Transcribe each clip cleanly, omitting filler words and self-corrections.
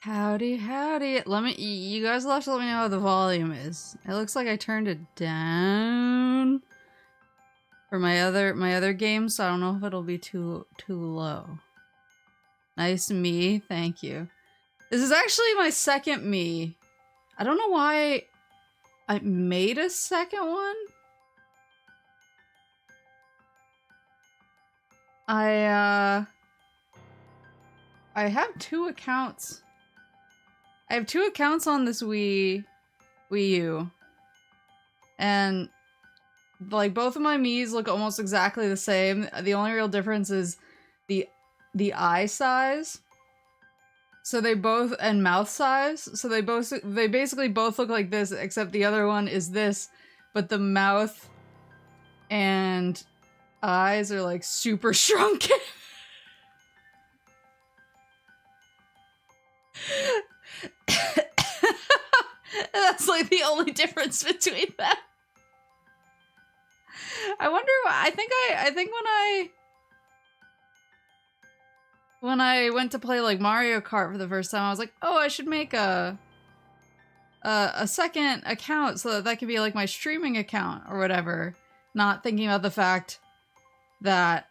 Howdy, howdy. You guys will have to let me know how the volume is. It looks like I turned it down for my other games, so I don't know if it'll be too low. Nice me, thank you. This is actually my second me. I don't know why I made a second one. I have two accounts. I have two accounts on this Wii U. And like both of my Miis look almost exactly the same. The only real difference is the eye size. So they both, and mouth size. So they basically both look like this, except the other one is this, but the mouth and eyes are like super shrunken. That's like the only difference between them. I wonder why. I think when I went to play like Mario Kart for the first time, I was like, oh, I should make a second account so that could be like my streaming account or whatever. Not thinking about the fact that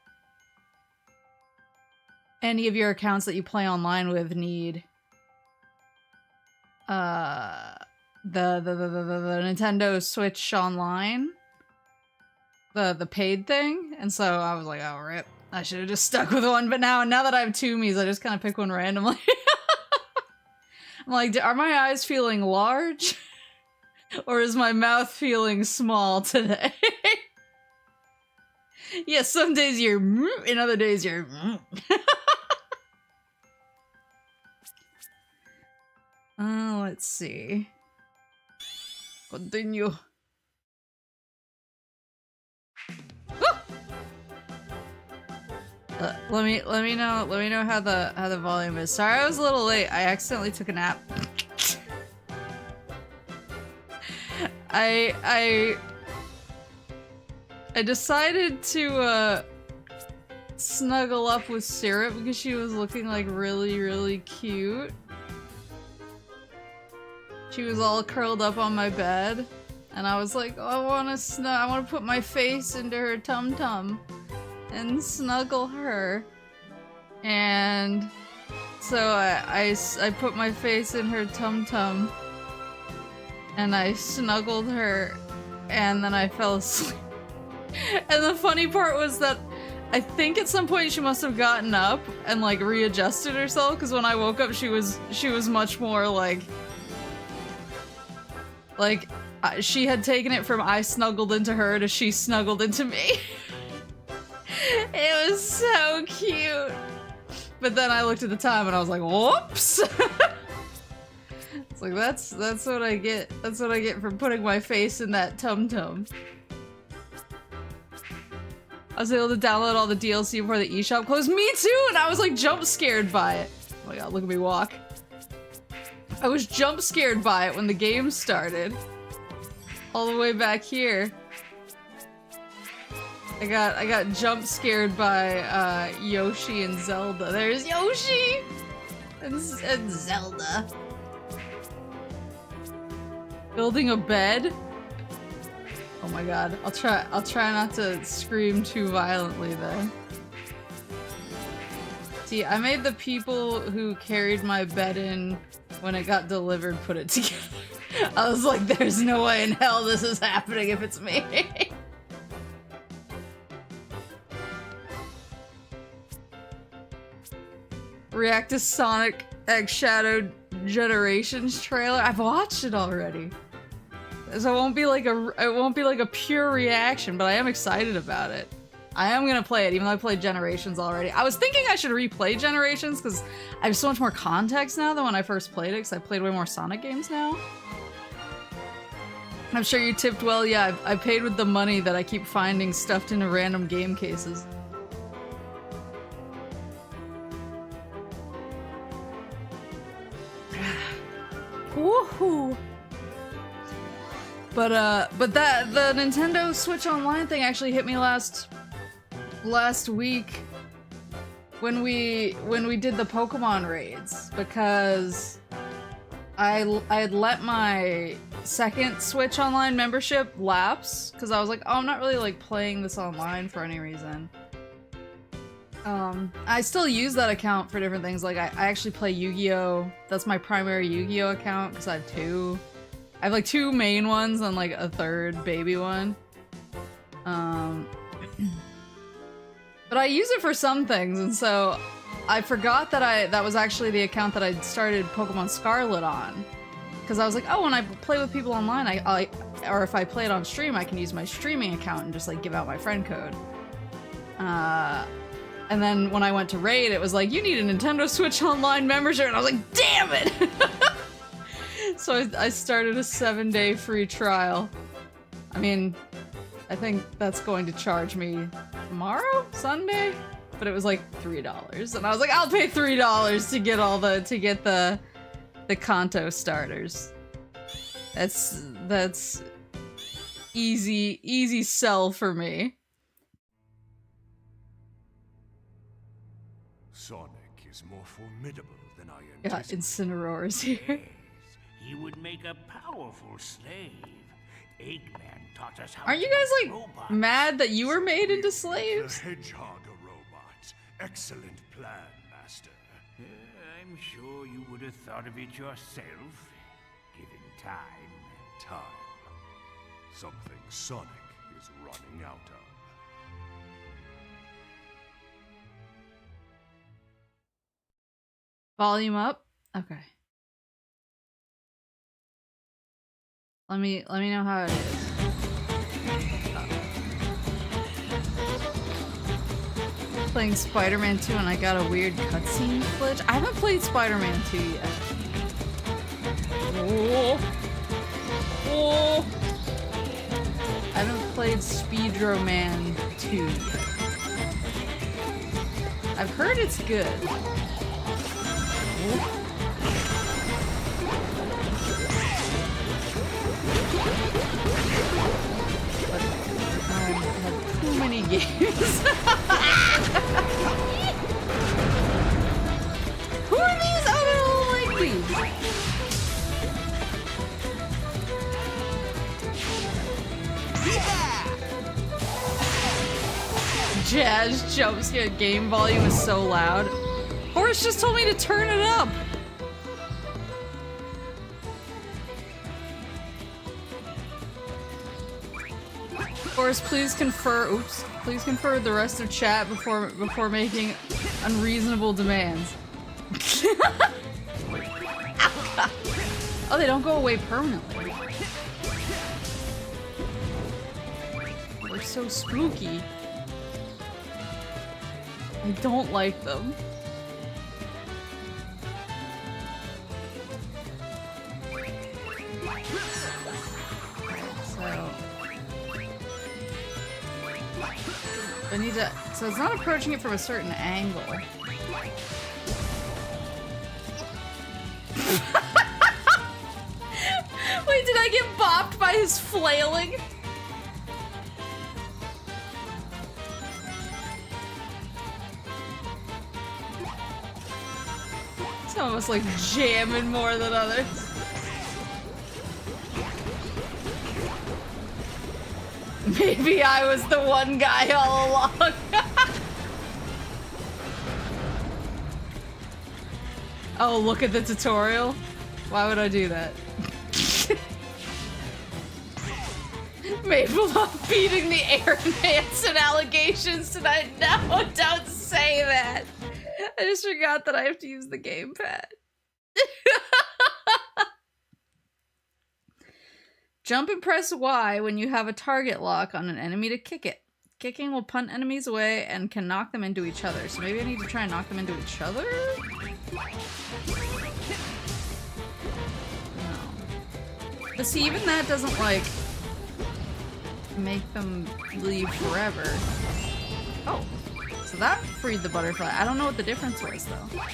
any of your accounts that you play online with need the Nintendo Switch Online, the paid thing, and so I was like, oh rip, I should have just stuck with one. But now that I have two Miis, I just kind of pick one randomly. I'm like, are my eyes feeling large, or is my mouth feeling small today? Yeah, some days you're, and other days you're. Let's see. Continue. Let me know how the volume is. Sorry I was a little late. I accidentally took a nap. I decided to snuggle up with Syrup because she was looking like really cute. She was all curled up on my bed, and I was like, oh, I want to put my face into her tum-tum and snuggle her. And so I put my face in her tum-tum, and I snuggled her, and then I fell asleep. And the funny part was that I think at some point she must have gotten up and like readjusted herself, because when I woke up she was much more like she had taken it from I snuggled into her to she snuggled into me. It was so cute. But then I looked at the time and I was like, whoops. It's like that's what I get. That's what I get for putting my face in that tum-tum. I was able to download all the DLC before the eShop closed. Me too, and I was like jump scared by it. Oh my god, look at me walk. I was jump scared by it when the game started. All the way back here. I got jump scared by Yoshi and Zelda. There's Yoshi and Zelda. Building a bed? Oh my god. I'll try not to scream too violently then. See, I made the people who carried my bed in when it got delivered put it together. I was like, there's no way in hell this is happening if it's me. React to Sonic X Shadow Generations trailer. I've watched it already. So it won't be like a pure reaction, but I am excited about it. I am gonna play it, even though I played Generations already. I was thinking I should replay Generations, because I have so much more context now than when I first played it, because I played way more Sonic games now. I'm sure you tipped well. Yeah, I paid with the money that I keep finding stuffed into random game cases. Woohoo! But the Nintendo Switch Online thing actually hit me last week. when we did the Pokemon raids, because I had let my second Switch Online membership lapse because I was like, oh, I'm not really like playing this online for any reason. I still use that account for different things. Like I actually play Yu-Gi-Oh! That's my primary Yu-Gi-Oh! Account because I have two. I have like two main ones and like a third baby one. But I use it for some things, and so I forgot that that was actually the account that I'd started Pokemon Scarlet on. Because I was like, oh, when I play with people online, or if I play it on stream, I can use my streaming account and just like give out my friend code. And then when I went to raid, it was like, you need a Nintendo Switch Online membership, and I was like, damn it! So I started a 7-day free trial. I mean, I think that's going to charge me tomorrow? Sunday? But it was like $3. And I was like, I'll pay $3 to get all the Kanto starters. That's easy sell for me. Sonic is more formidable than I anticipated. Yeah, Incineroar's here. Yes, he would make a powerful slave. Eggman taught us how. Aren't you to guys make like robots. mad that you were made into slaves? The hedgehog a robot. Excellent plan, Master. I'm sure you would have thought of it yourself, given time. Time. Something Sonic is running out of. Volume up? Okay. Let me know how it is. Playing Spider-Man 2 and I got a weird cutscene glitch. I haven't played Spider-Man 2 yet. Oh. Oh. I haven't played Speedroman 2 yet. I've heard it's good. But I've had too many games. Who are these? Oh, they all like these. Jazz jumpscare game volume is so loud. Horace just told me to turn it up. Horace, please confer. Oops. Please confer with the rest of chat before making unreasonable demands. Oh, they don't go away permanently. They're so spooky. I don't like them. So I need to. So it's not approaching it from a certain angle. Wait, did I get bopped by his flailing? Some of us like jamming more than others. Maybe I was the one guy all along. Oh, look at the tutorial. Why would I do that? Maple, I'm beating the Air Manson allegations tonight. No, don't say that. I just forgot that I have to use the gamepad. Jump and press Y when you have a target lock on an enemy to kick it. Kicking will punt enemies away and can knock them into each other. So maybe I need to try and knock them into each other? No. But see, even that doesn't, like, make them leave forever. Oh. So that freed the butterfly. I don't know what the difference was, though. I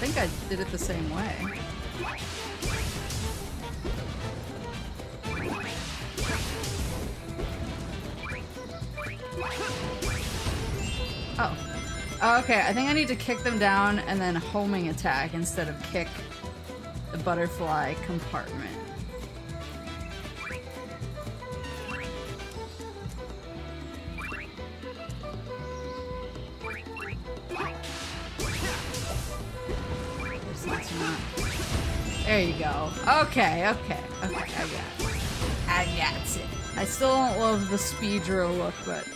think I did it the same way. Oh. Okay, I think I need to kick them down and then homing attack instead of kick the butterfly compartment. There you go. Okay, okay, okay, I got it. I got it. I still don't love the speedro look, but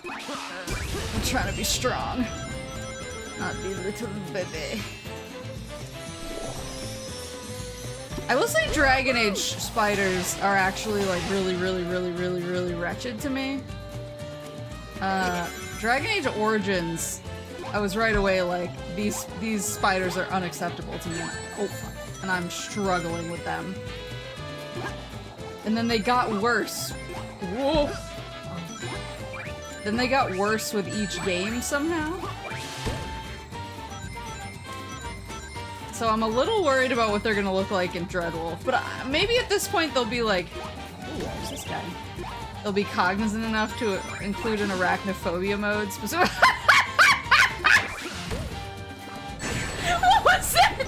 I'm trying to be strong. Not be little baby. I will say Dragon Age spiders are actually like really wretched to me. Dragon Age Origins, I was right away like, these spiders are unacceptable to me. Oh fuck. And I'm struggling with them. And then they got worse. Whoa. Then they got worse with each game somehow. So I'm a little worried about what they're gonna look like in Dreadwolf, but maybe at this point they'll be like, ooh, there's this guy. They'll be cognizant enough to include an arachnophobia mode. What was that?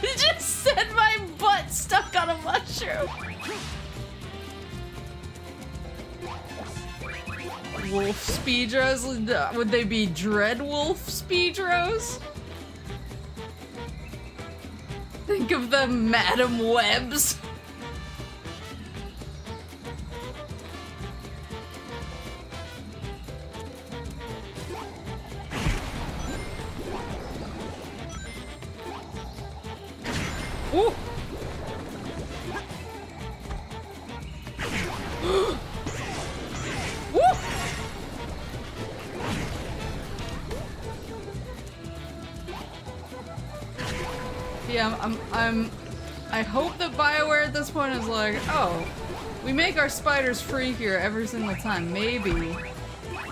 It just said my butt stuck on a mushroom. Wolf speedros? Would they be Dreadwolf speedros? Think of the Madam Webs. Ooh. Yeah, I hope that BioWare at this point is like, oh, we make our spiders free here every single time. Maybe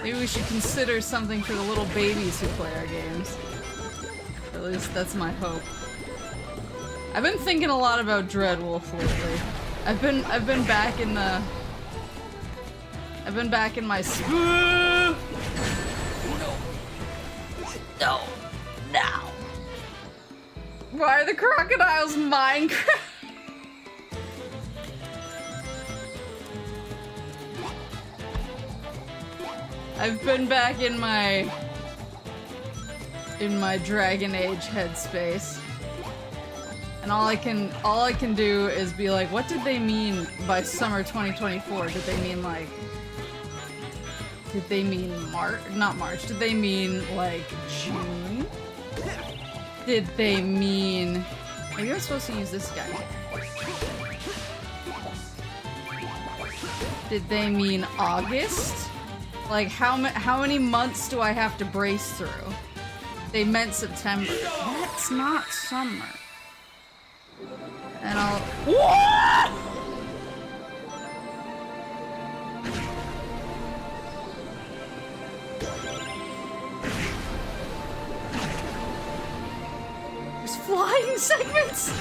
we should consider something for the little babies who play our games. At least that's my hope. I've been thinking a lot about Dreadwolf lately. I've been back in the. I've been back in my. No. Now. Why are the crocodiles Minecraft? I've been back in my Dragon Age headspace. And all I can do is be like, what did they mean by summer 2024? Did they mean like March? Not March. Did they mean like June? Did they mean... Maybe I'm supposed to use this guy. Did they mean August? Like, how many months do I have to brace through? They meant September. That's not summer. And I'll... What? There's flying segments?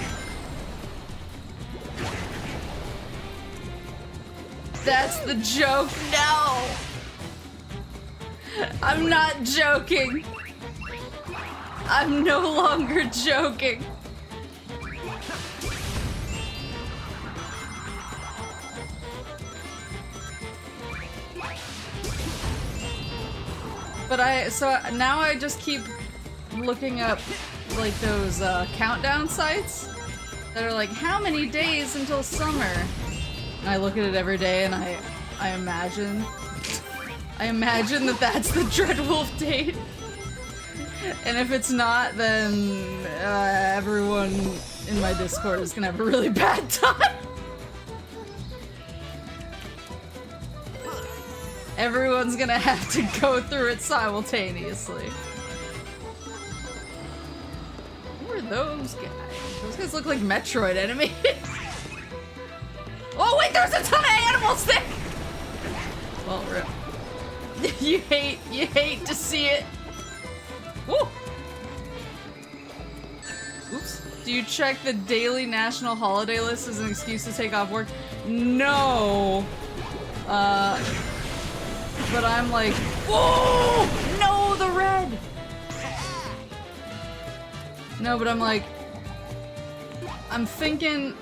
That's the joke. No! I'm not joking. I'm no longer joking. But so now I just keep looking up like those countdown sites that are like, how many days until summer? And I look at it every day and I imagine that that's the Dreadwolf date. And if it's not, then everyone in my Discord is gonna have a really bad time. Everyone's gonna have to go through it simultaneously. Who are those guys? Those guys look like Metroid enemies. Oh wait, there's a ton of animals there! Well, rip. You hate to see it. Woo! Oops. Do you check the daily national holiday list as an excuse to take off work? No. But I'm like, oh no, the red. No, but I'm like, I'm thinking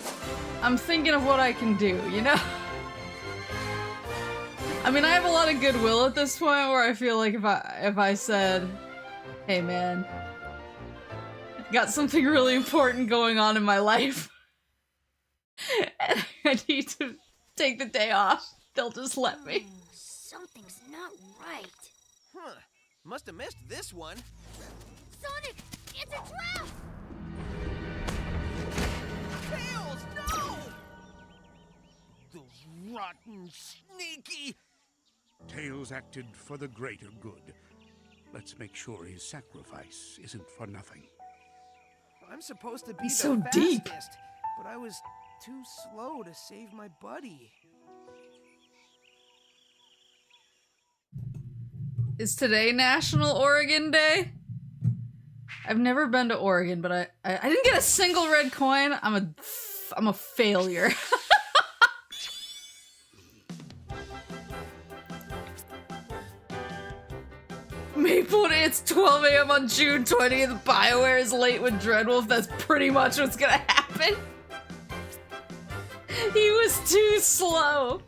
of what I can do, you know? I mean, I have a lot of goodwill at this point where I feel like if I said, hey man, got something really important going on in my life and I need to take the day off, they'll just let me. Something's not right. Huh. Must have missed this one. Sonic, it's a trap! Tails, no! Those rotten, sneaky... Tails acted for the greater good. Let's make sure his sacrifice isn't for nothing. I'm supposed to be He's the so deep. fastest, but I was too slow to save my buddy. Is today National Oregon Day? I've never been to Oregon, but I didn't get a single red coin. I'm a failure. Maple, it's 12 a.m. on June 20th. BioWare is late with Dreadwolf. That's pretty much what's gonna happen. He was too slow.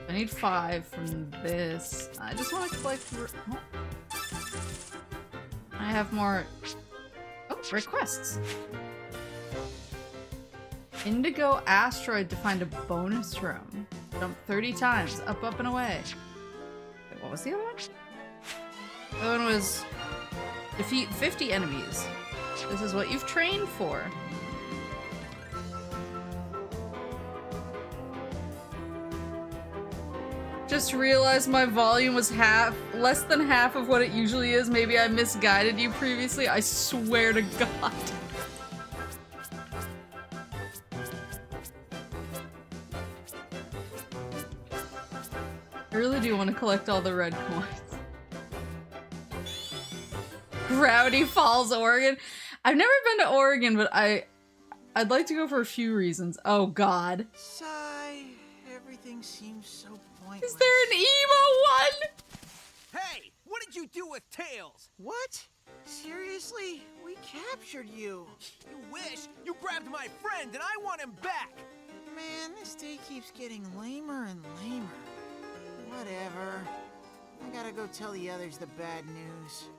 I need 5 from this. I just want to collect. Oh. I have more. Oh, requests. Indigo asteroid to find a bonus room. Jump 30 times. Up, up, and away. Wait, what was the other one? The other one was defeat 50 enemies. This is what you've trained for. Just realized my volume was less than half of what it usually is. Maybe I misguided you previously. I swear to God. I really do want to collect all the red coins. Gravity Falls, Oregon. I've never been to Oregon, but I'd like to go for a few reasons. Oh God. Sigh. Everything seems so pointless. Is there an emo one? Hey, what did you do with Tails? What? Seriously? We captured you. You wish. You grabbed my friend and I want him back. Man, this day keeps getting lamer and lamer. Whatever. I gotta go tell the others the bad news.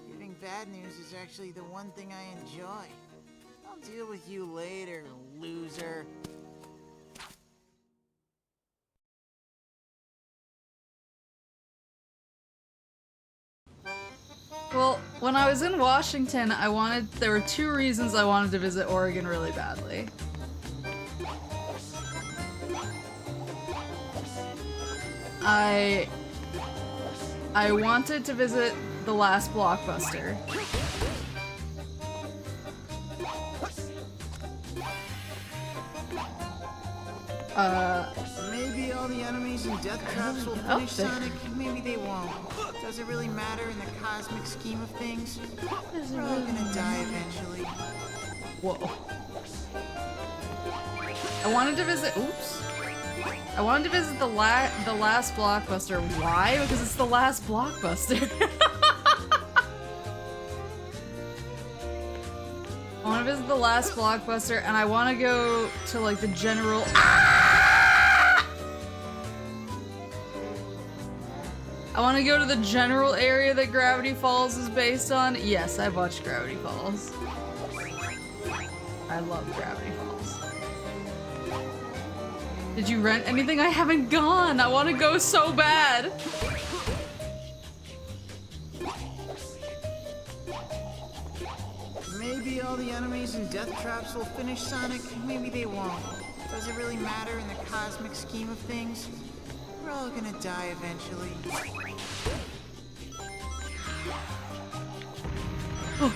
Giving bad news is actually the one thing I enjoy. I'll deal with you later, loser. Well, when I was in Washington, there were 2 reasons I wanted to visit Oregon really badly. I wanted to visit the last Blockbuster. Maybe all the enemies and death traps will finish Sonic, maybe they won't. Does it really matter in the cosmic scheme of things? We're all gonna die eventually. Whoa. I wanted to visit- oops. I wanted to visit the last Blockbuster. Why? Because it's the last Blockbuster. I want to visit the last Blockbuster, and I want to go to, like, the general- I want to go to the general area that Gravity Falls is based on. Yes, I've watched Gravity Falls. I love Gravity Falls. Did you rent anything? I haven't gone! I want to go so bad! Maybe all the enemies and death traps will finish Sonic, maybe they won't. Does it really matter in the cosmic scheme of things? We're all gonna die eventually. Oh.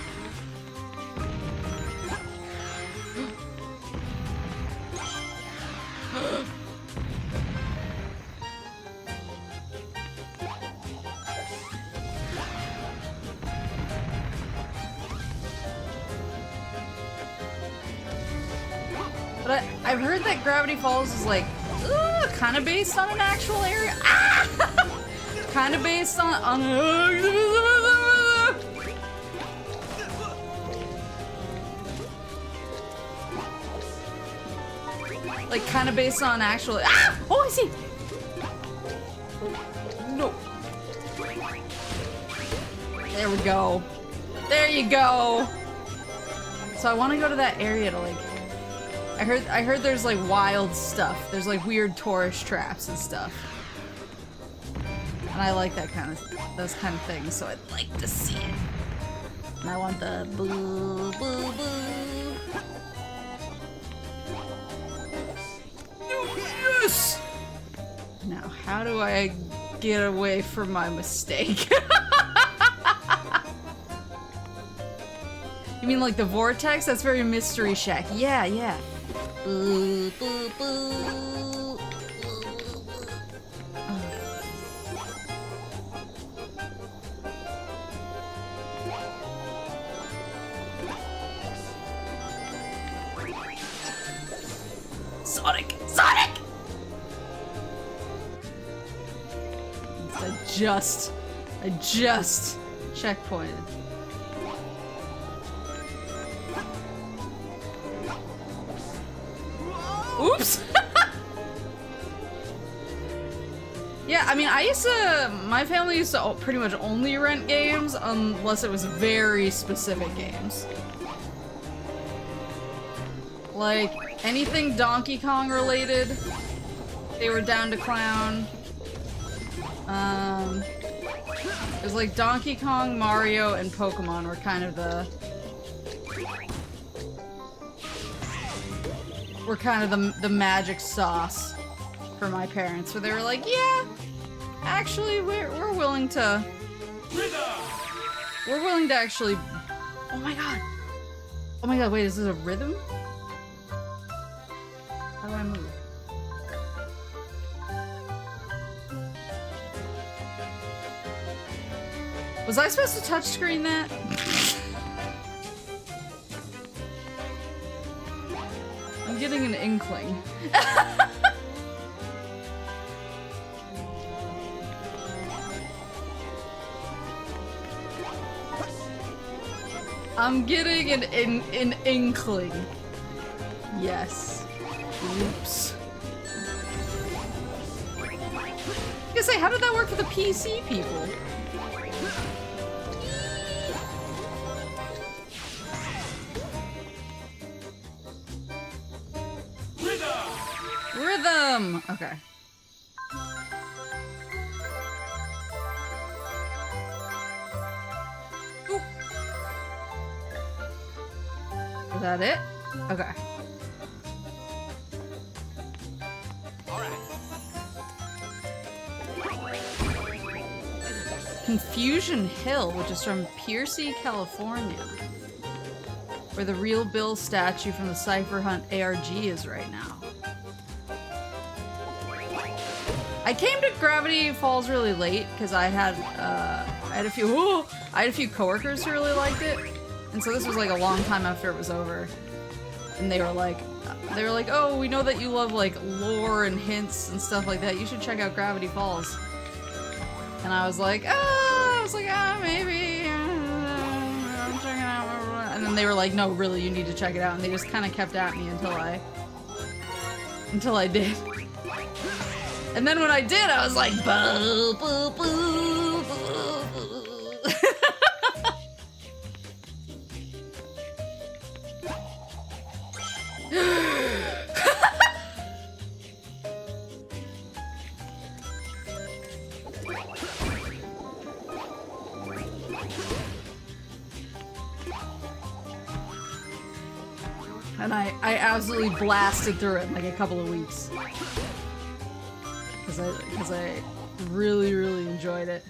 I've heard that Gravity Falls is like kind of based on an actual area. Ah! Kind of based on like kind of based on actual. Ah! Oh, I see. No. There we go. There you go. So I want to go to that area to like. I heard there's like wild stuff. There's like weird tourist traps and stuff. And I like those kind of things, so I'd like to see it. And I want the boo boo boo. Yes! Now, how do I get away from my mistake? You mean like the vortex? That's very Mystery Shack. Yeah, yeah. Boo, boo, boo. Sonic! Sonic! I just checkpointed. Oops! Yeah, I mean, my family used to pretty much only rent games unless it was very specific games. Like, anything Donkey Kong related, they were down to clown. It was like Donkey Kong, Mario, and Pokemon were kind of the magic sauce for my parents, where they were like, yeah, actually, we're willing to actually. Oh my god! Oh my god! Wait, is this a rhythm? How do I move? Was I supposed to touchscreen that? I'm getting an inkling. I'm getting an inkling. Yes. Oops. I was gonna say, how did that work for the PC people? Rhythm! Okay. Ooh. Is that it? Okay. Confusion Hill, which is from Piercy, California, where the real Bill statue from the Cypher Hunt ARG is right now. I came to Gravity Falls really late because I had a few coworkers who really liked it, and so this was like a long time after it was over, and they were like, oh, we know that you love like lore and hints and stuff like that. You should check out Gravity Falls. And I was like, maybe. I'm checking it out. And then they were like, no, really, you need to check it out. And they just kind of kept at me until I did. And then when I did, I was like, boo, boo, boo, boo, boo. And I absolutely blasted through it in like a couple of weeks. Because I really, really enjoyed it.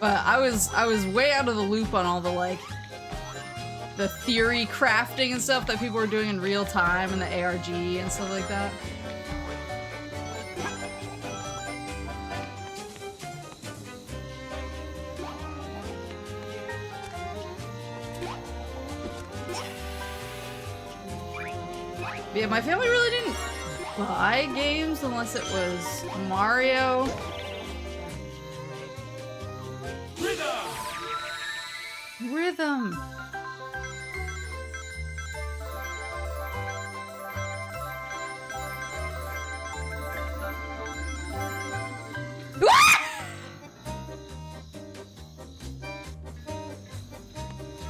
But I was way out of the loop on all the like the theory crafting and stuff that people were doing in real time and the ARG and stuff like that. But yeah, my family really didn't buy games unless it was Mario. Rhythm.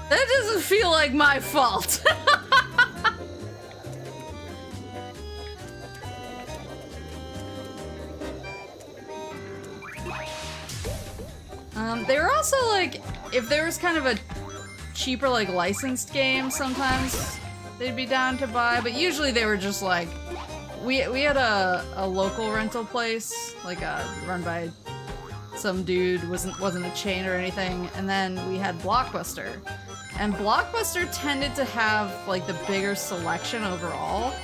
That doesn't feel like my fault. They were also like, if there was kind of a cheaper like licensed game, sometimes they'd be down to buy, but usually they were just like, we had a local rental place, like run by some dude, wasn't a chain or anything, and then we had Blockbuster. And Blockbuster tended to have like the bigger selection overall,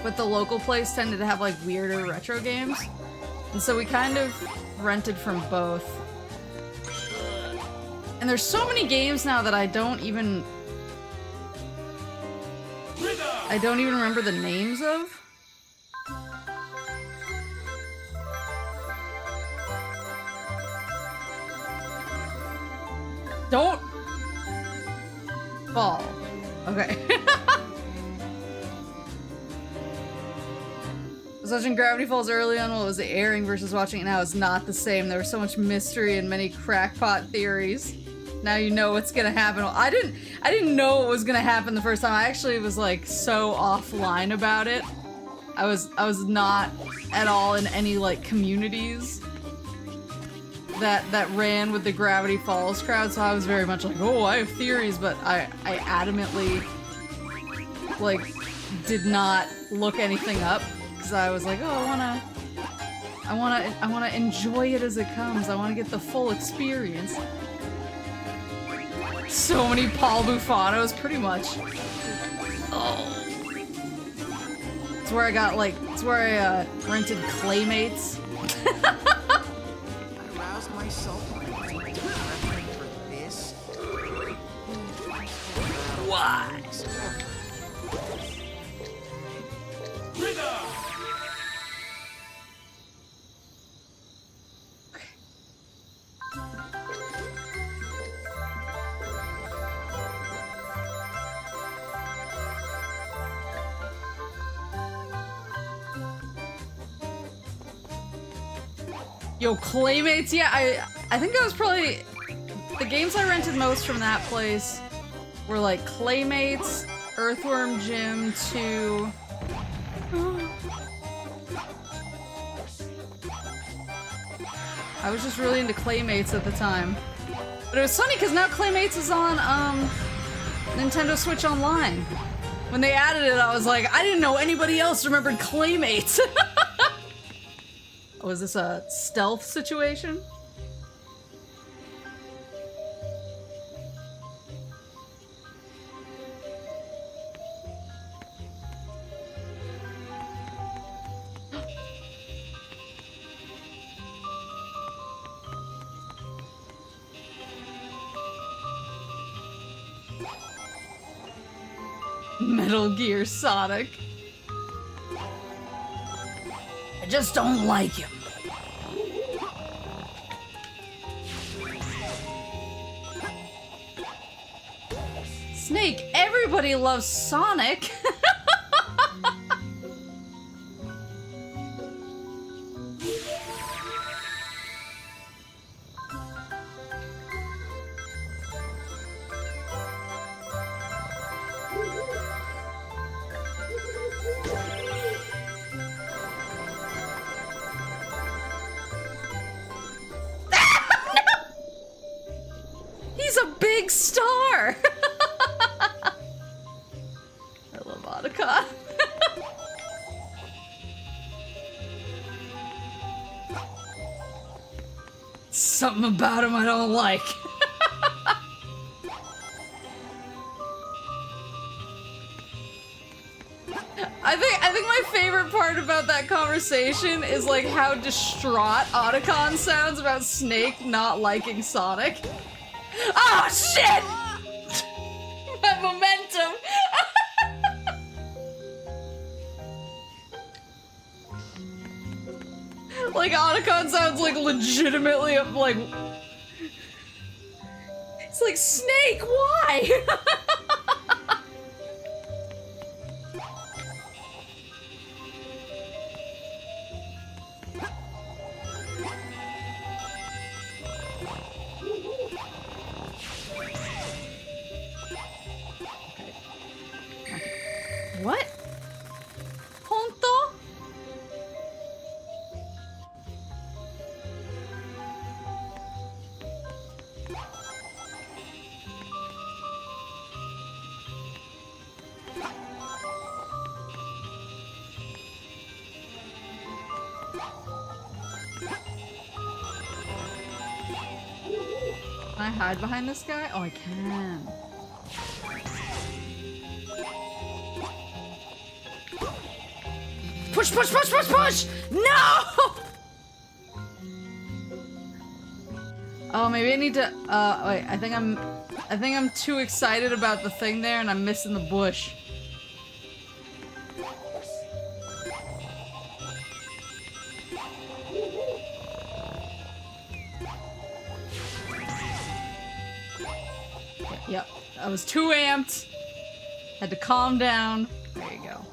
but the local place tended to have like weirder retro games. And so we kind of rented from both. And there's so many games now that I don't even remember the names of. Don't fall. Okay. I was watching Gravity Falls early on while it was airing versus watching it now is not the same. There was so much mystery and many crackpot theories. Now you know what's gonna happen. I didn't know what was gonna happen the first time. I actually was like so offline about it. I was not at all in any like communities that ran with the Gravity Falls crowd, so I was very much like, oh, I have theories, but I adamantly like did not look anything up because I was like, oh, I wanna enjoy it as it comes. I wanna get the full experience. So many Paul Buffanos, pretty much. Oh. It's where I got like, it's where I rented Claymates. I aroused myself for this. Why? Yo, Claymates, yeah, I think that was probably the games I rented most from that place were like Claymates, Earthworm Jim 2. I was just really into Claymates at the time. But it was funny because now Claymates is on Nintendo Switch Online. When they added it, I was like, I didn't know anybody else remembered Claymates. Was this a stealth situation? Metal Gear Sonic. I just don't like him. Snake, everybody loves Sonic. He's a big star. I love Otacon. Something about him I don't like. I think my favorite part about that conversation is like how distraught Otacon sounds about Snake not liking Sonic. Oh shit! That momentum. Like, Otacon sounds like legitimately, like... It's like, Snake, why? What? Honto? Can I hide behind this guy? Oh, I can. Push, push, push, push, push! No! Oh, maybe I need to, wait, I think I'm too excited about the thing there and I'm missing the bush. Yep, I was too amped. Had to calm down. There you go.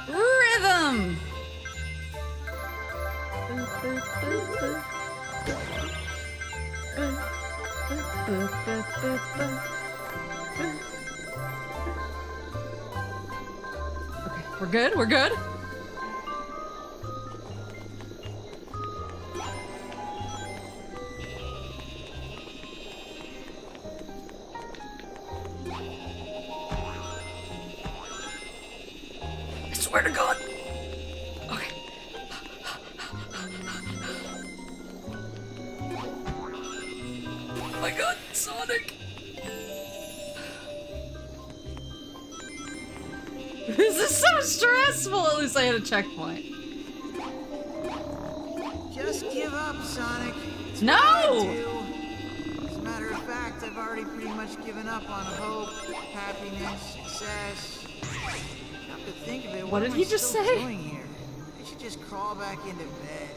Rhythm! Okay, we're good, we're good. I swear to God. Okay. Oh my God, Sonic. This is so stressful. At least I had a checkpoint. Just give up, Sonic. It's No! what I do. As a matter of fact, I've already pretty much given up on hope, happiness, success. Come to think of it, What did am he I just still say? doing here? I should just crawl back into bed.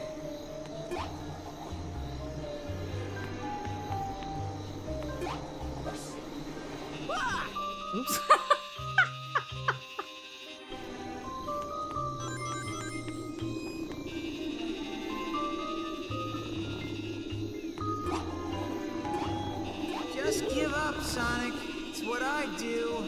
Oops. Just give up, Sonic. It's what I do.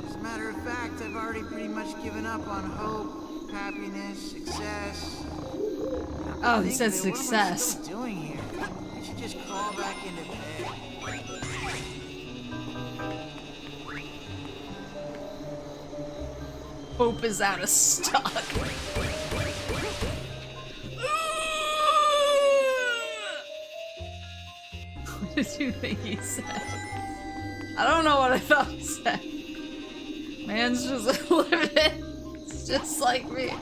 As a matter of fact, I've already pretty much given up on hope, happiness, success. Come to Oh, he think said of it, what am I success. still doing here? I should just crawl back into bed. Hope is out of stock. What did you think he said? I don't know what I thought he said. Man's just living. It's just like me.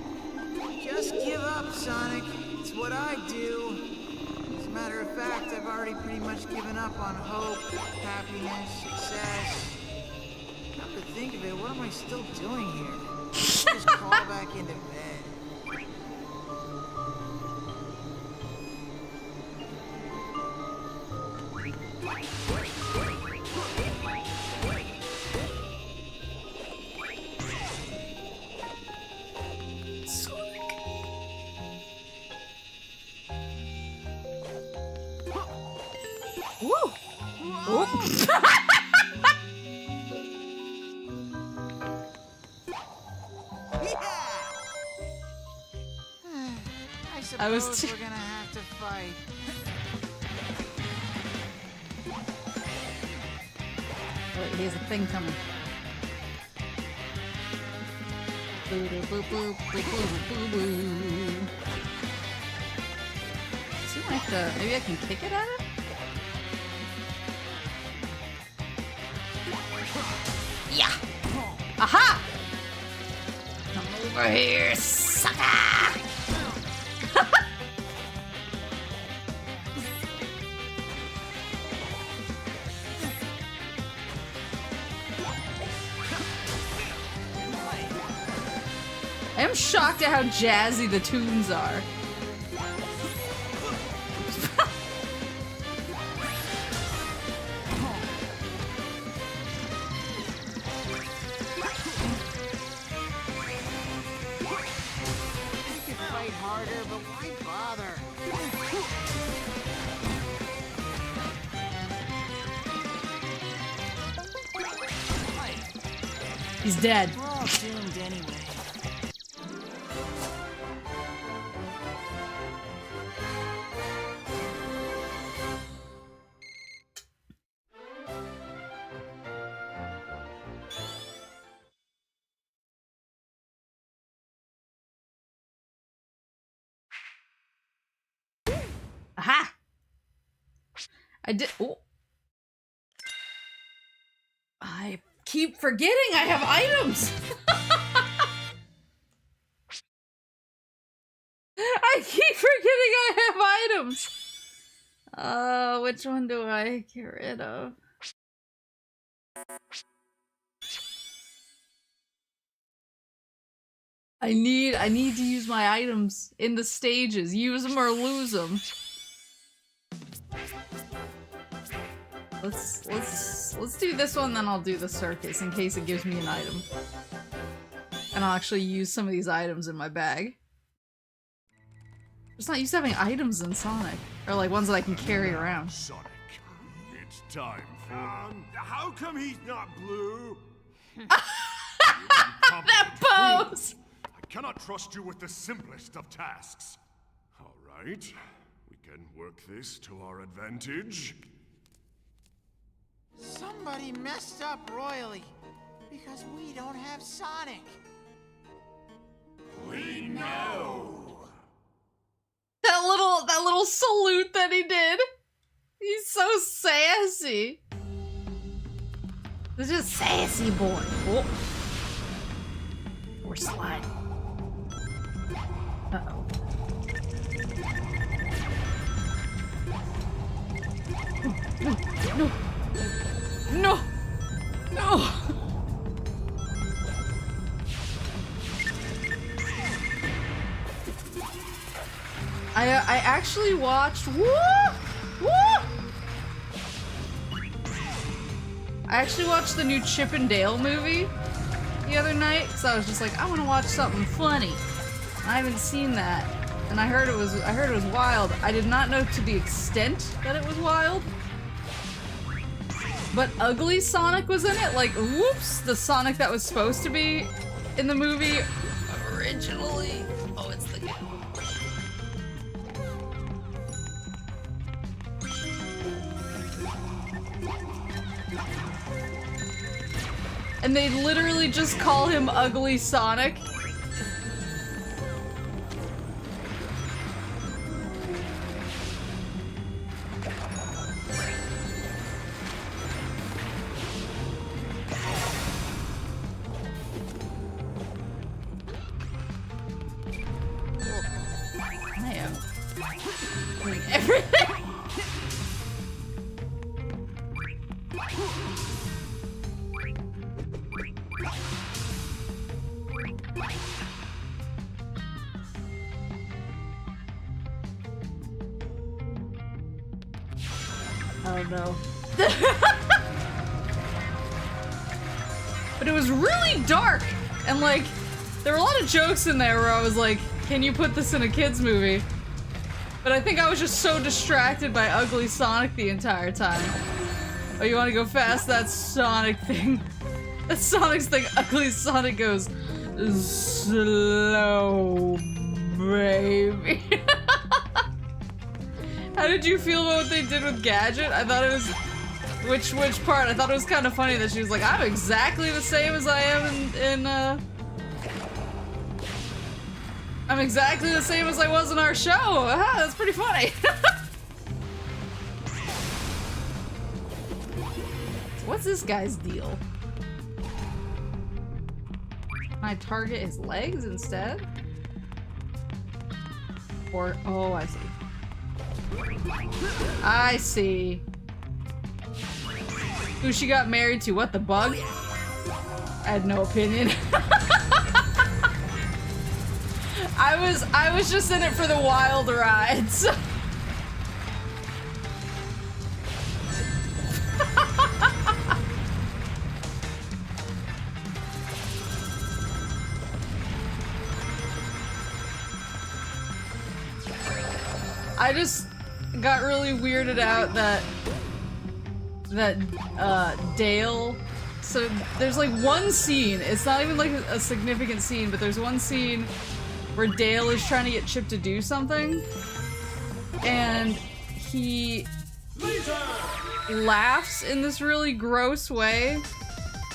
Just give up, Sonic. It's what I do. As a matter of fact, I've already pretty much given up on hope, happiness, success. Come to think of it, what am I still doing here? Just crawl back into bed. Woo! Oop. I was suppose too- we're gonna have to fight. Wait, he has a thing coming. So I have to, maybe I can kick it at him? Yeah! Aha! Come over here, sucker! I am shocked at how jazzy the tunes are. We could fight harder, but why bother? He's dead. We're all doomed anyway. Aha! I did. Oh. I keep forgetting I have items. I keep forgetting I have items. Which one do I get rid of? I need to use my items in the stages. Use them or lose them. Let's do this one, then I'll do the circus in case it gives me an item. And I'll actually use some of these items in my bag. It's not used to having items in Sonic. Or like ones that I can carry around. Sonic, it's time for... how come he's not blue? That pose! I cannot trust you with the simplest of tasks. All right, we can work this to our advantage. Somebody messed up royally because we don't have Sonic. We know. That little salute that he did. He's so sassy. This is sassy boy. Oh. We're sliding. Uh-oh. No. No! No! I actually watched. Woo! Woo! I actually watched the new Chip and Dale movie the other night because I was just like, I want to watch something funny. I haven't seen that, and I heard it was wild. I did not know to the extent that it was wild. But ugly Sonic was in it, like, whoops, the Sonic that was supposed to be in the movie originally. Oh, it's the game. And they literally just call him Ugly Sonic. Oh no. But it was really dark, and like, there were a lot of jokes in there where I was like, can you put this in a kid's movie? But I think I was just so distracted by Ugly Sonic the entire time. Oh, you want to go fast? That Sonic thing. That Sonic's thing. Ugly Sonic goes slow, baby. How did you feel about what they did with Gadget? I thought it was... Which part? I thought it was kind of funny that she was like, I'm exactly the same as I am I'm exactly the same as I was in our show! Aha, that's pretty funny! So what's this guy's deal? Can I target his legs instead? Or... oh, I see. I see. Who she got married to? What, the bug? I had no opinion. I was just in it for the wild rides. I just got really weirded out that Dale. So there's like one scene. It's not even like a significant scene, but there's one scene where Dale is trying to get Chip to do something, and he laughs in this really gross way,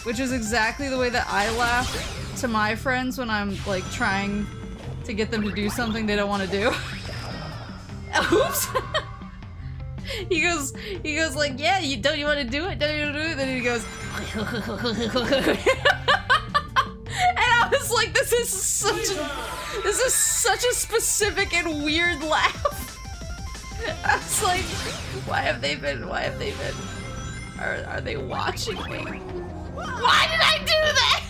which is exactly the way that I laugh to my friends when I'm like trying to get them to do something they don't want to do. Oops. He goes like, yeah, you want to do it? Don't you want to do it? Then he goes, and I was like, this is such a specific and weird laugh. I was like, why have they been? Are they watching me? Why did I do that?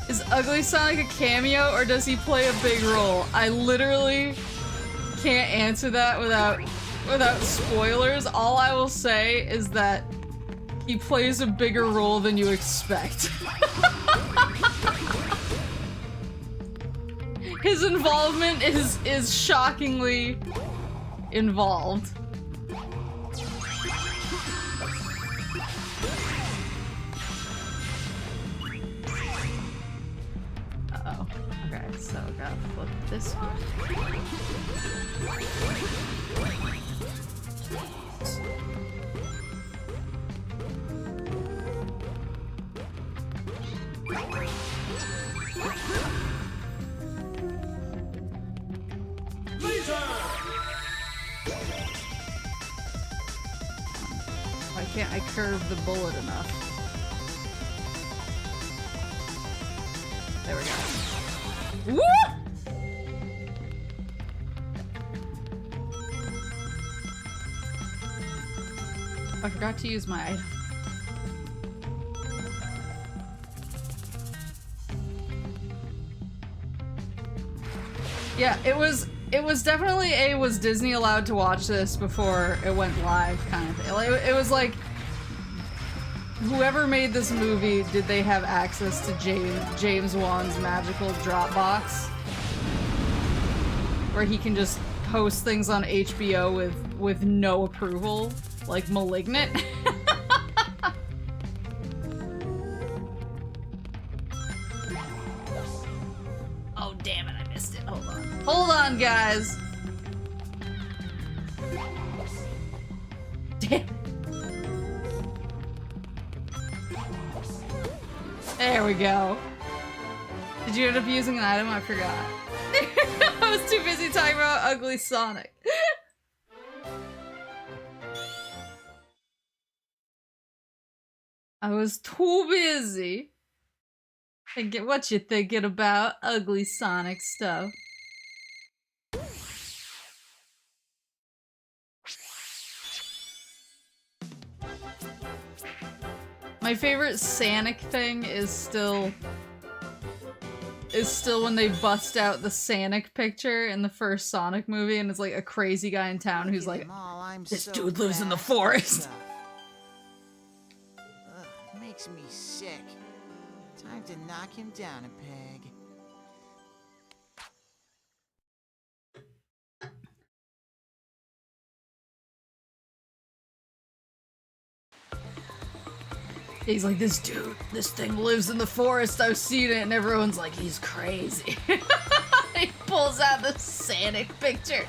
Is Ugly Sonic a cameo, or does he play a big role? I literally can't answer that without spoilers. All I will say is that he plays a bigger role than you expect. His involvement is shockingly involved. Uh-oh. Okay, so gotta flip this one. Why can't I curve the bullet enough? There we go. Woo! I forgot to use my item. Yeah, it was definitely was Disney allowed to watch this before it went live kind of thing. It was like, whoever made this movie, did they have access to James Wan's magical Dropbox? Where he can just post things on HBO with no approval? Like Malignant? Oh damn it, I missed it. Hold on. Hold on, guys! Damn it. There we go. Did you end up using an item? I forgot. I was too busy talking about Ugly Sonic. I was too busy thinking what you thinking about Ugly Sonic stuff. My favorite Sonic thing is still when they bust out the Sonic picture in the first Sonic movie, and it's like a crazy guy in town who's like, this dude lives in the forest. Makes me sick. Time to knock him down a peg. He's like, this thing lives in the forest, I've seen it, and everyone's like, he's crazy. He pulls out the Sonic picture.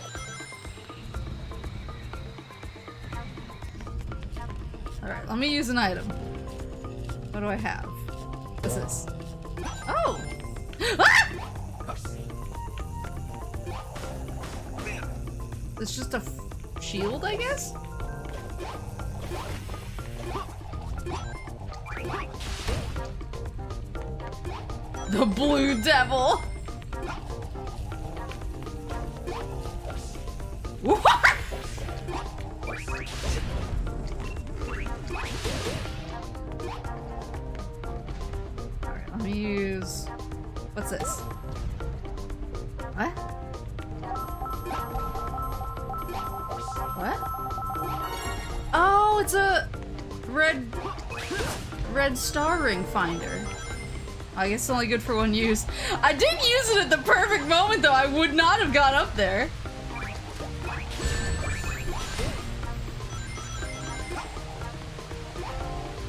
Alright, let me use an item. What do I have? What's this? Oh! Ah! It's just a shield, I guess? The Blue Devil! What? it's a red star ring finder. I guess it's only good for one use. I did use it at the perfect moment though. I would not have got up there.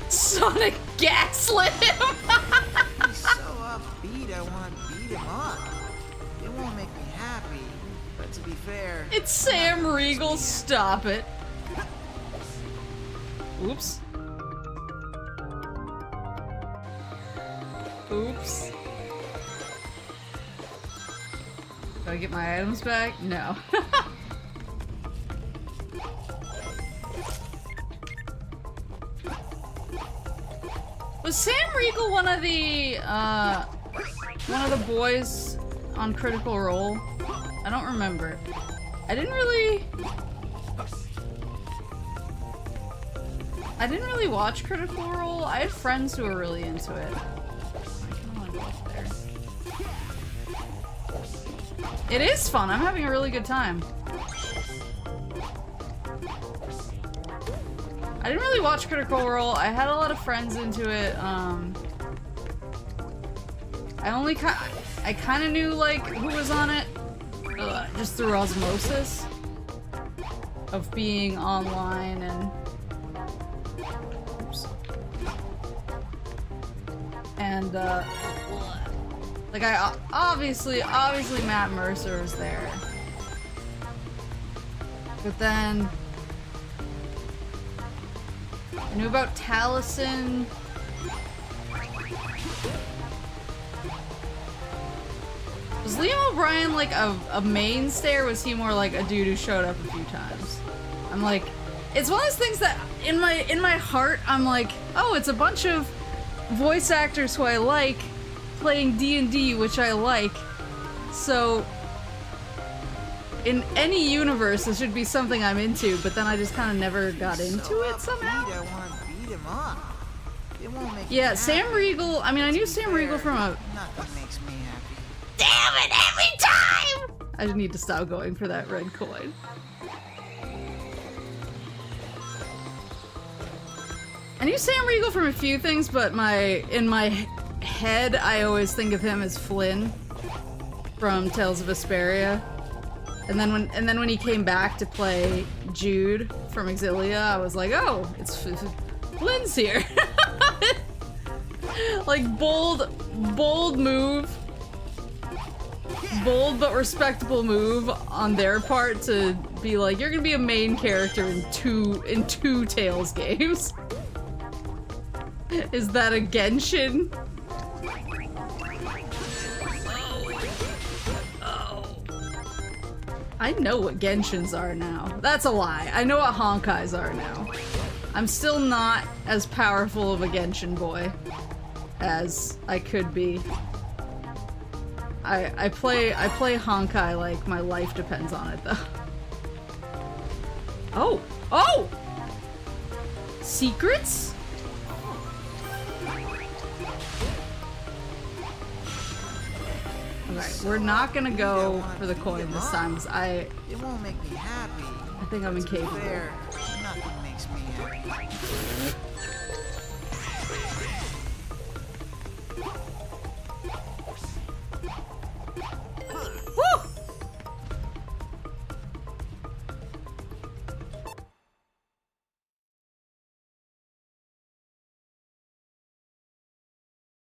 Sonic gaslit him. He's so upbeat, I want to beat him up. It won't make me happy, but to be fair... It's Sam Riegel, stop it. Oops. Oops. Do I get my items back? No. Was Sam Riegel one of the boys on Critical Role? I don't remember. I didn't really watch Critical Role. I had friends who were really into it. I kinda wanna go up there. It is fun. I'm having a really good time. I didn't really watch Critical Role. I had a lot of friends into it. I kind of knew like who was on it, just through osmosis of being online and. Oops. And like obviously Matt Mercer was there, but then. I knew about Taliesin. Was Liam O'Brien like a mainstay, or was he more like a dude who showed up a few times? I'm like, it's one of those things that in my heart I'm like, oh, it's a bunch of voice actors who I like playing D&D, which I like. So in any universe, it should be something I'm into, but then I just kind of never got into it somehow. I want to beat him up. It won't make Yeah, me Sam happy. Riegel. I mean, I knew Sam Riegel from a. Nothing makes me happy. Damn it! Every time. I need to stop going for that red coin. I knew Sam Riegel from a few things, but in my head, I always think of him as Flynn from Tales of Vesperia. And then when he came back to play Jude from Exilia, I was like, oh, it's Flynn's here. Like bold move, bold but respectable move on their part to be like, you're gonna be a main character in two Tales games. Is that a Genshin? I know what Genshins are now. That's a lie. I know what Honkais are now. I'm still not as powerful of a Genshin boy as I could be. I play Honkai like my life depends on it though. Oh! Oh! Secrets? Alright, we're not gonna go for the coin this time, because It won't make me happy. I think I'm incapable. Fair. Nothing makes me happy. Woo!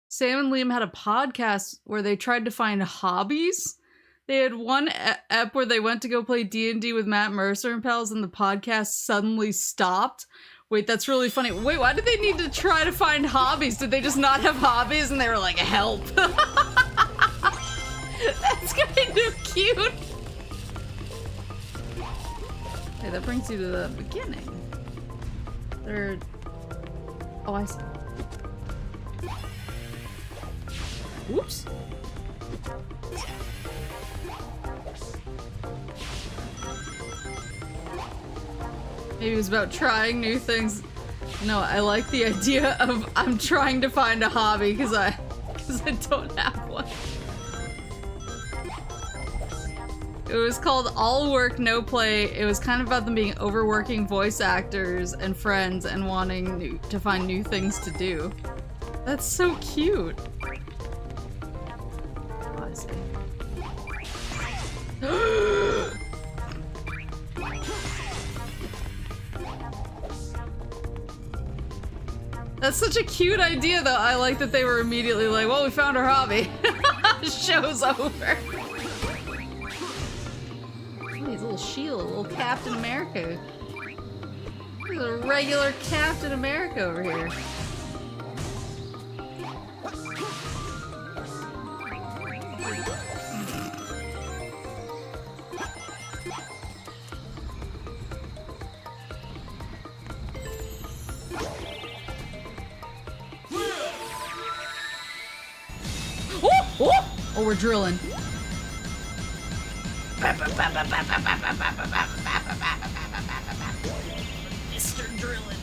Sam and Liam had a podcast where they tried to find hobbies. They had one ep where they went to go play D&D with Matt Mercer and pals, and the podcast suddenly stopped. Wait, that's really funny. Wait, why did they need to try to find hobbies? Did they just not have hobbies and they were like, help? That's kind of cute. Hey, that brings you to the beginning. Third. Oh, I see. Oops. Maybe it was about trying new things. No, I like the idea of I'm trying to find a hobby because I don't have one. It was called All Work, No Play. It was kind of about them being overworking voice actors and friends and wanting to find new things to do. That's so cute. Oh, I see. That's such a cute idea, though. I like that they were immediately like, well, we found our hobby. Show's over. He's a little shield, a little Captain America. There's a regular Captain America over here. Oh, we're drilling. Mr. Drillin'.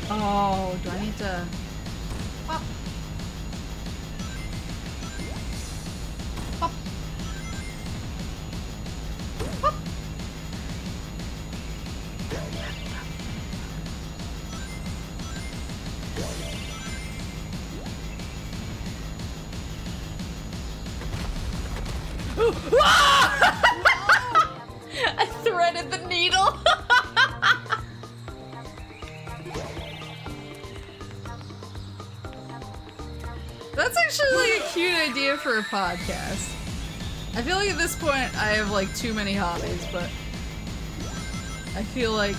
Oh, do I need to... Pop. Pop. Pop. I threaded the needle. That's actually like a cute idea for a podcast. I feel like at this point I have like too many hobbies, but I feel like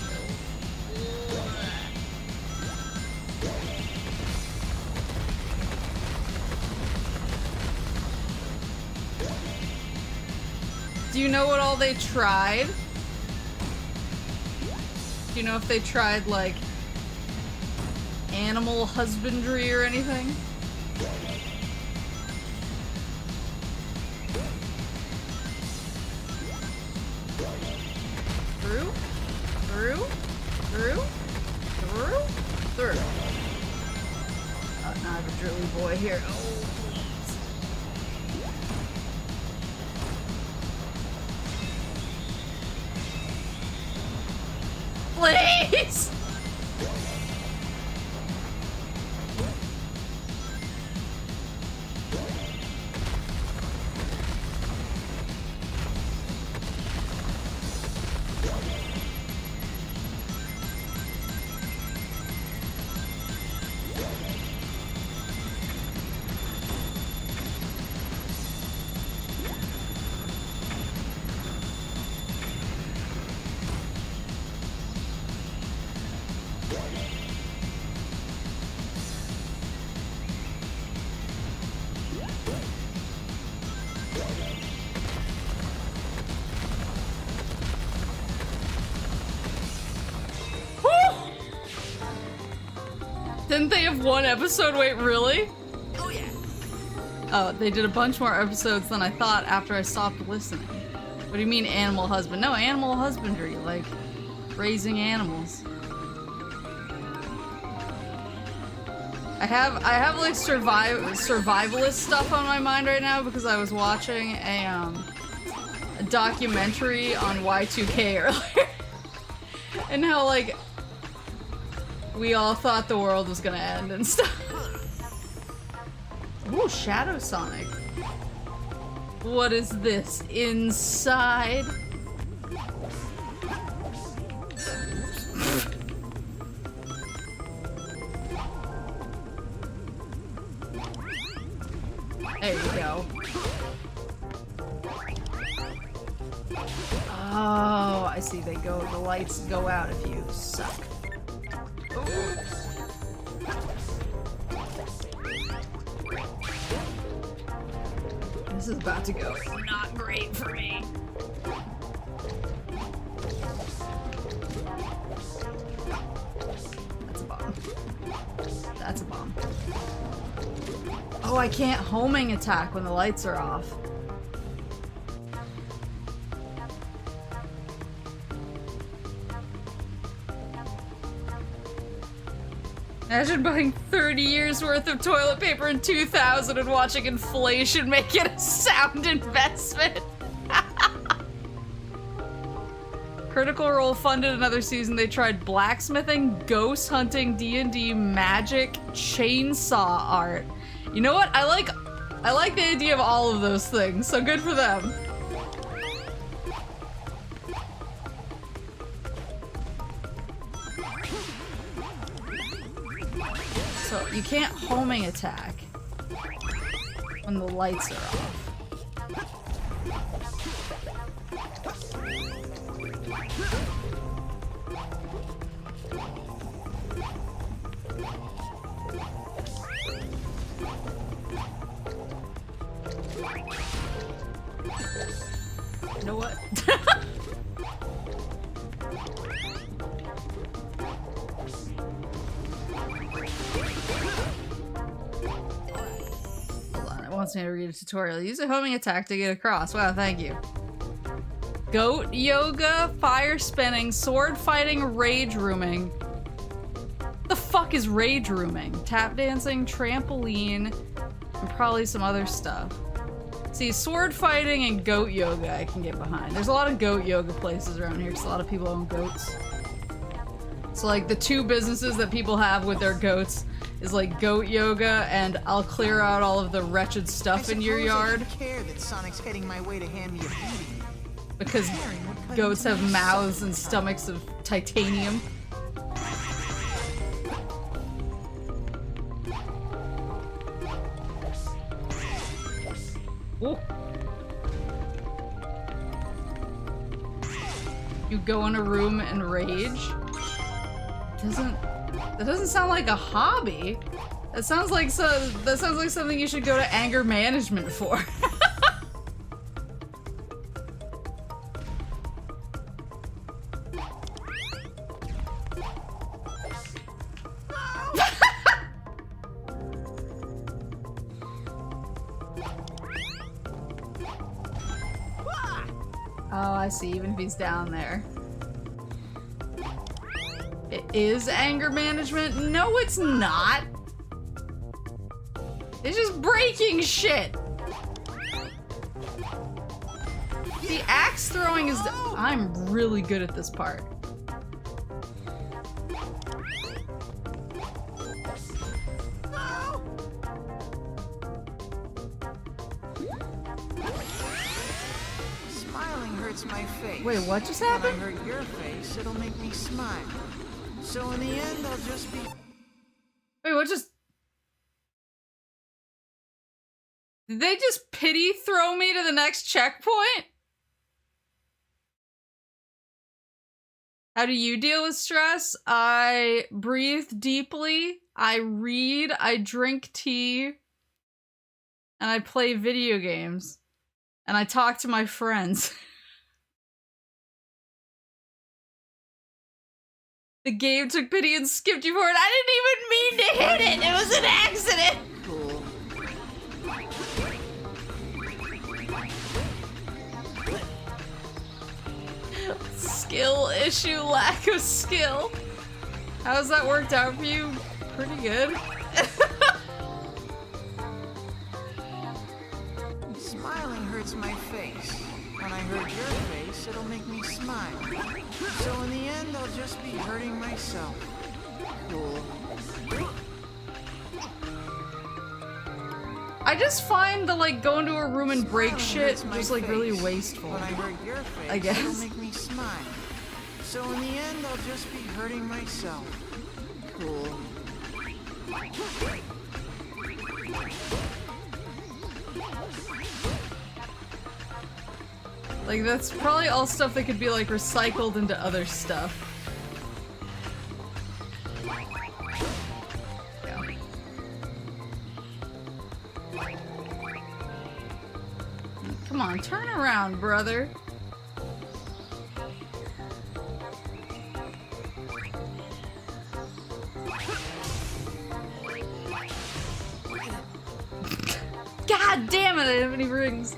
do you know what all they tried? Do you know if they tried like animal husbandry or anything? Through? Through? Through? Through? Through. Oh, now I have a drilly boy here. Oh, please! Didn't they have one episode? Wait, really? Oh yeah. Oh, they did a bunch more episodes than I thought after I stopped listening. What do you mean animal husband? No, animal husbandry, like raising animals. I have like survivalist stuff on my mind right now because I was watching a documentary on Y2K earlier. And how like we all thought the world was gonna end and stuff. Ooh, Shadow Sonic. What is this? Inside? There you go. Oh, I see. The lights go out if you suck. This is about to go not great for me. That's a bomb. That's a bomb. Oh, I can't homing attack when the lights are off. Imagine buying 30 years worth of toilet paper in 2000 and watching inflation make it a sound investment. Critical Role funded another season. They tried blacksmithing, ghost hunting, D&D, magic, chainsaw art. You know what? I like the idea of all of those things, so good for them. So you can't homing attack when the lights are off. You know what? Hold on, it wants me to read a tutorial. Use a homing attack to get across. Wow, thank you. Goat yoga, fire spinning, sword fighting, rage rooming. What the fuck is rage rooming? Tap dancing, trampoline, and probably some other stuff. See, sword fighting and goat yoga I can get behind. There's a lot of goat yoga places around here because a lot of people own goats. So like the two businesses that people have with their goats is like goat yoga and I'll clear out all of the wretched stuff in your yard. I care that Sonic's heading my way to hand me a beauty. Because goats have mouths and stomachs of titanium. Ooh. You go in a room and rage? That doesn't sound like a hobby. That sounds like something you should go to anger management for. Oh, I see, even if he's down there. It is anger management? No, it's not! It's just breaking shit! The axe throwing is- I'm really good at this part. My face. Wait, what just happened? When I hurt your face, it'll make me smile. So in the end, I'll just be... Wait, what just... Did they just pity throw me to the next checkpoint? How do you deal with stress? I breathe deeply, I read, I drink tea, and I play video games. And I talk to my friends. The game took pity and skipped you forward. I didn't even mean to hit it! It was an accident! Cool. Skill issue, lack of skill. How's that worked out for you? Pretty good. Smiling hurts my face. When I hurt your face, it'll make me smile. So in the end, I'll just be hurting myself. Cool. I just find the like go into a room and break shit just like really wasteful. When I hurt your face, I guess. it'll make me smile. So in the end, I'll just be hurting myself. Cool. Like that's probably all stuff that could be like recycled into other stuff. Yeah. Come on, turn around, brother. God damn it, I didn't have any rings.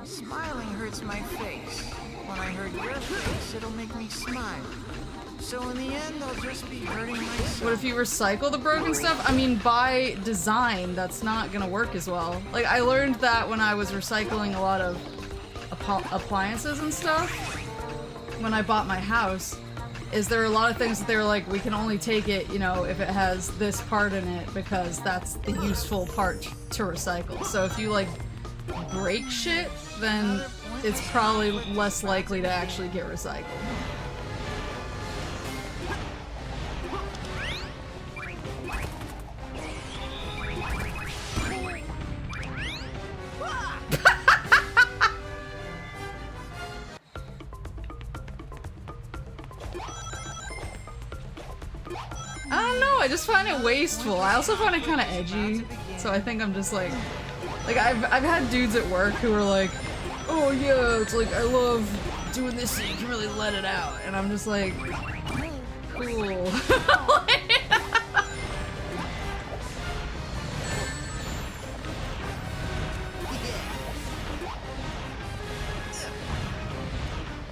Smiling hurts my face. When I hurt your face, it'll make me smile. So in the end, they'll just be hurting myself. But if you recycle the broken stuff, I mean, by design, that's not gonna work as well. Like, I learned that when I was recycling a lot of appliances and stuff, when I bought my house, is there are a lot of things that they were like, we can only take it, you know, if it has this part in it, because that's the useful part to recycle. So if you, like, break shit, then it's probably less likely to actually get recycled. I don't know, I just find it wasteful. I also find it kind of edgy, so I think I'm just like I've had dudes at work who are like, oh yeah, it's like I love doing this so you can really let it out, and I'm just like, cool.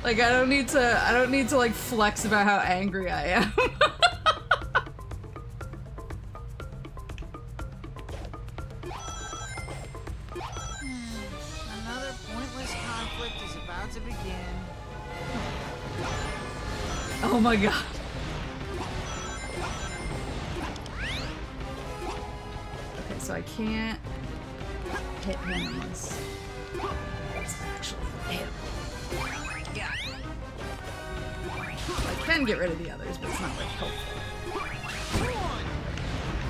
Like I don't need to like flex about how angry I am. Another pointless conflict is about to begin. Oh my god. Okay, so I can't hit him in this. It's actually hit. I can get rid of the others, but it's not like helpful.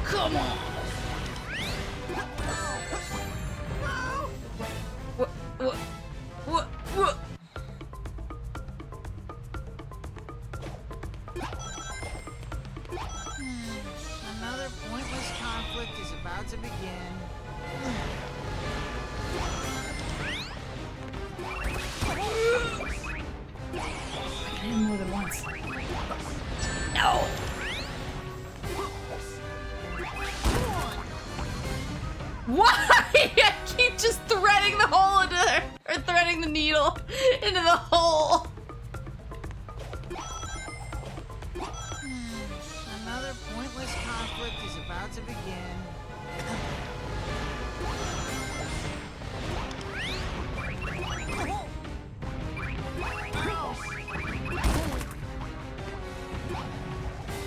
Come on! What? Another pointless conflict is about to begin. I can hit him more than once. No! Why? I keep just threading the hole into there, or threading the needle into the hole. Another pointless conflict is about to begin.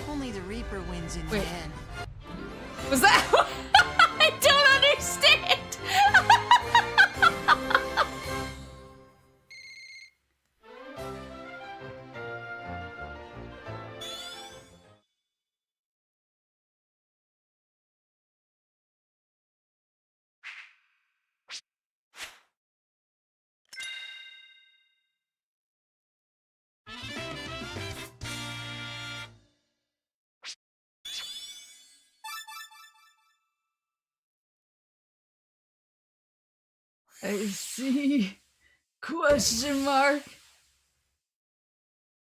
Only the Reaper wins in the end. Was that? I don't understand. I see. Question mark.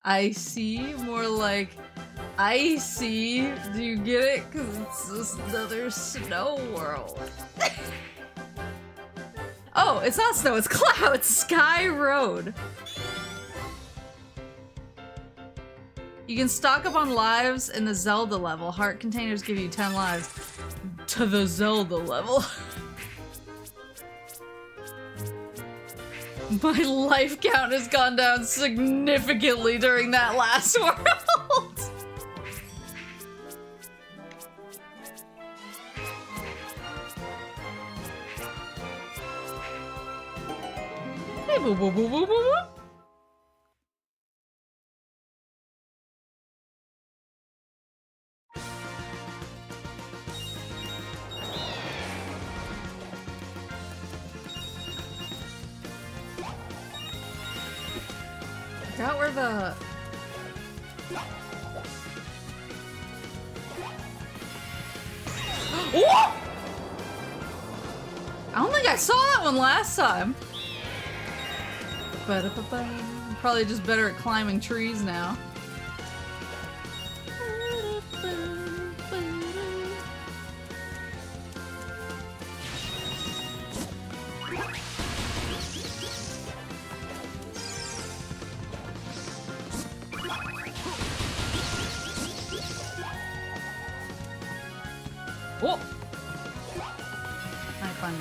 I see. More like I see. Do you get it? Cause it's just another snow world. Oh, it's not snow, it's clouds. Sky Road. You can stock up on lives in the Zelda level. Heart containers give you 10 lives to the Zelda level. My life count has gone down significantly during that last world. Hey, boo boo boo boo boo boo. I forgot where the... Whoa! I don't think I saw that one last time. I'm probably just better at climbing trees now.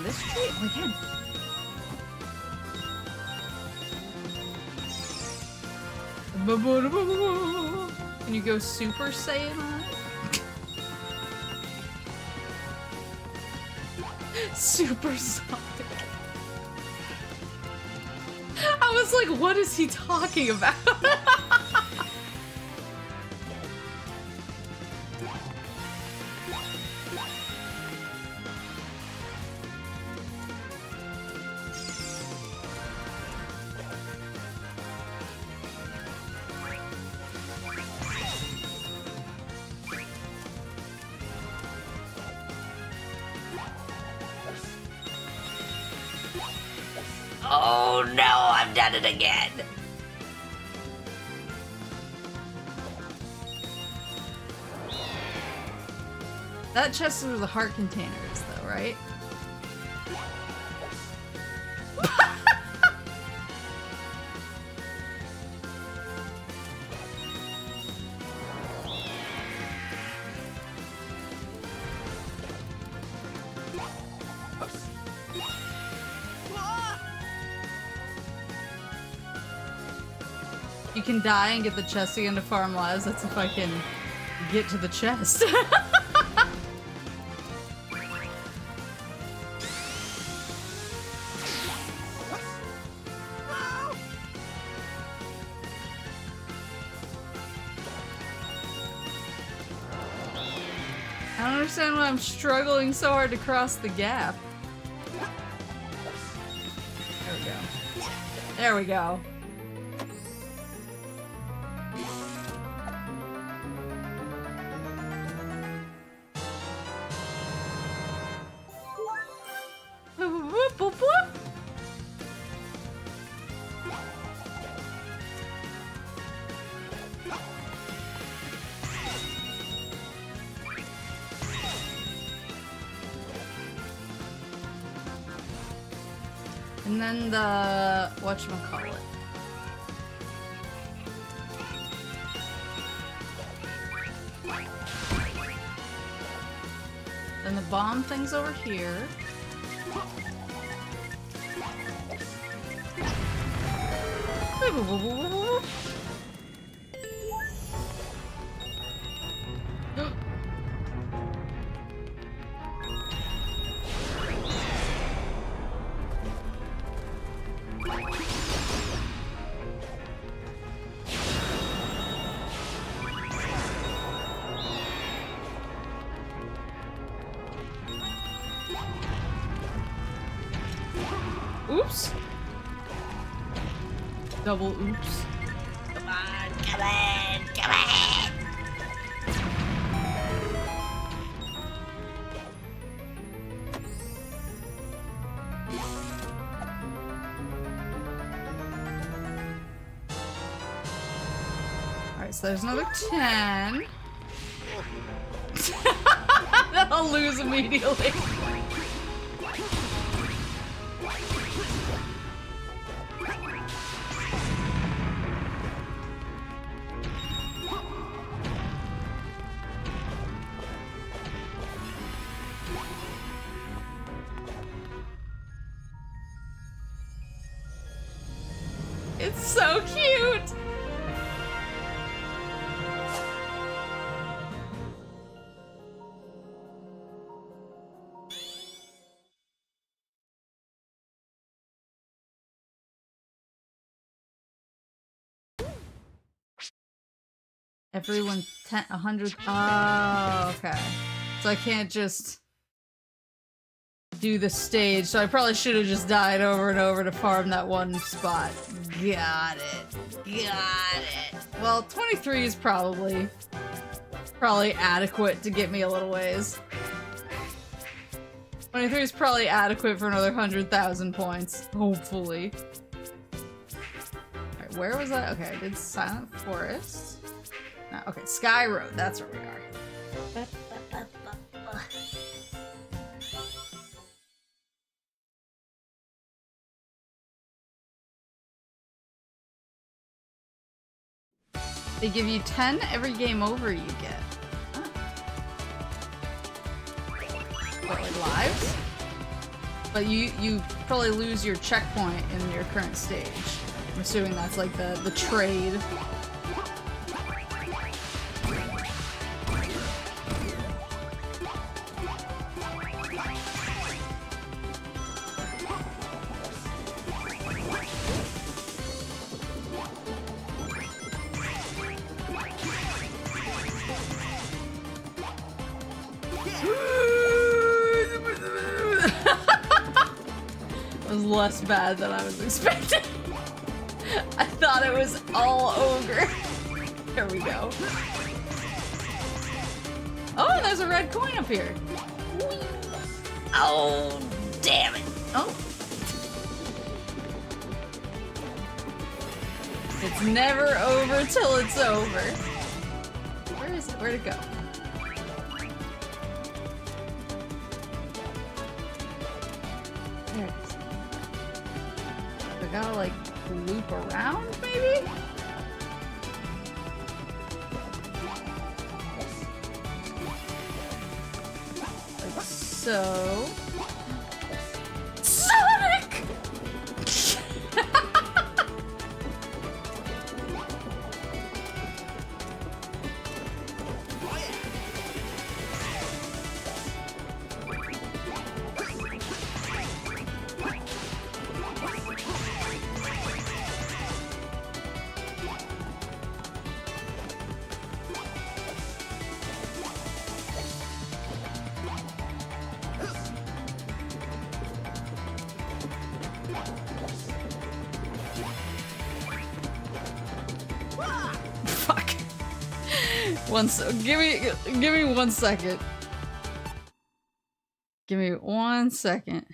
Down this tree? Oh, we can. Can you go Super Saiyan on it? Super Sonic. I was like, what is he talking about? Oh no, I've done it again. That chest is where the heart container is, though, right? You can die and get the chest again to farm lives. That's if I can get to the chest. I don't understand why I'm struggling so hard to cross the gap. There we go. There we go. Whoop, whoop, whoop. And then the whatchamacallit. Then the bomb thing's over here. Oops. Double oops. Come on, come on, come on. Alright, so there's another 10. I'll lose immediately. It's so cute! Everyone 100. Oh, okay. So I can't just do the stage, so I probably should have just died over and over to farm that one spot. Got it. Got it. Well, 23 is probably adequate to get me a little ways. 23 is probably adequate for another 100,000 points. Hopefully. Alright, where was I? Okay, I did Silent Forest. No, okay, Sky Road. That's where we are. They give you 10 every game over you get. Huh. What, like lives? But you probably lose your checkpoint in your current stage. I'm assuming that's like the trade. It was less bad than I was expecting. I thought it was all ogre. There we go. Oh, and there's a red coin up here. Oh, damn it. Oh. It's never over till it's over. Where is it? Where'd it go? There it is. I gotta like loop around, maybe? Like so. Sonic! Fuck. Give me 1 second. Give me 1 second.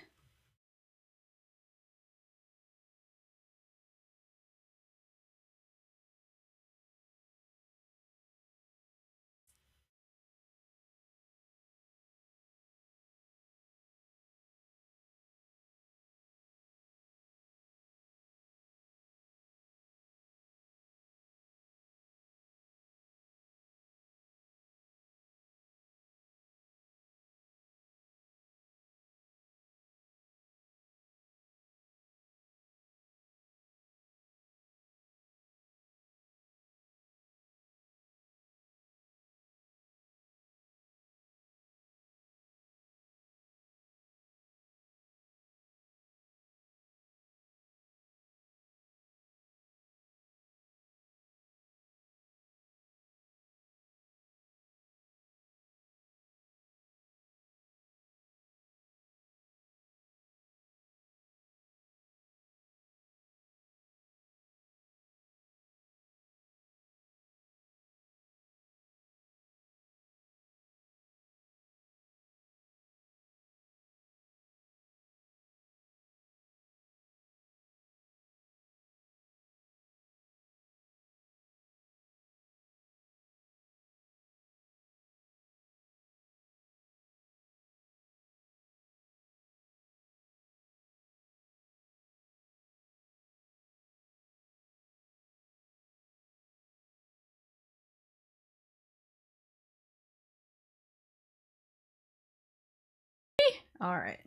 Alright.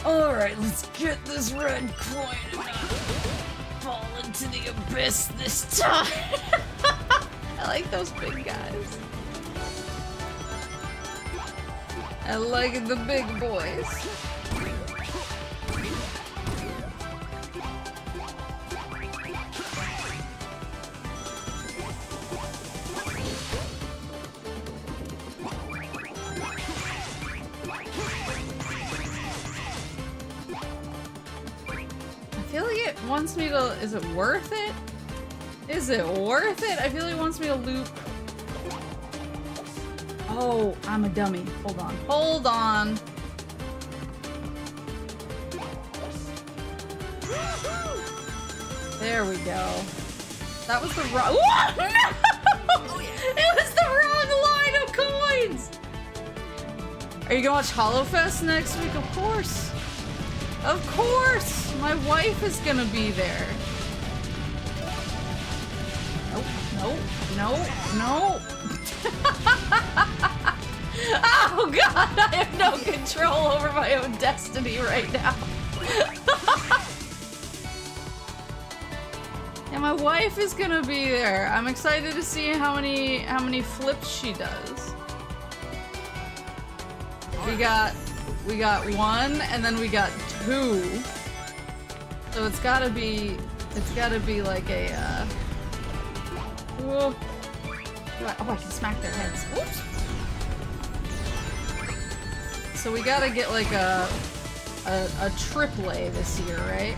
Alright, let's get this red coin and not fall into the abyss this time. I like those big guys. I like the big boys. I feel like it wants me to... Is it worth it? Is it worth it? I feel like it wants me to loop. Oh, I'm a dummy. Hold on. Hold on. There we go. That was the wrong... No! It was the wrong line of coins! Are you gonna watch HoloFest next week? Of course. Of course! My wife is gonna be there. Nope, nope, nope, nope. Oh god, I have no control over my own destiny right now. And my wife is gonna be there. I'm excited to see how many flips she does. We got one, and then we got two. So it's gotta be like a whoa. Oh, I can smack their heads. Whoops. So we gotta get like a triple A this year, right?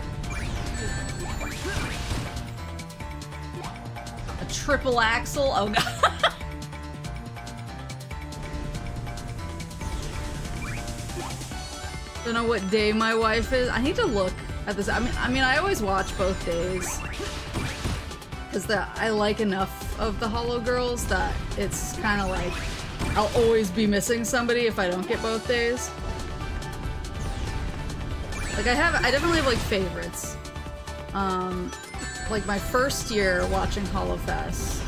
A triple axle? Oh god. Don't know what day my wife is. I need to look at this. I mean, I always watch both days because I like enough of the Hollow Girls that it's kind of like I'll always be missing somebody if I don't get both days. Like I definitely have like favorites. Like my first year watching HoloFest,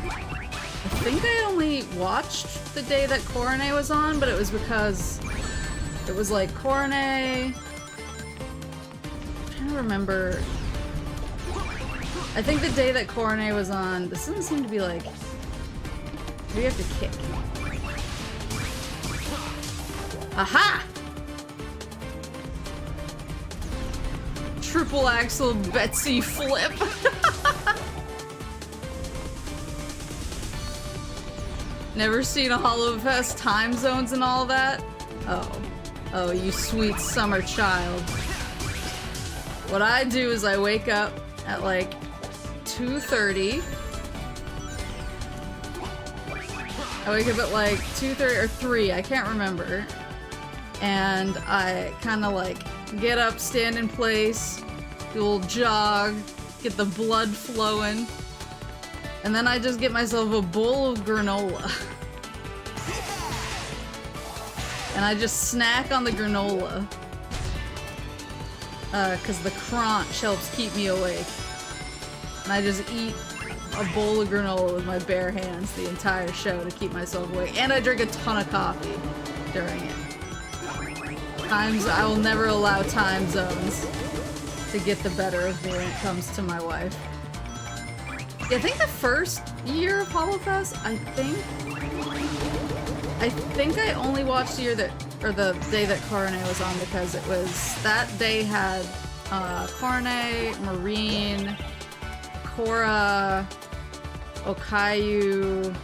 I think I only watched the day that Coronet was on, but it was because it was like Coronet. I'm trying to remember. I think the day that Coronet was on, this doesn't seem to be like. We have to kick. Aha! Triple axle Betsy flip. Never seen a HoloFest time zones and all that? Oh, you sweet summer child. What I do is I wake up at like 2:30. I wake up at like 2:30 or 3, I can't remember. And I kind of like get up, stand in place, do a little jog, get the blood flowing. And then I just get myself a bowl of granola. And I just snack on the granola. Cause the crunch helps keep me awake. And I just eat a bowl of granola with my bare hands the entire show to keep myself awake. And I drink a ton of coffee during it. I will never allow time zones to get the better of me when it comes to my wife. Yeah, I think the first year of HoloFest, I think I only watched the year that, or the day that Coronet was on because it was, that day had Coronet, Marine, Korra, Okayu,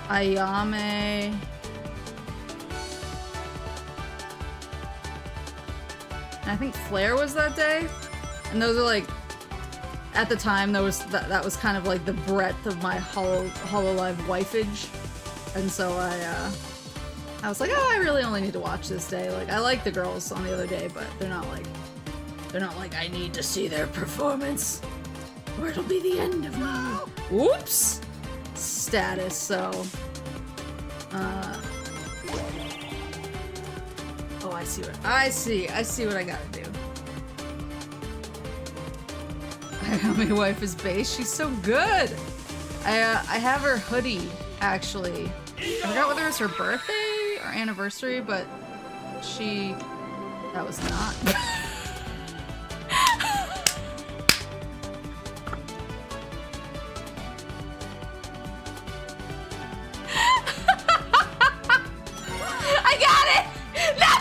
Ayame, and I think Flare was that day. And those are like, at the time, that was kind of like the breadth of my HoloLive wifage. And so I was like, oh, I really only need to watch this day. Like, I like the girls on the other day, but they're not like, I need to see their performance or it'll be the end of me. Whoops! Status, so. Oh, I see what I gotta do. My wife is base. She's so good. I have her hoodie actually. I forgot whether it was her birthday or anniversary, but that was not. I got it. No.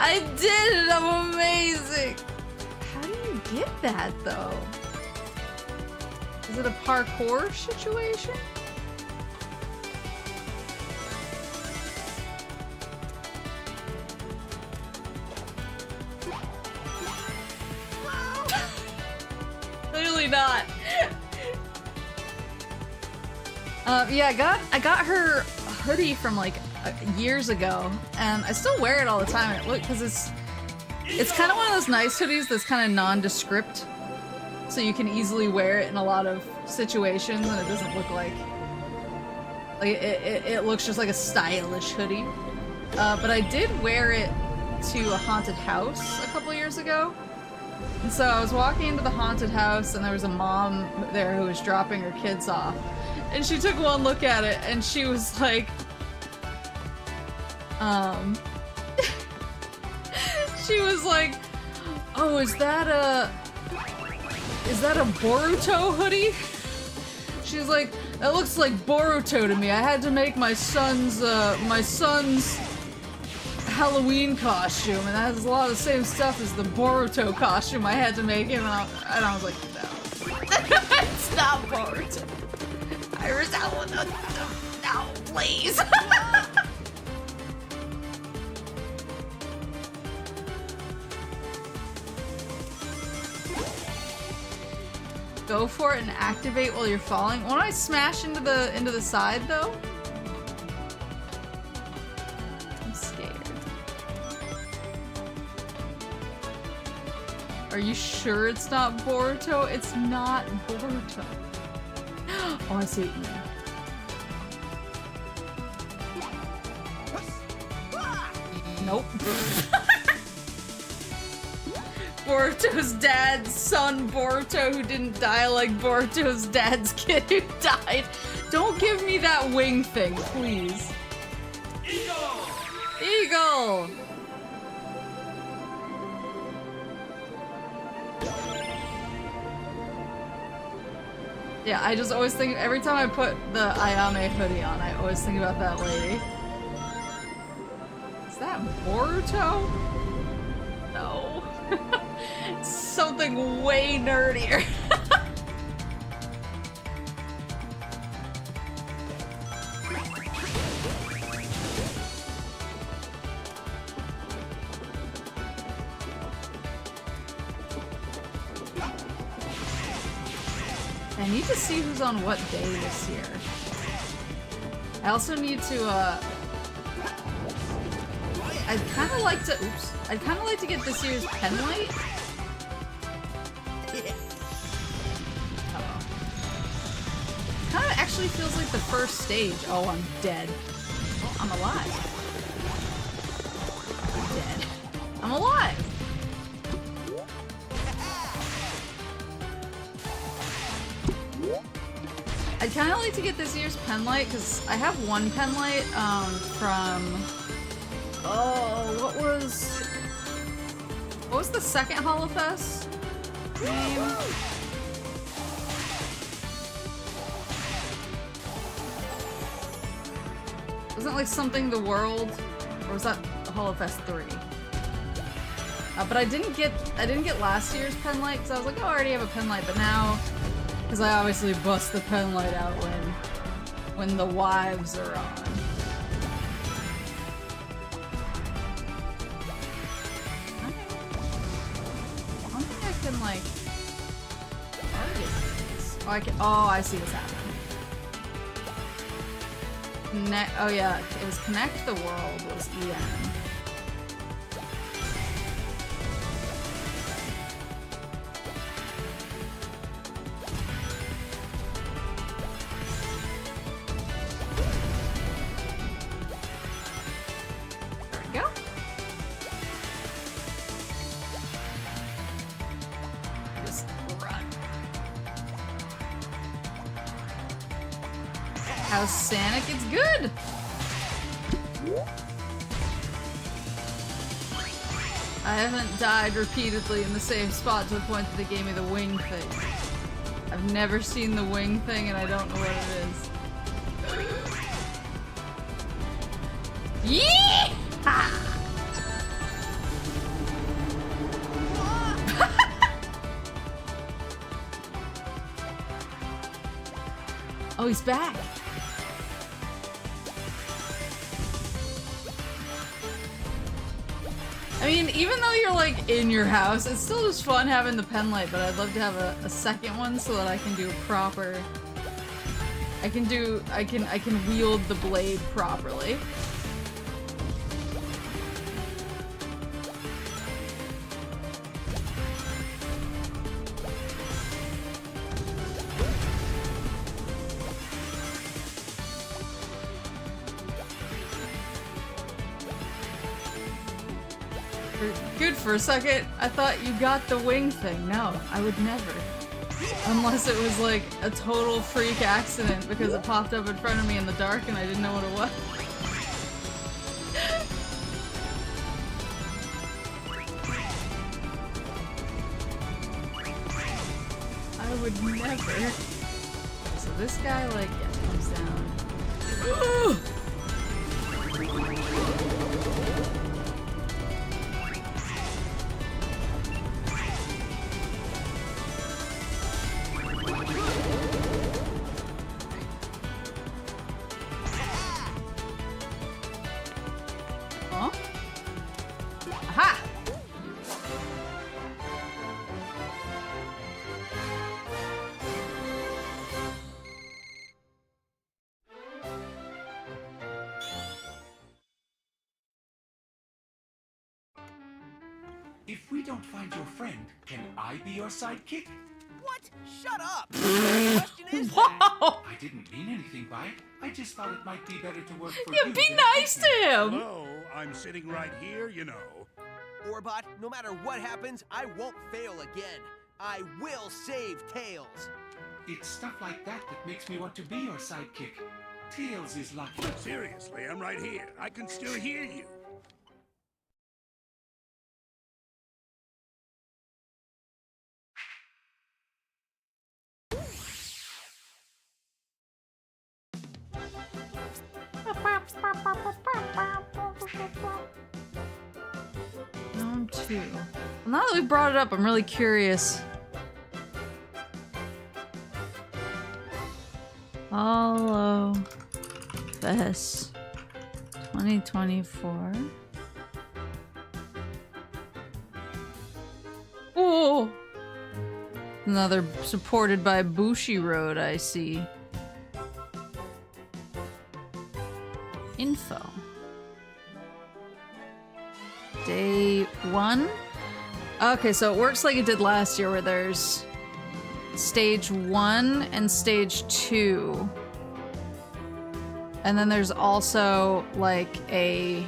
I did it! I'm amazing! How do you get that, though? Is it a parkour situation? Clearly not. Yeah, I got her hoodie from like years ago, and I still wear it all the time. Look, because it's kind of one of those nice hoodies that's kind of nondescript, so you can easily wear it in a lot of situations, and it doesn't look like it looks just like a stylish hoodie. But I did wear it to a haunted house a couple years ago. And so I was walking into the haunted house and there was a mom there who was dropping her kids off. And she took one look at it and she was like, she was like, oh, is that a Boruto hoodie? She's like, that looks like Boruto to me. I had to make my son's Halloween costume, and that has a lot of the same stuff as the Boruto costume I had to make him. And I was like, no. It's not Boruto. Iris, no, please. Go for it and activate while you're falling. Won't I smash into the side though? I'm scared. Are you sure it's not Boruto? It's not Boruto. Oh, I see what you mean. Nope. Boruto's dad's son, Boruto, who didn't die like Boruto's dad's kid who died. Don't give me that wing thing, please. Eagle! Eagle! Yeah, I just always think, every time I put the Ayame hoodie on, I always think about that lady. Is that Boruto? No. Something way nerdier. I need to see who's on what day this year. I also need to, I'd kind of like to, oops. I'd kind of like to get this year's pen light. Kind of actually feels like the first stage. Oh, I'm dead. Oh, I'm alive. I'm dead. I'm alive. I'd kind of like to get this year's pen light because I have one pen light from. Oh, what was the second Holofest name? Wasn't it like something the world, or was that Holofest 3? But I didn't get last year's pen light because I was like, oh, I already have a pen light, but now, because I obviously bust the pen light out when the wives are on. Like, oh, I can. Oh, I see what's happening. Oh yeah, it was Connect the World was EN. There we go. How's Sonic? It's good! I haven't died repeatedly in the same spot to the point that they gave me the wing thing. I've never seen the wing thing and I don't know what it is. Yee! Oh, he's back! I mean, even though you're like in your house, it's still just fun having the pen light, but I'd love to have a second one so that I can do proper. I can wield the blade properly. Good for a second. I thought you got the wing thing. No, I would never. Unless it was like a total freak accident because it popped up in front of me in the dark and I didn't know what it was. I would never. So this guy like comes down. Huh? Aha! If we don't find your friend, can I be your sidekick? What? Shut up! What question is that? Whoa! I didn't mean anything by it. I just thought it might be better to work for Yeah, you. be than nice for to me. him! Hello, I'm sitting right here, you know. Orbot, no matter what happens, I won't fail again. I will save Tails. It's stuff like that that makes me want to be your sidekick. Tails is lucky. Seriously, I'm right here. I can still hear you. Gnome 2. Well, now that we brought it up, I'm really curious. Hollow Fest 2024. Oh! Another supported by Bushiroad, I see. Info. Day 1? Okay, so it works like it did last year where there's stage 1 and stage 2. And then there's also like a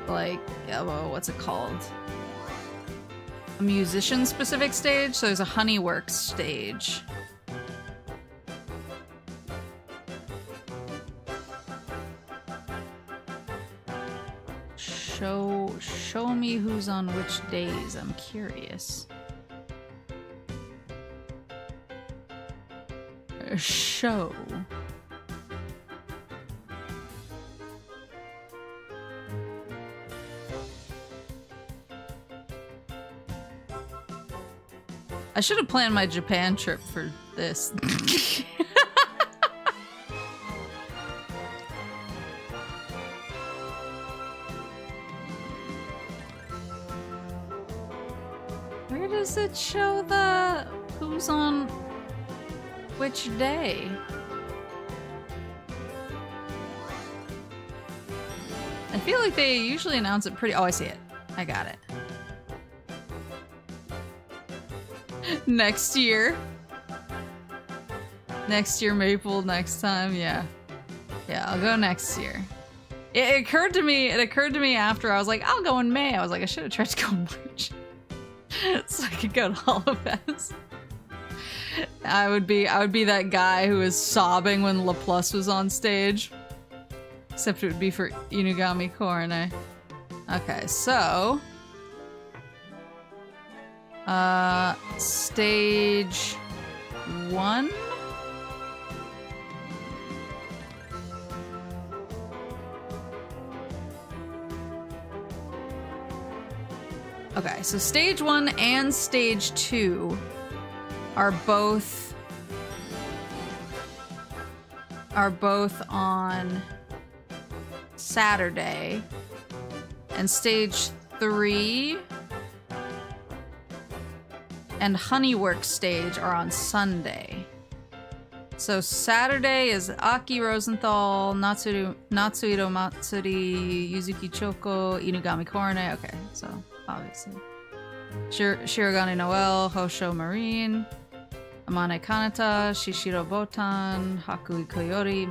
what's it called? A musician specific stage. So there's a Honeyworks stage. Show me who's on which days. I'm curious. Show. I should have planned my Japan trip for this. Where does it show the who's on which day? I feel like they usually announce it pretty— oh, I see it. I got it. Next year. Next year, Maple, next time, yeah. Yeah, I'll go next year. It occurred to me after I was like, I'll go in May. I was like, I should have tried to go in March. So I could go to HoloFest. I would be that guy who was sobbing when LaPlus was on stage. Except it would be for Inugami Korone. Okay, so stage 1? Okay, so stage 1 and stage 2 are both on Saturday, and stage 3 and Honeyworks stage are on Sunday. So Saturday is Aki Rosenthal, Natsuhiro Matsuri, Yuzuki Choko, Inugami Korone. Okay, so obviously. Shirogane Noel, Hosho Marine, Amane Kanata, Shishiro Botan, Hakui Koyori,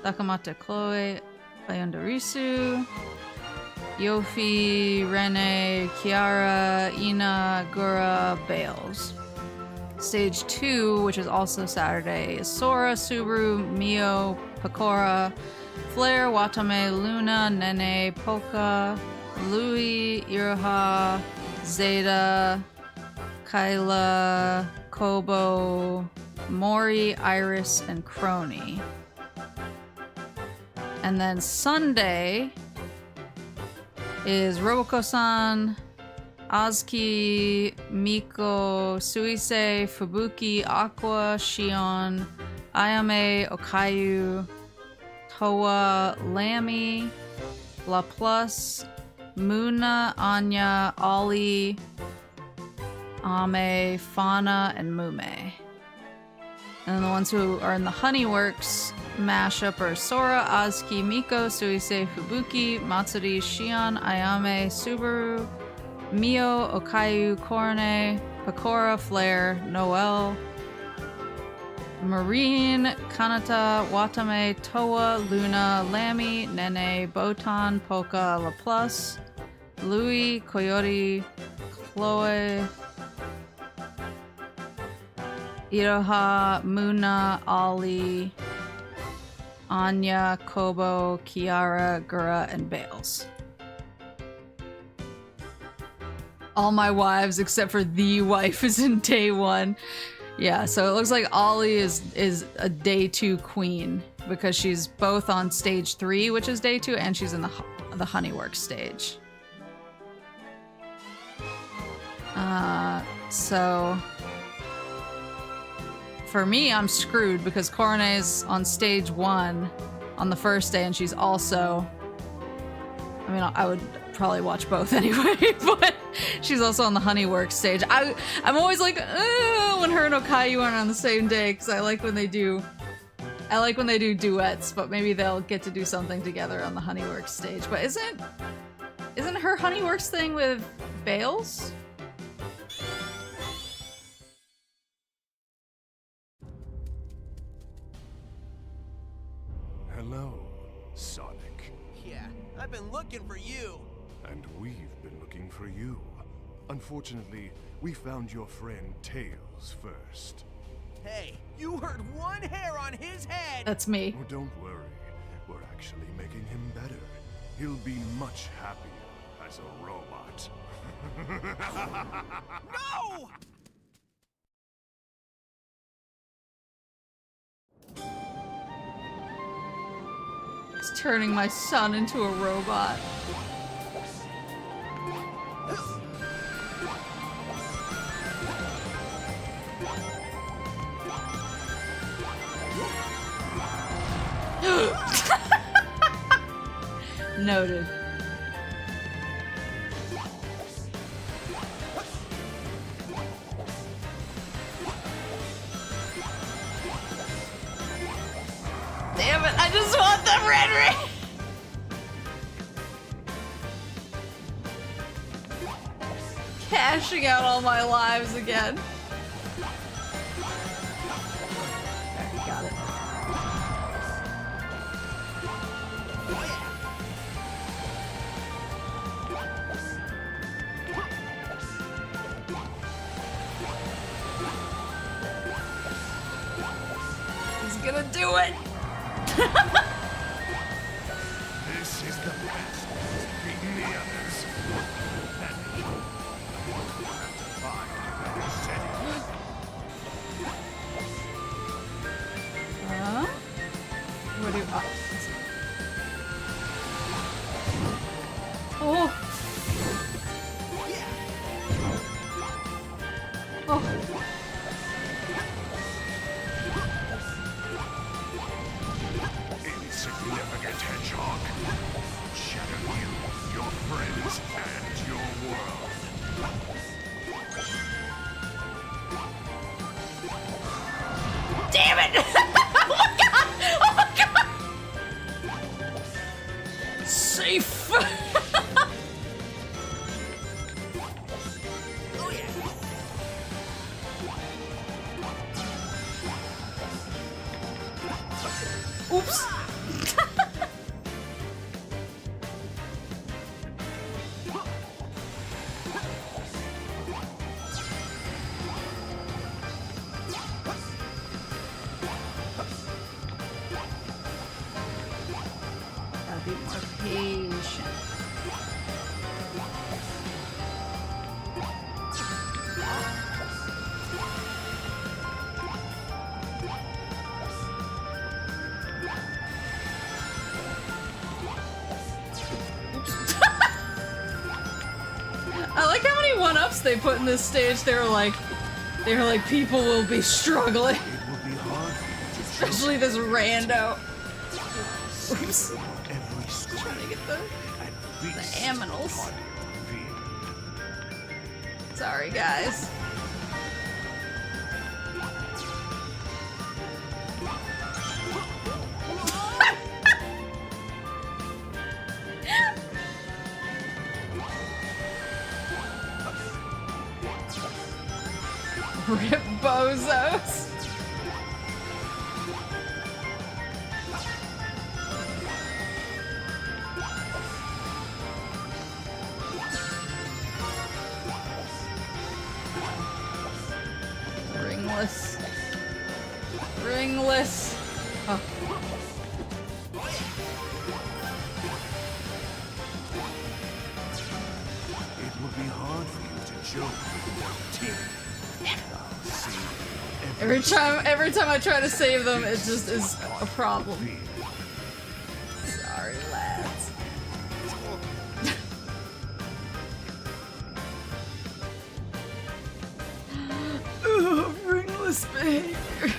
Takamata Chloe, Ayonda Risu, Yofi, Rene, Kiara, Ina, Gura, Bales. Stage 2, which is also Saturday, is Sora, Subaru, Mio, Pakora, Flare, Watame, Luna, Nene, Polka, Louie, Iroha, Zeta, Kyla, Kobo, Mori, Iris, and Crony. And then Sunday is Roboko-san, Azuki, Miko, Suisei, Fubuki, Aqua, Shion, Ayame, Okayu, Toa, Lamy, La Plus, Muna, Anya, Ollie, Ame, Fauna, and Mume. And then the ones who are in the Honeyworks mashup are Sora, Azuki, Miko, Suisei, Fubuki, Matsuri, Shion, Ayame, Subaru, Mio, Okayu, Korone, Pakora, Flare, Noel, Marine, Kanata, Watame, Toa, Luna, Lamy, Nene, Botan, Polka, La Plus, Louie, Coyote, Chloe, Iroha, Muna, Ollie, Anya, Kobo, Kiara, Gura, and Bales. All my wives except for the wife is in day 1. Yeah, so it looks like Ollie is a day 2 queen because she's both on stage 3, which is day 2, and she's in the Honeyworks stage. So for me, I'm screwed because Corone's on stage 1 on the first day, and she's also, I mean, I would probably watch both anyway, but she's also on the Honeyworks stage. I'm always like, when her and Okayu aren't on the same day, because I like when they do duets, but maybe they'll get to do something together on the Honeyworks stage. But isn't her Honeyworks thing with Bales? Hello, Sonic. Yeah, I've been looking for you. And we've been looking for you. Unfortunately, we found your friend Tails first. Hey, you heard one hair on his head! That's me. Oh, don't worry. We're actually making him better. He'll be much happier as a robot. No! It's turning my son into a robot. Noted. Damn it, I just want the red ring! Cashing out all my lives again. Okay, got it. He's gonna do it! This is the best. Beating the others. What do you... Oh. Oh. Insignificant hedgehog. Shatter you, your friends, and your world. Damn it! Oh my god! Oh my god! Safe! Oh yeah! Oops! be more patient. I like how many one-ups they put in this stage. They were like, people will be struggling. It will be hard for you to Especially this rando. Oops. every scream Trying to get the and feast aminals. upon fear. Sorry, guys. Rip bozos. Ringless. Ringless. Oh. It will be hard for you to joke with your team. See, Every time I try to save them, it just is a problem. Sorry, lads. Ugh, ringless behavior.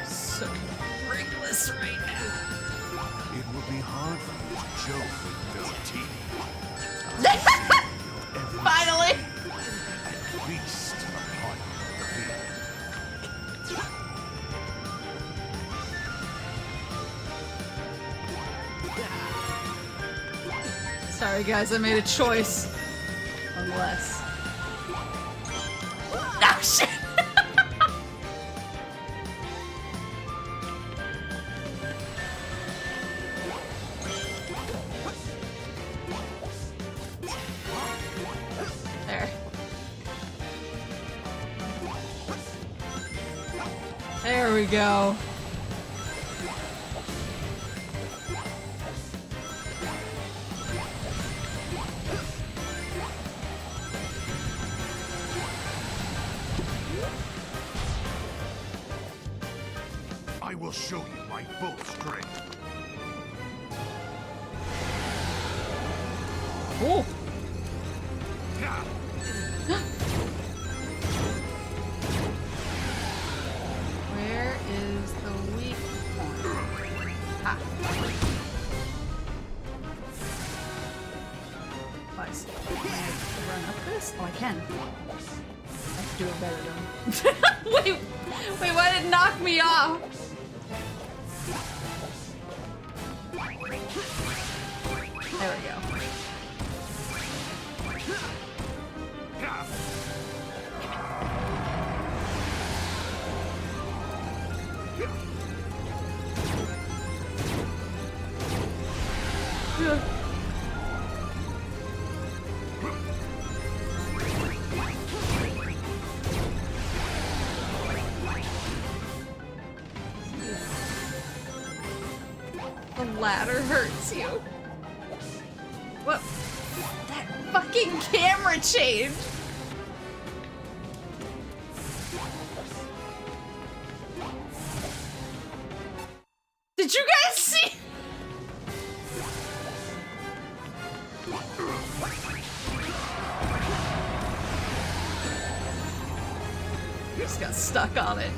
So ringless right now. it will be hard for you to joke with your team. Finally! Feast upon fear. Sorry guys, I made a choice. Unless. Oh shit! There. There we go. I will show you my full strength. Oh. Where is the weak point? Ah. I see. Can I run up this? Oh, I can. I have to do it better though. wait, why did it knock me off? There we go. The ladder hurts you. What? That fucking camera change! Did you guys see? Just got stuck on it.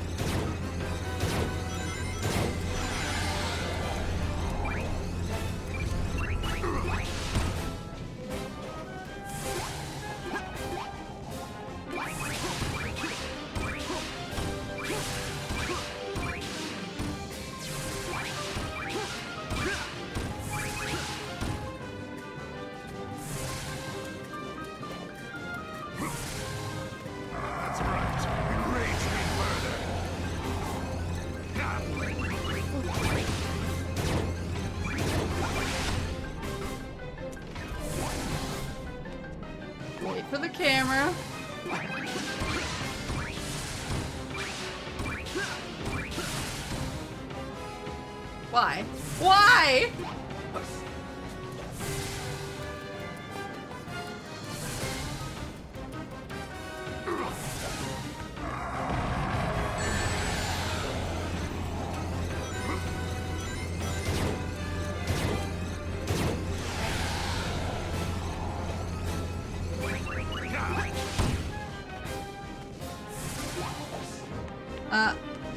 camera. Why? Why?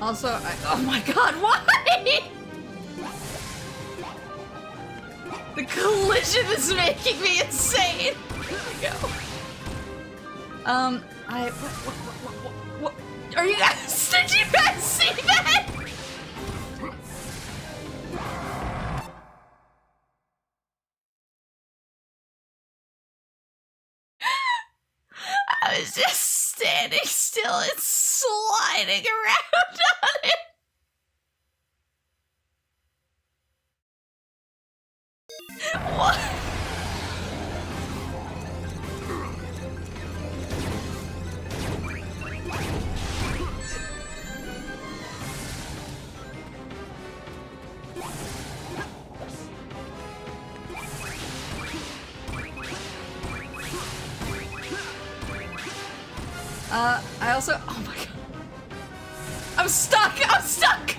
Also, oh my god, why? The collision is making me insane. Here we go. What? Are you guys? Did you guys see that? I was just standing still and sliding around on it. What? I also, oh my god. I'm stuck! I'm stuck!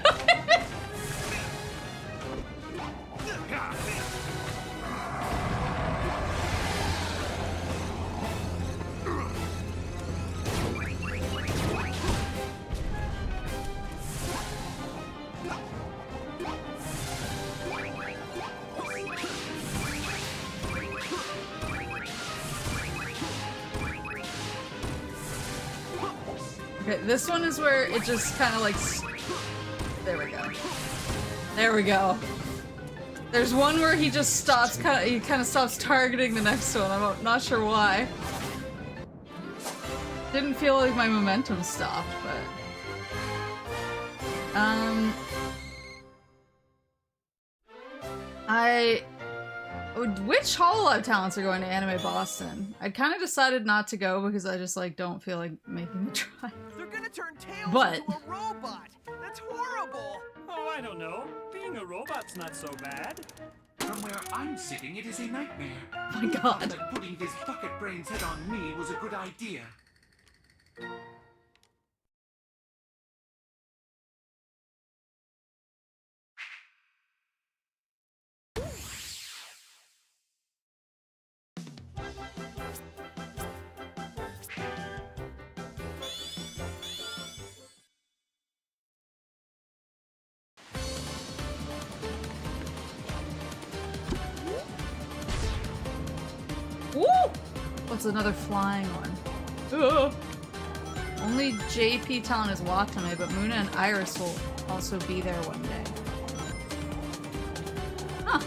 Okay, this one is where it just kind of like... There we go. There we go. There's one where he just stops, he kind of stops targeting the next one. I'm not sure why. Didn't feel like my momentum stopped, but... Which Hololive talents are going to Anime Boston? I kind of decided not to go because I just like don't feel like making the try. They're gonna turn Tails But into a robot. That's horrible. Oh, I don't know. Being a robot's not so bad. From where I'm sitting, it is a nightmare. Oh my god. That putting this bucket brain's head on me was a good idea. Woo! What's another flying one? Ugh. Only JP talent is Watame, but Muna and Iris will also be there one day. Huh.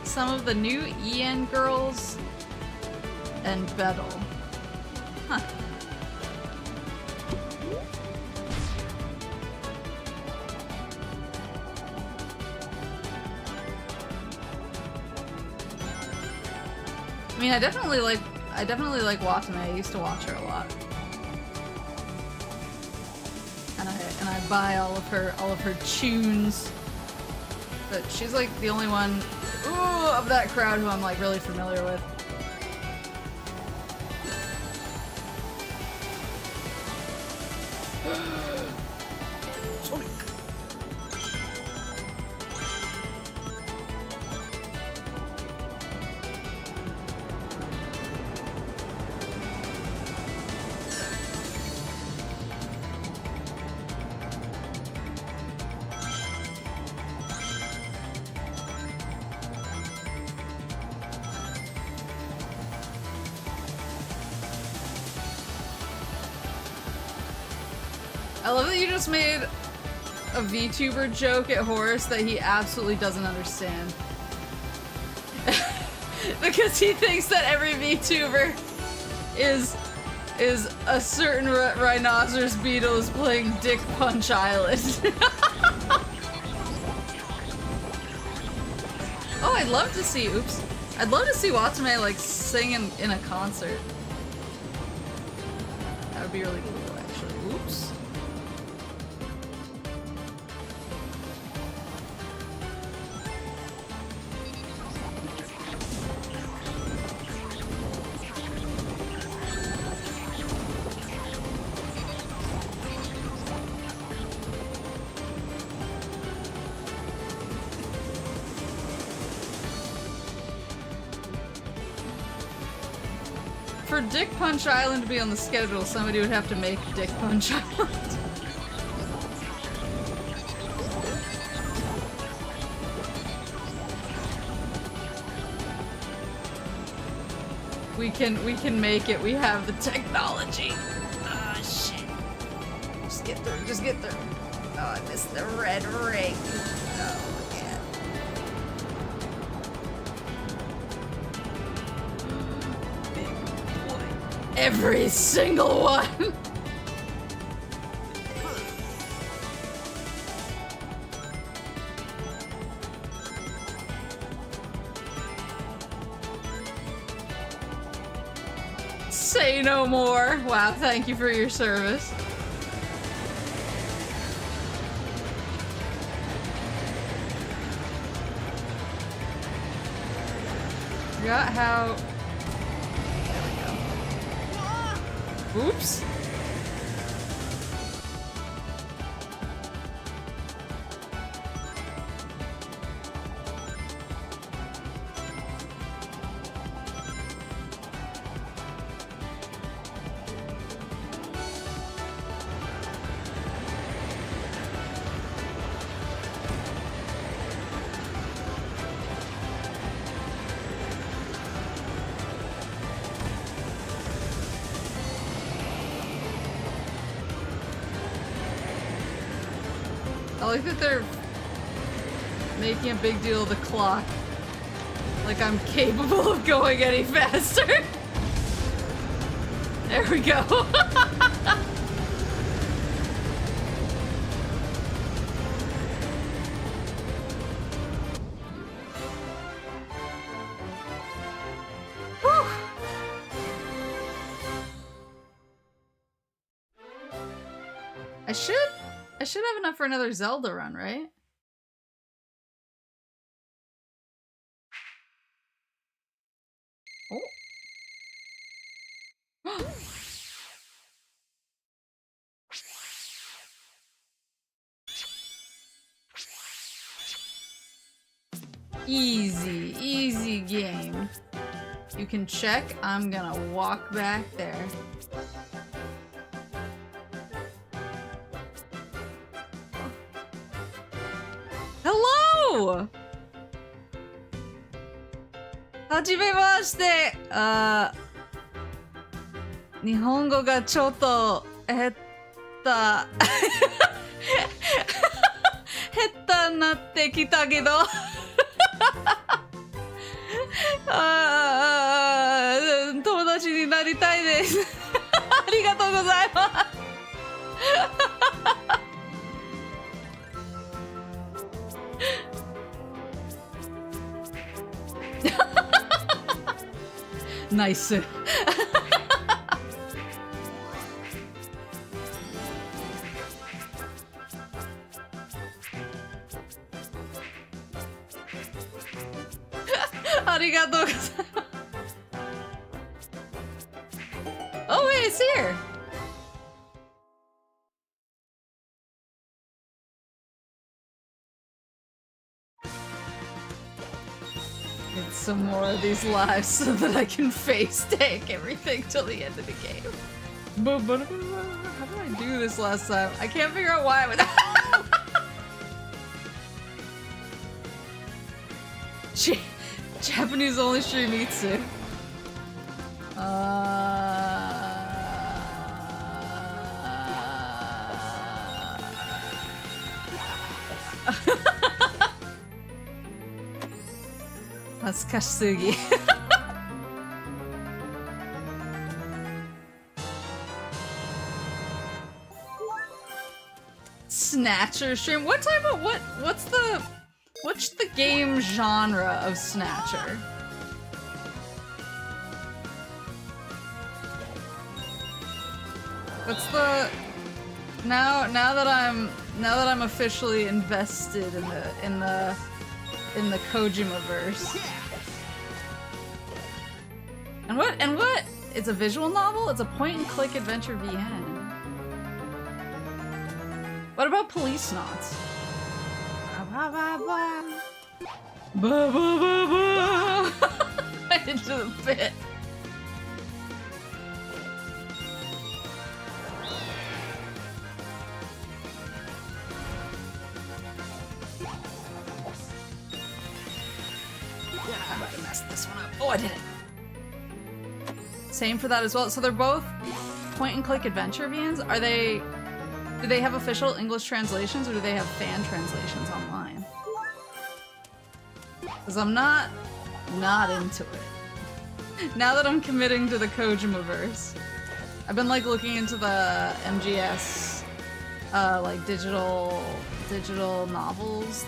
Some of the new EN girls and Bettle. Huh. I mean, I definitely like Watame. I used to watch her a lot, and I buy all of her tunes. But she's like the only one of that crowd who I'm like really familiar with. I love that you just made a VTuber joke at Horace that he absolutely doesn't understand. Because he thinks that every VTuber is is a certain rhinoceros beetle is playing Dick Punch Island. Oh, I'd love to see, oops. I'd love to see Watsume like sing in a concert. That would be really cool, actually. Oops. For Dick Punch Island to be on the schedule, somebody would have to make Dick Punch Island. We can make it. We have the technology. Ah, shit. Just get through. Just get through. Oh, I missed the red ring. Oh, man. Every single one! Say no more! Wow, thank you for your service. Forgot how... Oops. I like that they're making a big deal of the clock. Like I'm capable of going any faster. There we go. Whew. I should have enough for another Zelda run, right? Oh. Easy, easy game. You can check. I'm gonna walk back there. Hello! はじめまして。日本語がちょっと下手になってきたけど友達になりたいです。ありがとうございます。ナイス。ありがとうございます。Oh wait, it's here. Get some more of these lives so that I can face tank everything till the end of the game. How did I do this last time? I can't figure out why I would. Japanese only stream Itsu. Snatcher stream? What type of what's the game genre of Snatcher? What's the now that I'm officially invested in the Kojima-verse. And what? It's a visual novel? It's a point-and-click adventure VN. What about Police Knots? Ba ba ba ba ba ba ba. I did the bit. I might have messed this one up. Oh, I did it. Same for that as well. So they're both point-and-click adventure VNs. Are they? Do they have official English translations, or do they have fan translations online? Because I'm not into it. Now that I'm committing to the Kojima-verse, I've been like looking into the MGS, like digital novels.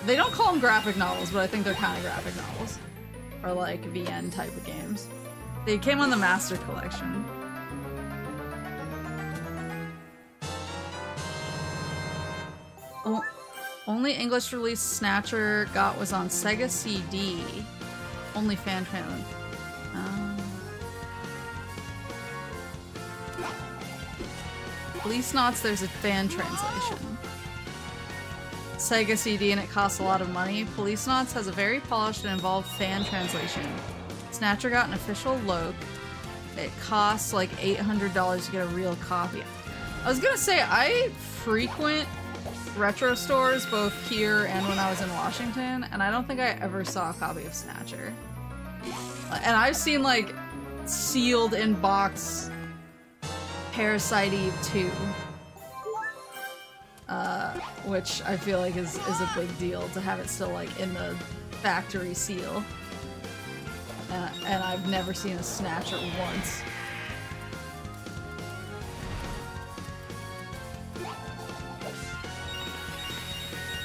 They don't call them graphic novels, but I think they're kind of graphic novels, or like VN type of games. They came on the Master Collection. Only English release Snatcher got was on Sega CD. Only fan. Police Knots, there's a fan translation. Sega CD, and it costs a lot of money. Police Knots has a very polished and involved fan translation. Snatcher got an official loc. It costs like $800 to get a real copy. I was gonna say, I frequent retro stores both here and when I was in Washington, and I don't think I ever saw a copy of Snatcher. And I've seen like sealed in box Parasite Eve 2, which I feel like is a big deal to have it still like in the factory seal. And I've never seen a Snatcher once.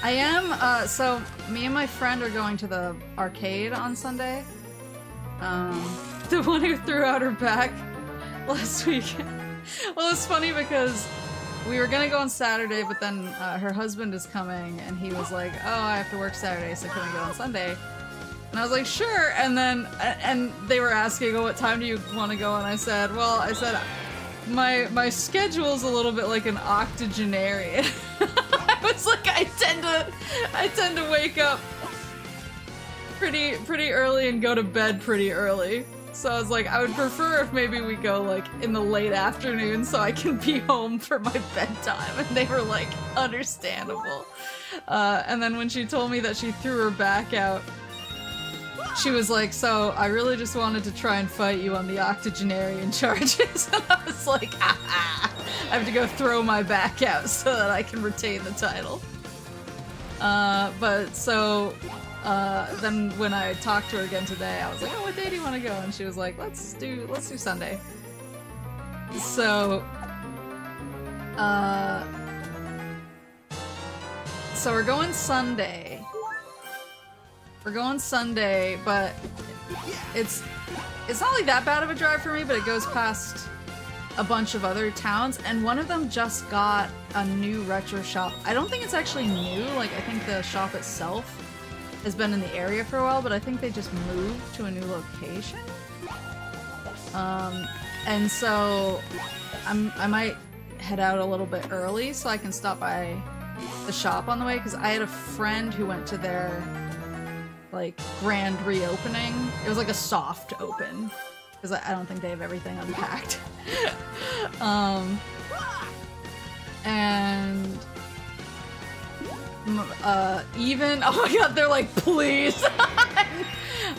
I am, so me and my friend are going to the arcade on Sunday. The one who threw out her back last weekend. Well, it's funny because we were gonna go on Saturday, but then her husband is coming, and he was like, oh, I have to work Saturday, so can we go on Sunday? And I was like, sure, and then, and they were asking, oh, what time do you want to go? And I said, well, my schedule's a little bit like an octogenarian. I was like, I tend to wake up pretty early and go to bed pretty early. So I was like, I would prefer if maybe we go like in the late afternoon so I can be home for my bedtime. And they were like, understandable. And then when she told me that she threw her back out, she was like, so I really just wanted to try and fight you on the octogenarian charges. And I was like, I have to go throw my back out so that I can retain the title. But so then when I talked to her again today, I was like, oh, what day do you want to go? And she was like, let's do Sunday. So we're going Sunday. But it's not like that bad of a drive for me, but it goes past a bunch of other towns, and one of them just got a new retro shop. I don't think it's actually new, like I think the shop itself has been in the area for a while, but I think they just moved to a new location. And so I might head out a little bit early so I can stop by the shop on the way, because I had a friend who went to their like grand reopening. It was like a soft open, because I don't think they have everything unpacked. And even, oh my god, they're like, please,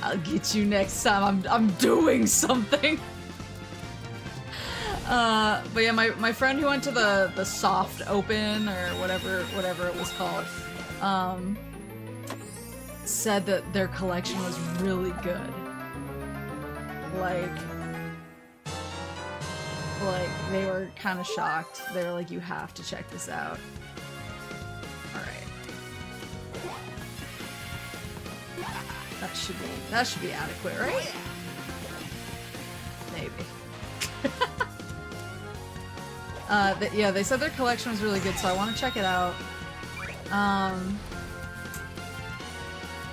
I'll get you next time. I'm doing something. But yeah, my friend who went to the soft open or whatever it was called, said that their collection was like, they were kind of shocked. They were like, you have to check this out. Alright. That should be adequate, right? Maybe. Yeah, they said their collection was really good, so I want to check it out. I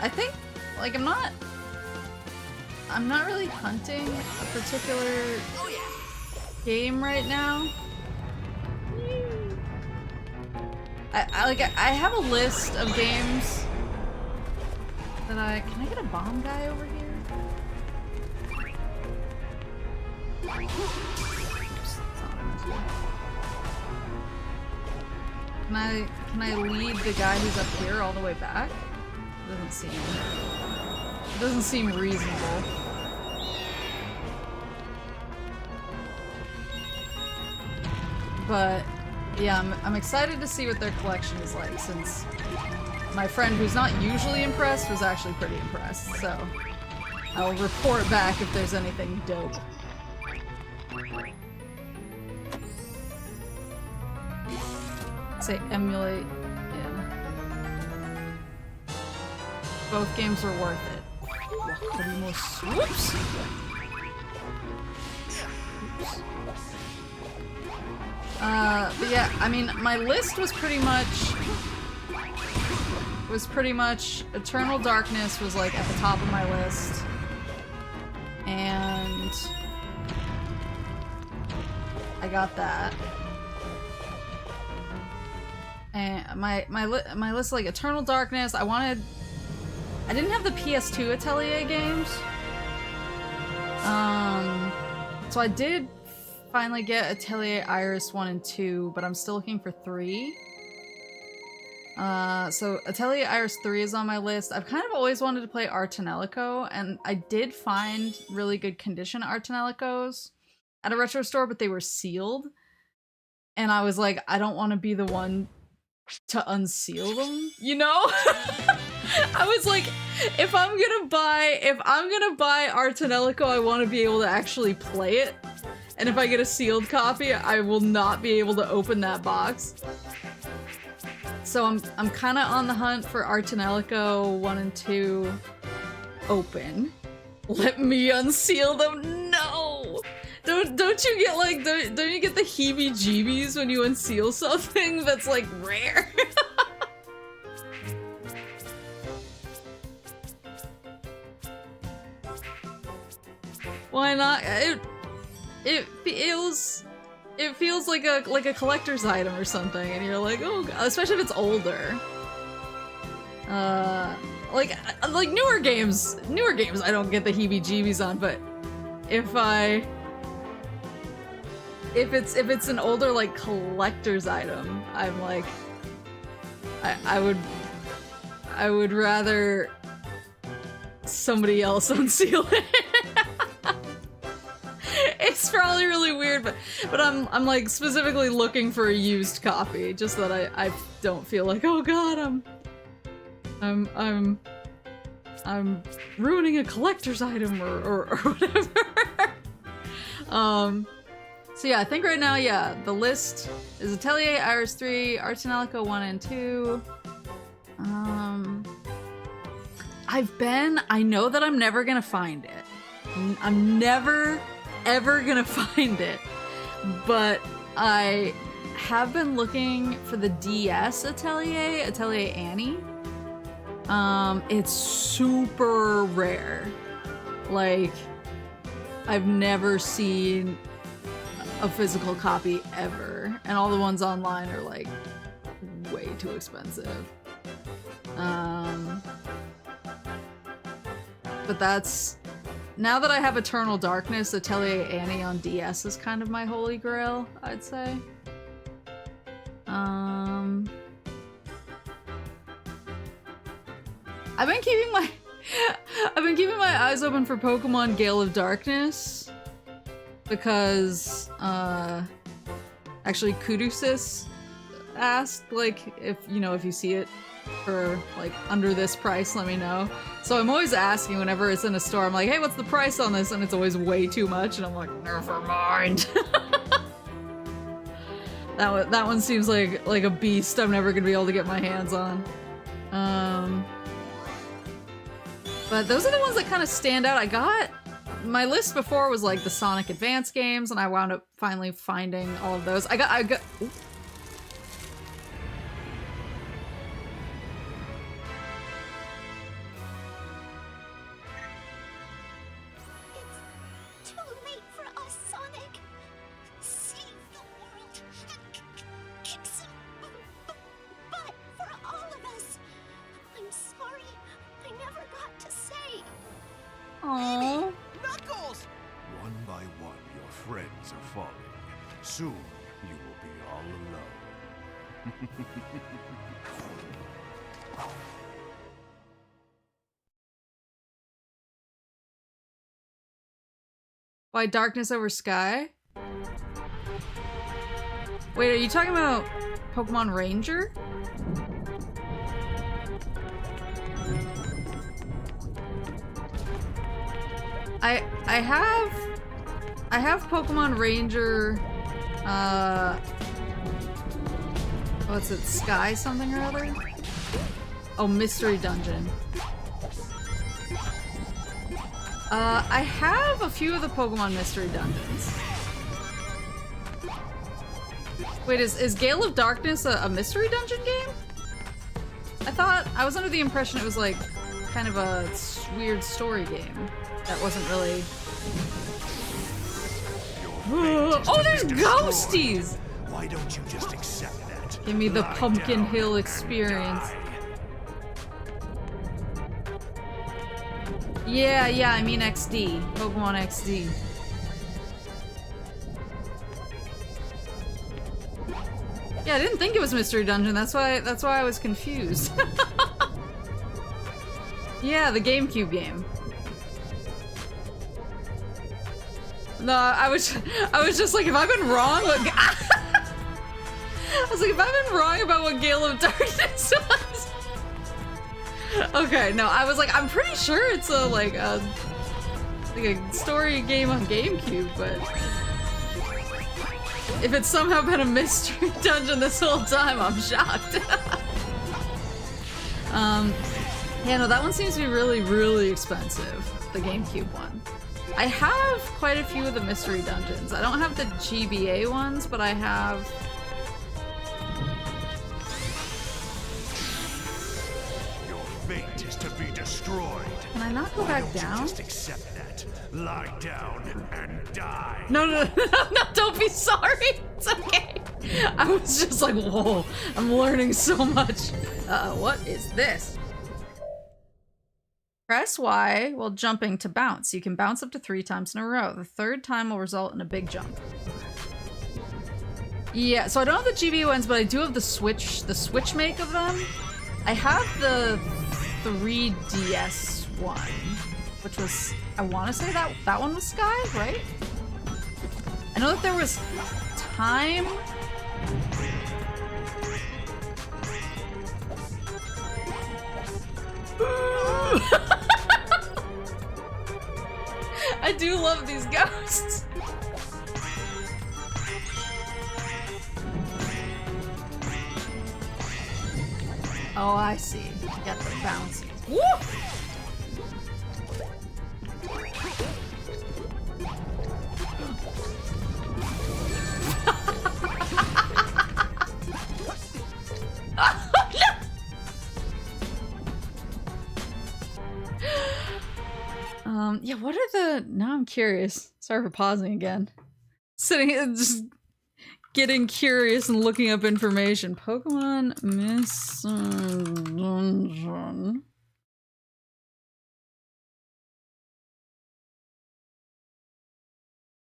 think, like, I'm not really hunting a particular game right now. I have a list of games that can I get a bomb guy over here? Oops, that's not what I meant to do. Can I lead the guy who's up here all the way back? Doesn't seem reasonable. But yeah, I'm excited to see what their collection is like, since my friend who's not usually impressed was actually pretty impressed, so I'll report back if there's anything dope. Say emulate, yeah. Both games were worth it. Whoops! But yeah, I mean, my list was pretty much Eternal Darkness was like at the top of my list, and I got that. And my list, like Eternal Darkness, I didn't have the PS2 Atelier games, so I did finally get Atelier Iris 1 and 2, but I'm still looking for 3. So Atelier Iris 3 is on my list. I've kind of always wanted to play Artanelico, and I did find really good condition Artanelicos at a retro store, but they were sealed. And I was like, I don't want to be the one to unseal them, you know? I was like, if I'm gonna buy Artanelico, I want to be able to actually play it. And if I get a sealed copy, I will not be able to open that box. So I'm kind of on the hunt for Artanelico 1 and 2 open. Let me unseal them. No! Don't you get like don't you get the heebie-jeebies when you unseal something that's like rare? Why not? It feels like a collector's item or something, and you're like, oh god, especially if it's older. Like newer games I don't get the heebie-jeebies on, but if it's an older like collector's item, I'm like, I would rather somebody else unseal it. It's probably really weird, but I'm like specifically looking for a used copy, just so that I don't feel like, oh god, I'm ruining a collector's item or whatever. So yeah, I think right now, yeah, the list is Atelier Iris 3, Artanelico 1 and 2. I know that I'm never gonna find it. I'm never ever gonna find it, but I have been looking for the DS Atelier Annie. It's super rare. Like, I've never seen a physical copy ever, and all the ones online are like way too expensive. But that's, now that I have Eternal Darkness, Atelier Annie on DS is kind of my holy grail, I'd say. I've been keeping my eyes open for Pokemon Gale of Darkness, because actually Kudusis asked, like, if you see it for like under this price, let me know. So I'm always asking whenever it's in a store, I'm like, hey, what's the price on this? And it's always way too much, and I'm like, never mind. That one seems like a beast I'm never gonna be able to get my hands on. But those are the ones that kind of stand out. I got my list before was like the Sonic Advance games, and I wound up finally finding all of those. I got. Ooh. It's too late for us, Sonic. Save the world and kick some butt for all of us. I'm sorry, I never got to say. Aww. Knuckles! One by one, your friends are falling. Soon, you will be all alone. Why darkness over sky? Wait, are you talking about Pokemon Ranger? I have Pokemon Ranger, what's it, Sky something or other? Oh, Mystery Dungeon. I have a few of the Pokemon Mystery Dungeons. Wait, is Gale of Darkness a Mystery Dungeon game? I was under the impression it was like kind of a weird story game that wasn't really. Oh, there's ghosties! Why don't you just accept that? Give me the Pumpkin Hill experience. Yeah, I mean XD. Pokemon XD. Yeah, I didn't think it was Mystery Dungeon. That's why I was confused. Yeah, the GameCube game. No, I was just like, have I been wrong? I was like, have I been wrong about what Gale of Darkness was? Okay, no, I was like, I'm pretty sure it's a story game on GameCube, but if it's somehow been a Mystery Dungeon this whole time, I'm shocked. Yeah, no, that one seems to be really, really expensive, the GameCube one. I have quite a few of the Mystery Dungeons. I don't have the GBA ones, but I have... Your fate is to be destroyed. Can I not go back down? Just accept that. Lie down and die. No, don't be sorry. It's okay. I was just like, whoa, I'm learning so much. What is this? Press Y while jumping to bounce. You can bounce up to 3 times in a row. The 3rd time will result in a big jump. Yeah, so I don't have the GB ones, but I do have the Switch make of them. I have the 3DS one, which was, I want to say that one was Sky, right? I know that there was Time. I do love these ghosts. Oh, I see. Got the bouncy. Woo! Yeah, what are the... Now I'm curious. Sorry for pausing again. Sitting here just getting curious and looking up information. Pokemon Mystery Dungeon.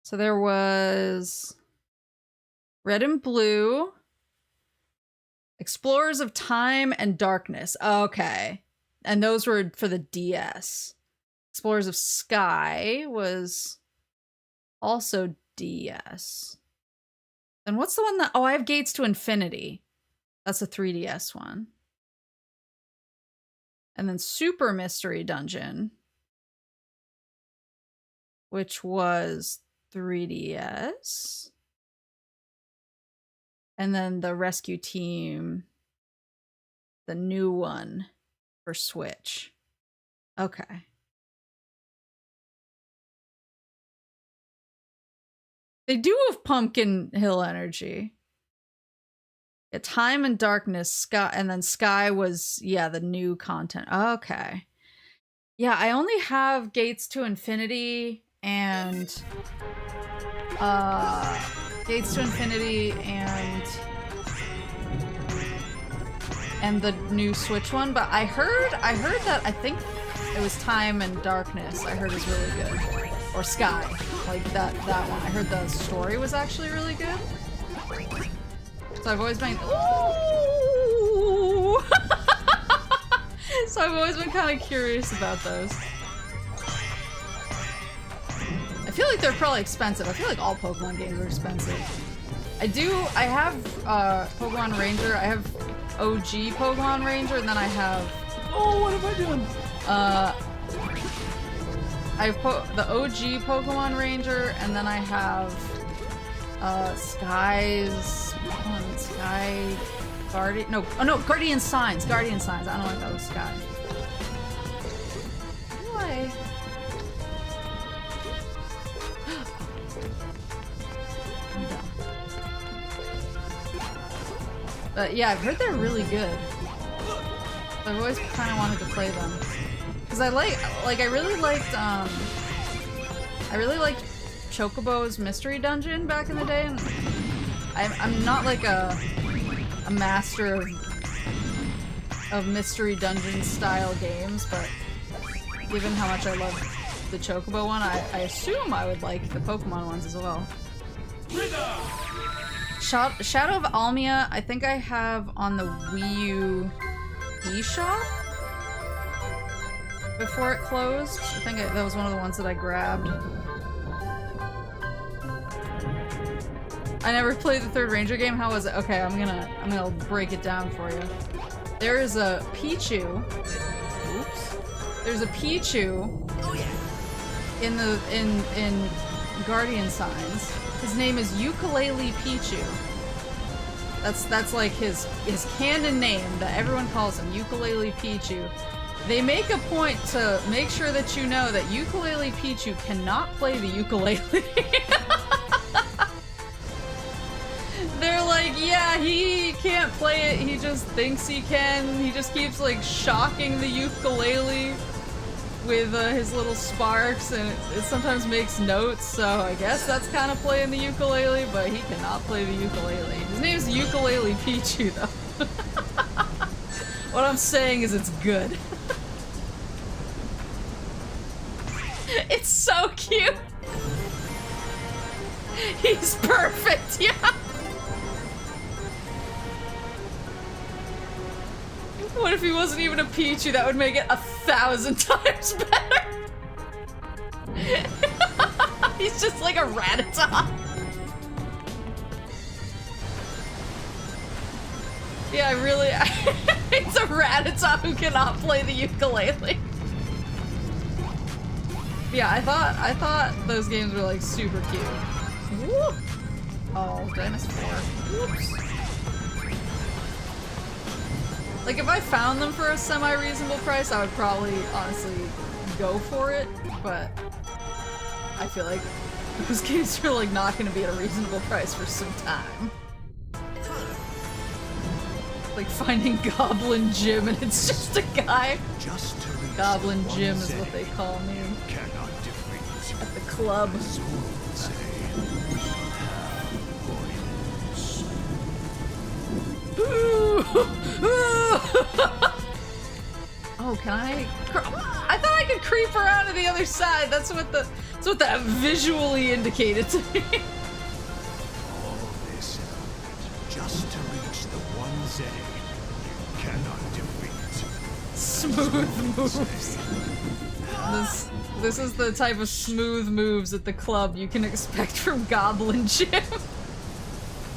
So there was Red and Blue, Explorers of Time and Darkness. Okay. And those were for the DS. Explorers of Sky was also DS. And what's the one that... Oh, I have Gates to Infinity. That's a 3DS one. And then Super Mystery Dungeon, which was 3DS. And then the rescue team, the new one for Switch. Okay. They do have Pumpkin Hill Energy. Yeah, Time and Darkness, Sky, and then Sky was, yeah, the new content. Okay. Yeah, I only have Gates to Infinity and Gates to Infinity and the new Switch one, but I heard that I think it was Time and Darkness I heard is really good. Or Sky. Like that one. I heard the story was actually really good. So I've always been ooh! So I've always been kind of curious about those. I feel like they're probably expensive. I feel like all Pokemon games are expensive. I have Pokemon Ranger. I have OG Pokemon Ranger, and then I have... Oh, what am I doing? I have the OG Pokemon Ranger, and then I have Sky Guardian. No, oh no, Guardian Signs. Guardian Signs. I don't know if that was Sky. Why? But yeah, I've heard they're really good. I've always kind of wanted to play them. Cause I really liked Chocobo's Mystery Dungeon back in the day, and I'm not like a master of Mystery Dungeon style games, but given how much I love the Chocobo one, I assume I would like the Pokemon ones as well. Shadow of Almia, I think I have on the Wii U eShop before it closed. I think that was one of the ones that I grabbed. I never played the third Ranger game. How was it? Okay, I'm gonna break it down for you. There is a Pichu. Oops. There's a Pichu. Oh yeah. In Guardian Signs. His name is Ukulele Pichu. That's like his canon name that everyone calls him, Ukulele Pichu. They make a point to make sure that you know that Ukulele Pichu cannot play the ukulele. They're like, yeah, he can't play it, he just thinks he can. He just keeps like shocking the ukulele with his little sparks, and it sometimes makes notes, so I guess that's kind of playing the ukulele, but he cannot play the ukulele. His name is Ukulele Pichu, though. What I'm saying is it's good. It's so cute! He's perfect, yeah! What if he wasn't even a Pichu? That would make it 1,000 times better! He's just like a Rattata! Yeah, really, it's a Rattata who cannot play the ukulele. Yeah, I thought those games were like super cute. Woo! Oh, did I miss 4? Whoops. Like, if I found them for a semi-reasonable price, I would probably, honestly, go for it, but I feel like those games are, like, not gonna be at a reasonable price for some time. Like, finding Goblin Jim and it's just a guy. Goblin Jim is what they call me. At the club. Oh, can I? I thought I could creep around to the other side. That's what that visually indicated to me. All this just to reach the one setting you cannot defeat. Smooth moves. This is the type of smooth moves at the club you can expect from Goblin Jim.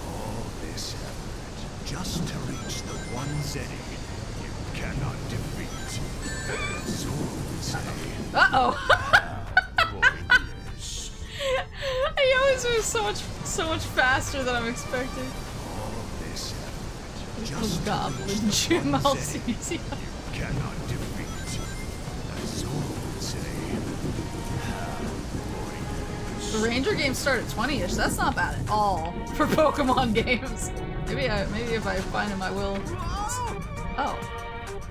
All this effort just to reach the one setting you cannot defeat. So say. Uh-oh. He always moves so much faster than I'm expecting. Just Goblin Jim Alcesia. cannot defeat. As all say. The Ranger games start at 20-ish. That's not bad at all for Pokemon games. Maybe if I find him, I will. Oh.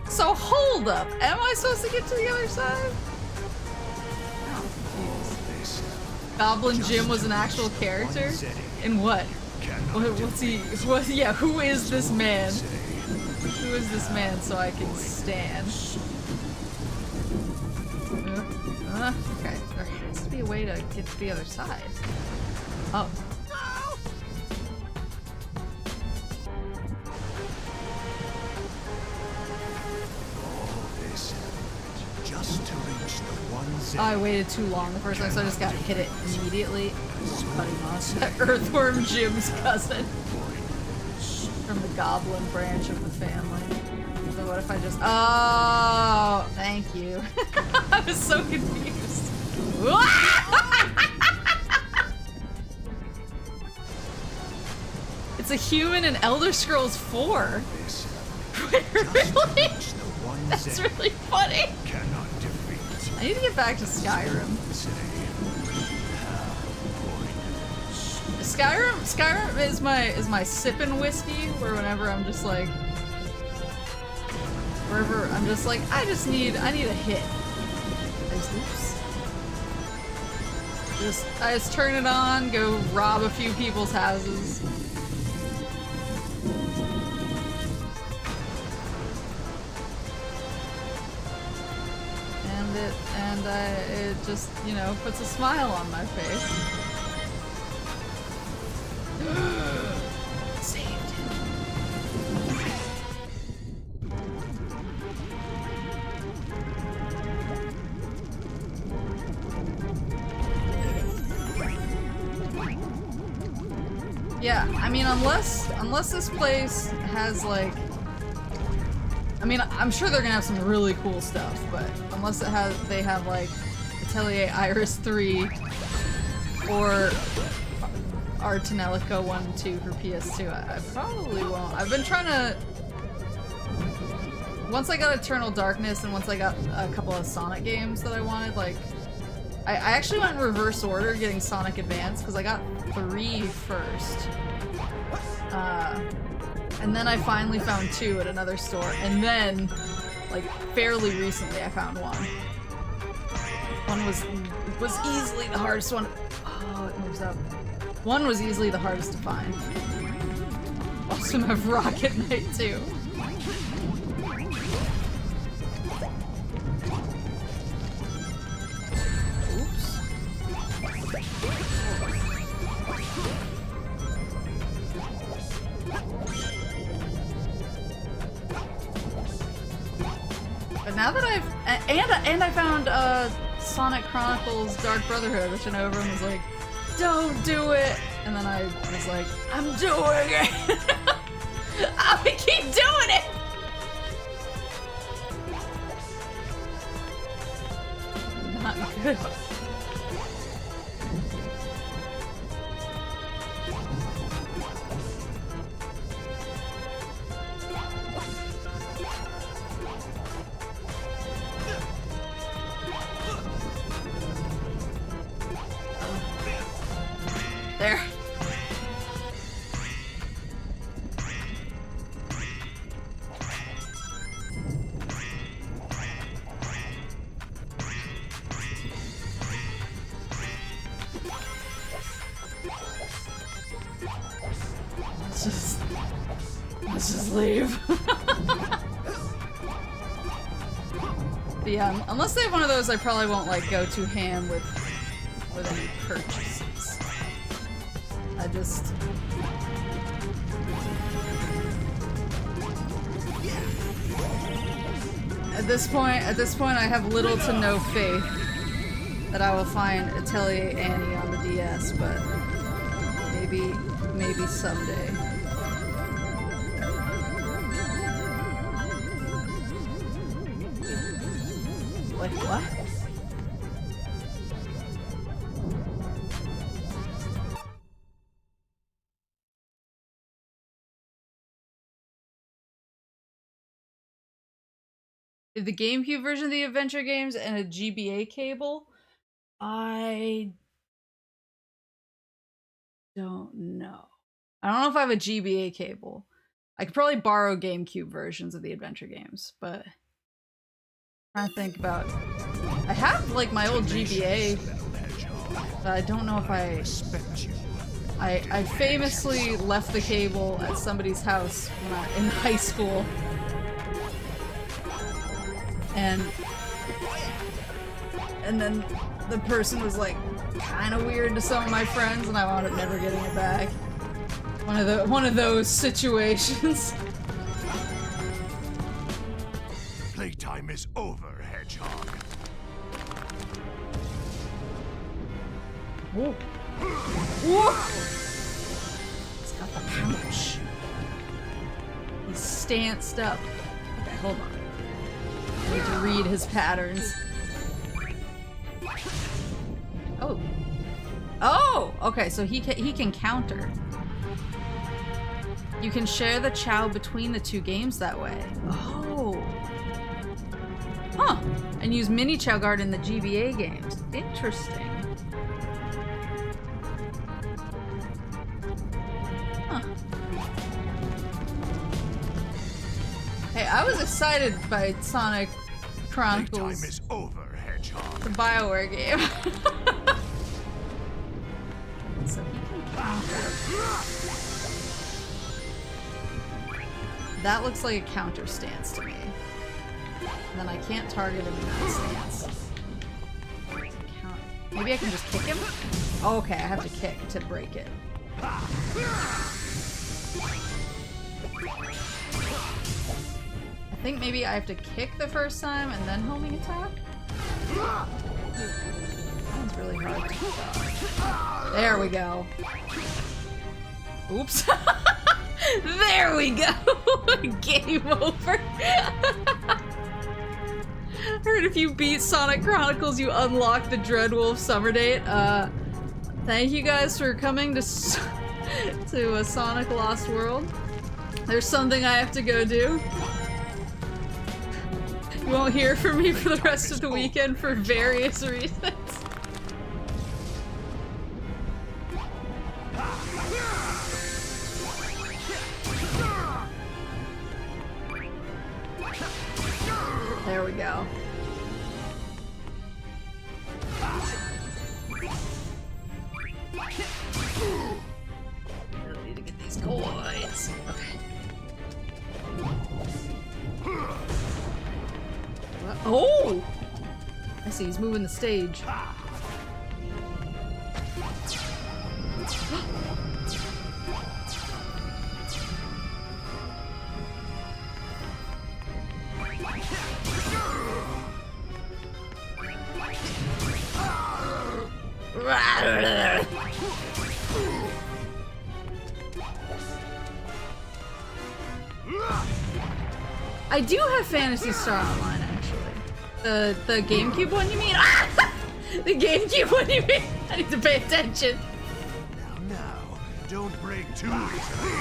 So hold up. Am I supposed to get to the other side? Oh, jeez. Goblin Jim was an actual character? In what? What's he? What? Yeah. Who is this man? Who is this man? So I can stand. Okay. There has to be a way to get to the other side. Oh. Just to reach the one Oh, I waited too long the first time, so I just got hit it immediately. Cutting off that Earthworm Jim's cousin from the Goblin branch of the family. So what if I just? Oh, thank you. I was so confused. It's a human in Elder Scrolls 4. Wait, really? That's really funny. I need to get back to Skyrim. Skyrim is my sippin' whiskey, where whenever I'm just like, wherever I'm just like, I need a hit. I just turn it on, go rob a few people's houses. And it just, you know, puts a smile on my face. Saved him. Yeah, I mean, unless this place has like, I mean, I'm sure they're gonna have some really cool stuff, but unless they have like Atelier Iris 3 or Artanelica 1 and 2 for PS2, I probably won't. I've been trying to. Once I got Eternal Darkness and once I got a couple of Sonic games that I wanted, like, I actually went in reverse order getting Sonic Advance because I got 3 first. And then I finally found 2 at another store, and then, like, fairly recently I found 1. One was easily the hardest one. Oh, it moves up. 1 was easily the hardest to find. Also have Rocket Knight too. But now that I found Sonic Chronicles Dark Brotherhood, which I know everyone was like, don't do it! And then I was like, I'm doing it! I'm gonna keep doing it! Not good. There. Let's just leave. But yeah, unless they have one of those, I probably won't like go too ham with any purchases. I just. At this point, I have little to no faith that I will find Atelier Annie on the DS, but maybe someday. Like what? the GameCube version of the adventure games and a GBA cable? I don't know. I don't know if I have a GBA cable. I could probably borrow GameCube versions of the adventure games, but I'm trying to think about. I have like my old GBA, but I don't know if I famously left the cable at somebody's house when I in high school, and then the person was like kind of weird to some of my friends, and I wound up never getting it back. One of those situations. Playtime is over, Hedgehog. Whoa. Whoa! He's got the pouch. He's stanced up. Okay, hold on. I need to read his patterns. Oh. Oh! Okay, so he can counter. You can share the chow between the two games that way. Oh. Huh. And use mini chow guard in the GBA games. Interesting. Huh. Hey, I was excited by Sonic Chronicles. Playtime is over, Hedgehog. The BioWare game. So he can counter. That looks like a counter stance to me. And then I can't target him in that stance. Maybe I can just kick him? Oh, okay, I have to kick to break it. I think maybe I have to kick the first time and then homing attack? That one's really hard to dodge. There we go. Oops. There we go! Game over! Heard if you beat Sonic Chronicles, you unlock the Dreadwolf Summer Date. Thank you guys for coming to a Sonic Lost World. There's something I have to go do. You won't hear from me for the rest of the weekend for various reasons. There we go. Really need to get these coins. Okay. What? Oh! I see, he's moving the stage. I do have Phantasy Star Online, actually. The GameCube one, you mean? The GameCube one, you mean? I need to pay attention. Now, don't break too easily.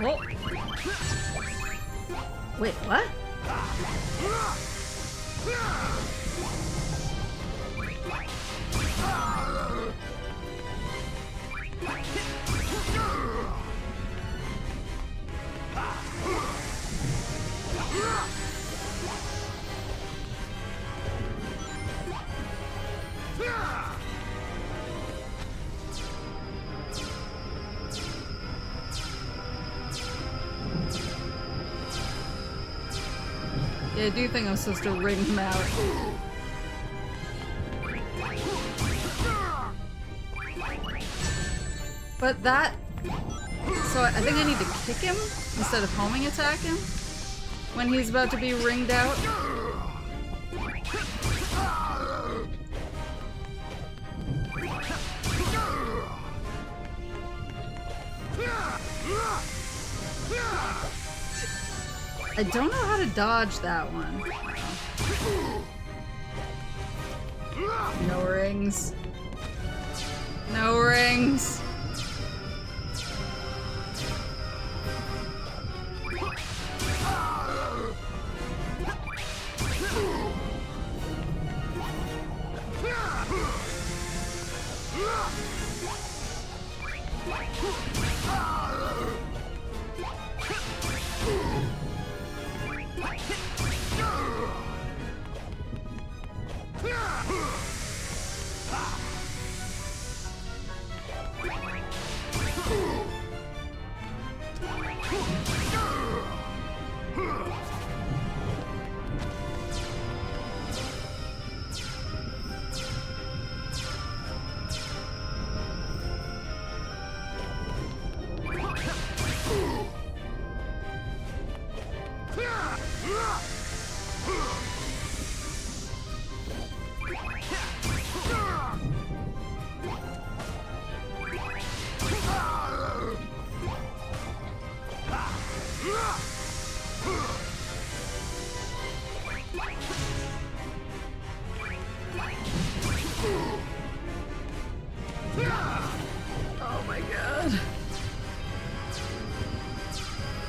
Oh. Wait, what? Yeah, I do think I'm supposed to ring him out. But that So I think I need to kick him instead of homing attack him when he's about to be ringed out. I don't know how to dodge that one. No rings. No rings. Oh my god.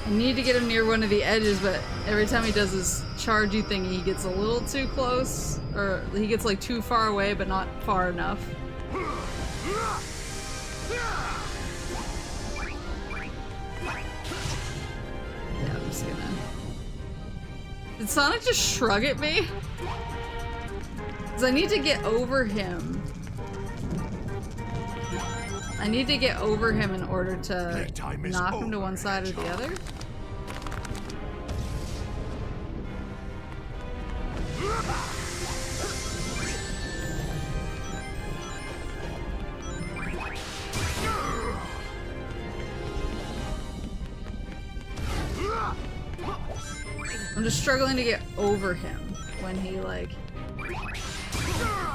I need to get him near one of the edges, but every time he does his chargey thing, he gets a little too close, or he gets like too far away, but not far enough. Yeah, I'm just gonna... Did Sonic just shrug at me? Because I need to get over him. I need to get over him in order to knock him to one side or the other. I'm just struggling to get over him when he like...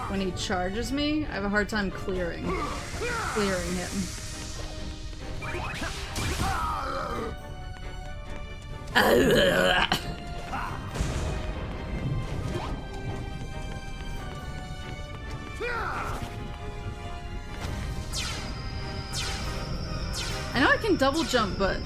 When he charges me, I have a hard time clearing him. I know I can double jump, but...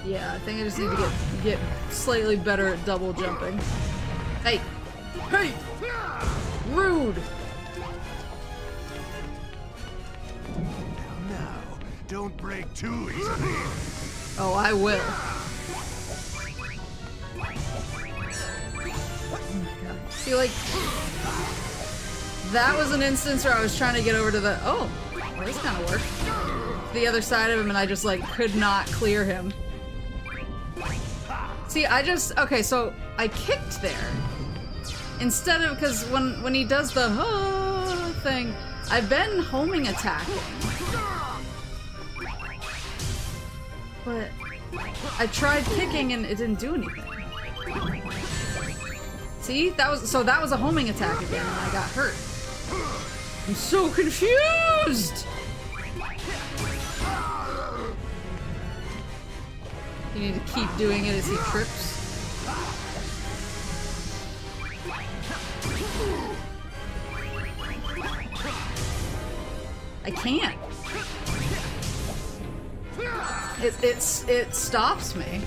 Yeah, I think I just need to get slightly better at double jumping. Hey! Hey! Rude! Now, don't break too easily. Oh, I will. Oh my god. See, like... That was an instance where I was trying to get over to the... Oh! Well, this kind of worked. The other side of him, and I just, like, could not clear him. See, I just... Okay, so I kicked there. Instead of... Because when he does the thing, I've been homing attacking. But I tried kicking and it didn't do anything. See? That was a homing attack again and I got hurt. I'm so confused! You need to keep doing it as he trips. I can't. It stops me.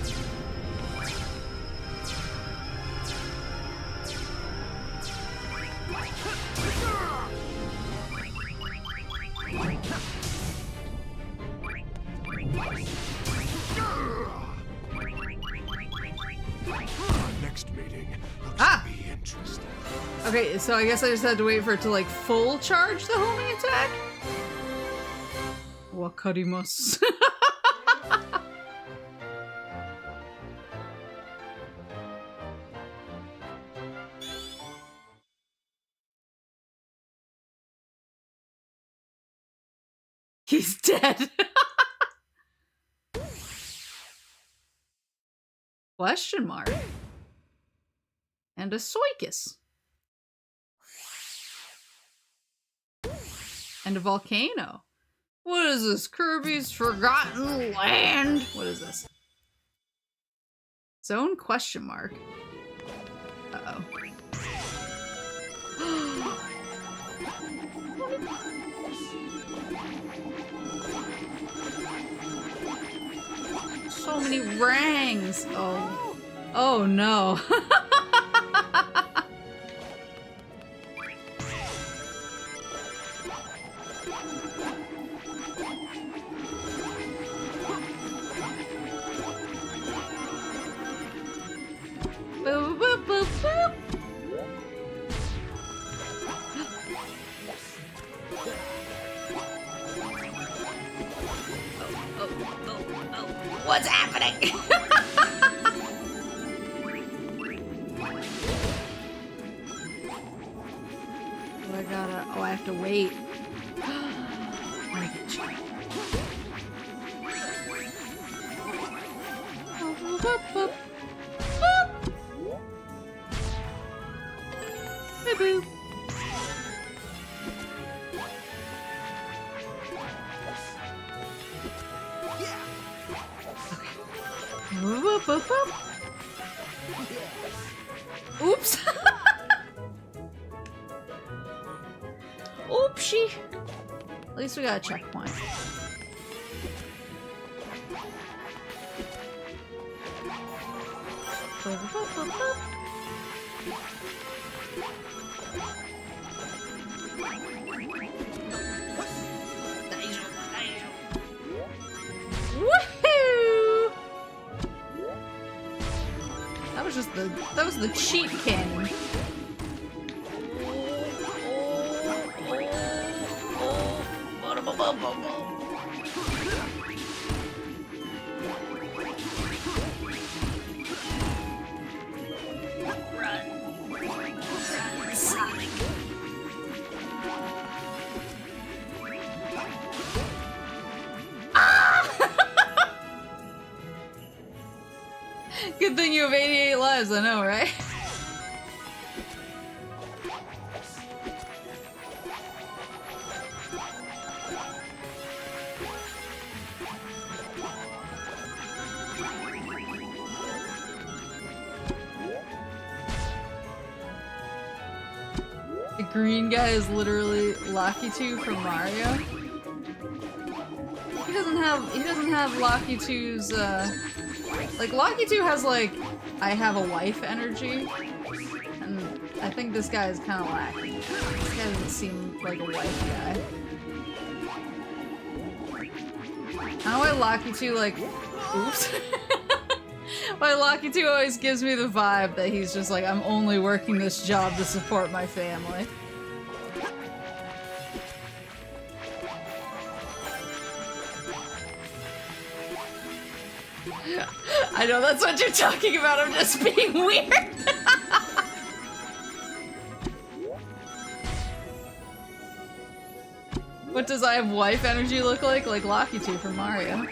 Next meeting looks Ah! to be interesting. Okay, so I guess I just had to wait for it to like full charge the homing attack? Wakarimasu. He's dead. Question mark. And a soicus. And a volcano. What is this? Kirby's Forgotten Land? What is this? Zone question mark. Uh-oh. So many rangs. Oh. Oh no. Boop, boop, boop, boop. What's happening? Oh, I have to wait. I get you. Boop, boop, boop. Boop. Hey, boo. Boop, boop, boop. Oops. Oopsie. At least we got a checkpoint. Boop, boop, boop, boop. Woohoo! That was the cheat cannon. Good thing you have 88 lives, I know, right? The green guy is literally Lucky 2 from Mario. He doesn't have Lucky 2's like Lucky 2 has like I have a wife energy, and I think this guy is kind of lacking. This guy doesn't seem like a wife guy. I don't know why Lucky 2 like oops. Why Lucky 2 always gives me the vibe that he's just like, I'm only working this job to support my family. I know that's what you're talking about, I'm just being weird. What does I have wife energy look like? Like Lucky 2 from Mario.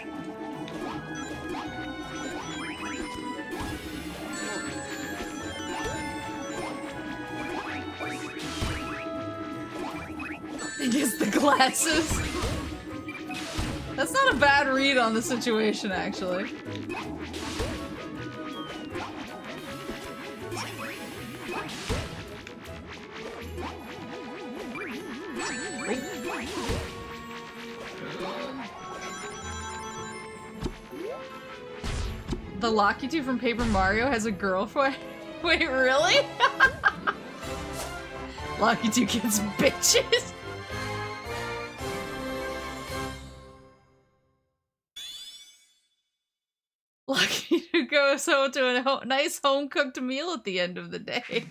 He gets the glasses. That's not a bad read on the situation, actually. The Lucky 2 from Paper Mario has a girlfriend? Wait, really? Lucky 2 gets bitches? Lucky 2 goes home to a nice home-cooked meal at the end of the day.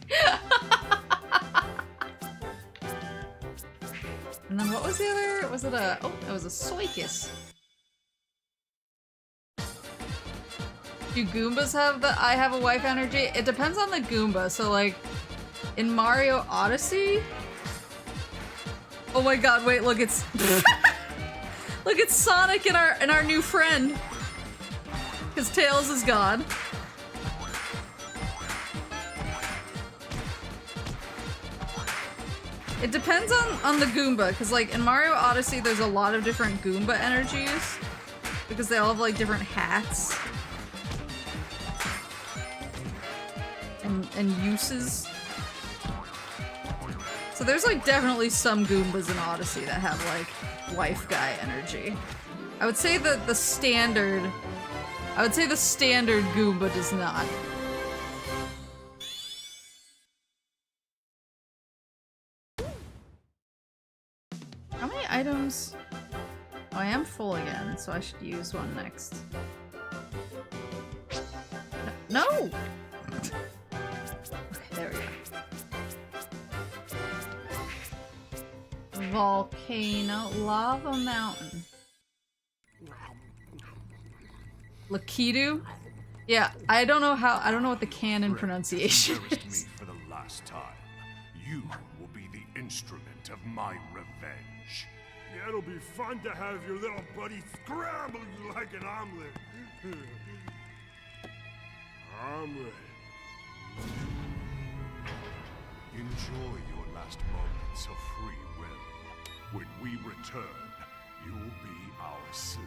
And then what was the other? Was it a... Oh, it was a soicus. Do Goombas have the I have a wife energy? It depends on the Goomba. So like, in Mario Odyssey... Oh my god, wait, look, it's... Look, it's Sonic and our new friend. Because Tails is gone. It depends on the Goomba, because like in Mario Odyssey there's a lot of different Goomba energies. Because they all have like different hats. And uses. So there's like definitely some Goombas in Odyssey that have like wife guy energy. I would say that the standard Goomba does not. How many items? Oh, I am full again, so I should use one next. No! Okay, there we go. Volcano, lava mountain. Lakitu? Yeah, I don't know what the canon pronunciation is. Me for the last time. You will be the instrument of my revenge. Yeah, it'll be fun to have your little buddy scramble you like an omelet. Omelet. Enjoy your last moments of free will. When we return, you'll be our slave.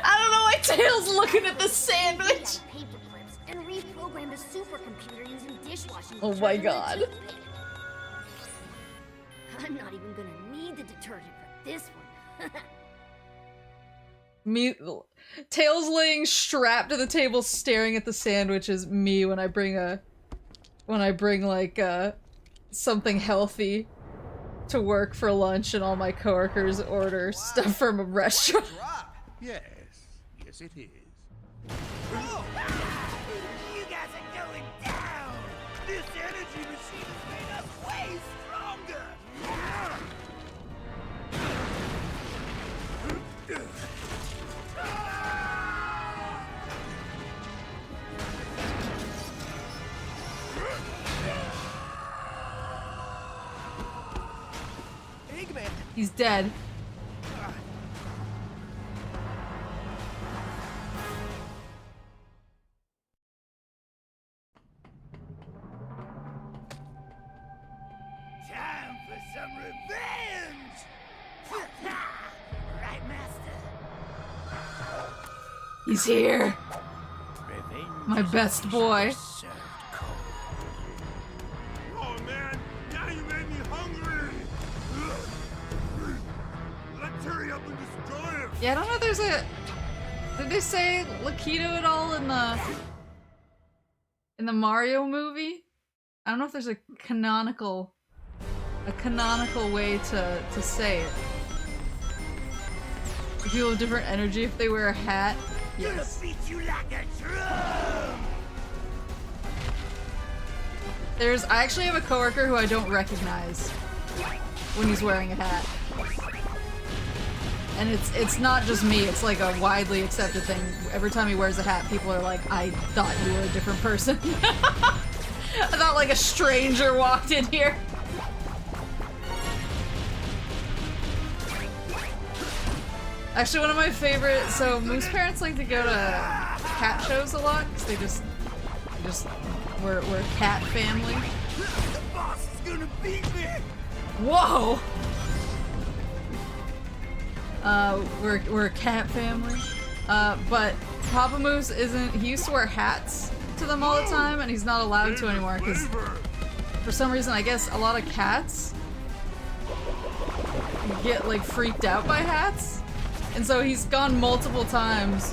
I don't know why Tails looking at the sandwich. Paper clips and reprogram the supercomputer using dishwashing. Oh my detergent god. and toothpaste. I'm not even gonna need the detergent for this one. Tails laying strapped to the table staring at the sandwich is me when I bring like something healthy to work for lunch and all my coworkers order stuff from a restaurant. Yes, yes it is. Oh! You guys are going down! This energy machine has made us way stronger! Eggman! He's dead. Time for some revenge! Right, Master? He's here. Revenge My is a best dish boy. best served cold. Oh man, now you made me hungry. Let's hurry up and destroy him. Yeah, I don't know if there's a... Did they say Lakitu at all in the Mario movie? I don't know if there's a canonical way to say it. Do people have different energy if they wear a hat? Yes. Beat you like a drum! I actually have a coworker who I don't recognize when he's wearing a hat. And it's not just me, it's like a widely accepted thing. Every time he wears a hat, people are like, I thought you were a different person. I thought like a stranger walked in here. Actually, one of my favorite, so Moose parents like to go to cat shows a lot, because we're a cat family. The boss is gonna beat me! Whoa! We're a cat family. But Papa Moose he used to wear hats to them all the time, and he's not allowed to anymore, because for some reason, I guess a lot of cats get like freaked out by hats. And so he's gone multiple times,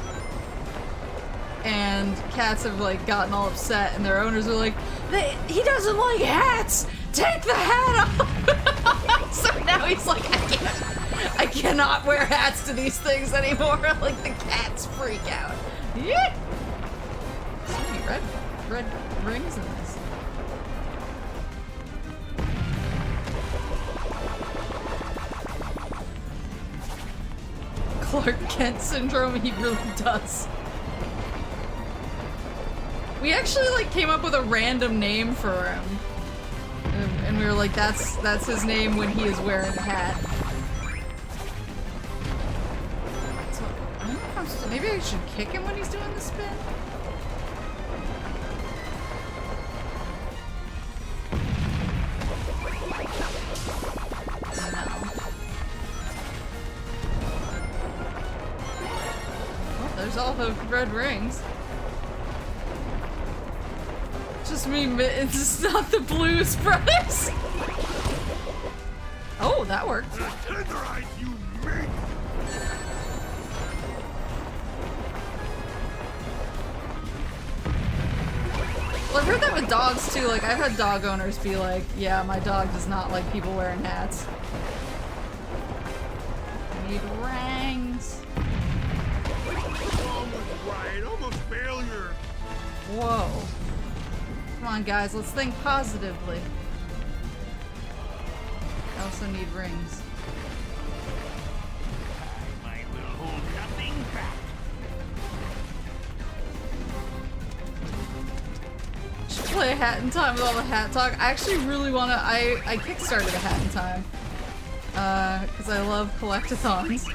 and cats have like gotten all upset, and their owners are like, he doesn't like hats! Take the hat off! So now he's like, I cannot wear hats to these things anymore. Like the cats freak out. Yeah. So many red rings in this. Clark Kent syndrome, he really does. We actually like came up with a random name for him. And we were like, that's his name when he is wearing a hat. So, I don't know if I'm maybe I should kick him when he's doing the spin? No. Oh, there's all the red rings. Just me, it's just not the Blues Brothers. Oh, that worked. Tenderize, you meat! Well, I've heard that with dogs too. Like, I've had dog owners be like, yeah, my dog does not like people wearing hats. I need rings. Almost right, almost failure. Whoa. Come on, guys, let's think positively. I also need rings. I will hold nothing back. Should play a Hat in Time with all the hat talk. I actually really wanna. I kickstarted a Hat in Time. Because I love collectathons.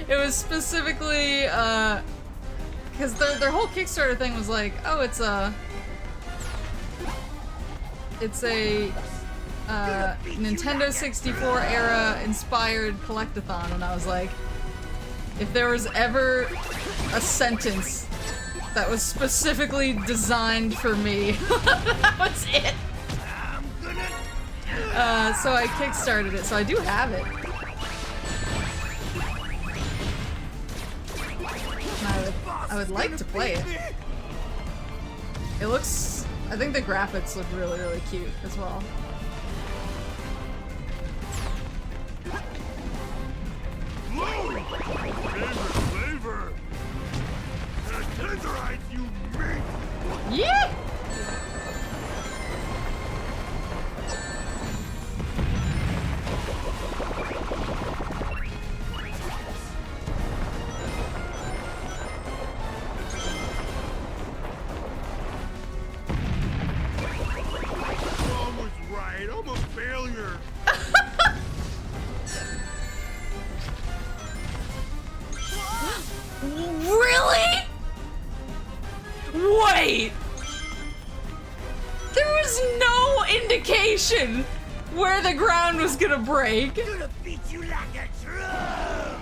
It was specifically, because their whole Kickstarter thing was like, oh, it's a Nintendo 64 era inspired collectathon, and I was like, if there was ever a sentence that was specifically designed for me, that was it. So I kickstarted it, so I do have it. I would like to play it. It looks... I think the graphics look really, really cute as well. Flavor! Tenderize, you meat! Yeah! Almost right, almost failure. Really? Wait! There was no indication where the ground was gonna break. Gonna beat you like a drum!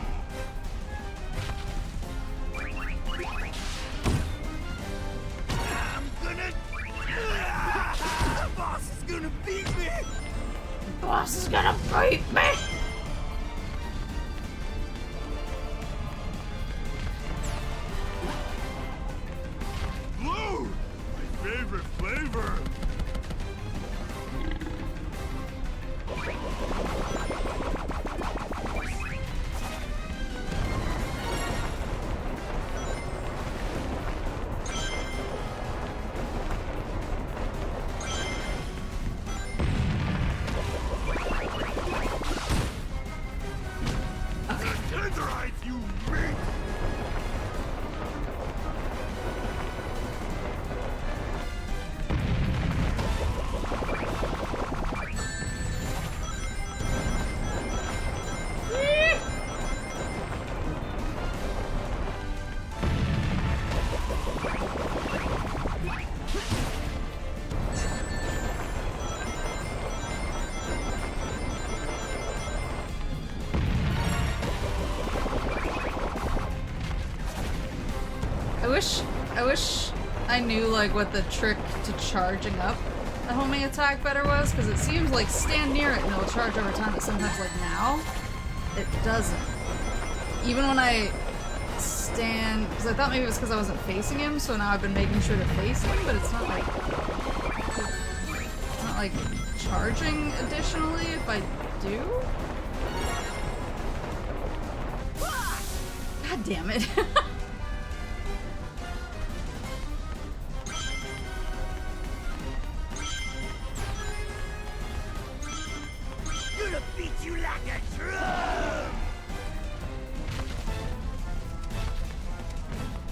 I'm gonna... The boss is gonna beat me! The boss is gonna beat me! Blue! My favorite flavor! Tenderize, you meat! I wish I knew like what the trick to charging up the homing attack better was, because it seems like stand near it and it'll charge over time, but sometimes like now, it doesn't. Even when I stand, because I thought maybe it was because I wasn't facing him, so now I've been making sure to face him, but it's not like charging additionally if I do? God damn it. Gonna beat you like a drum!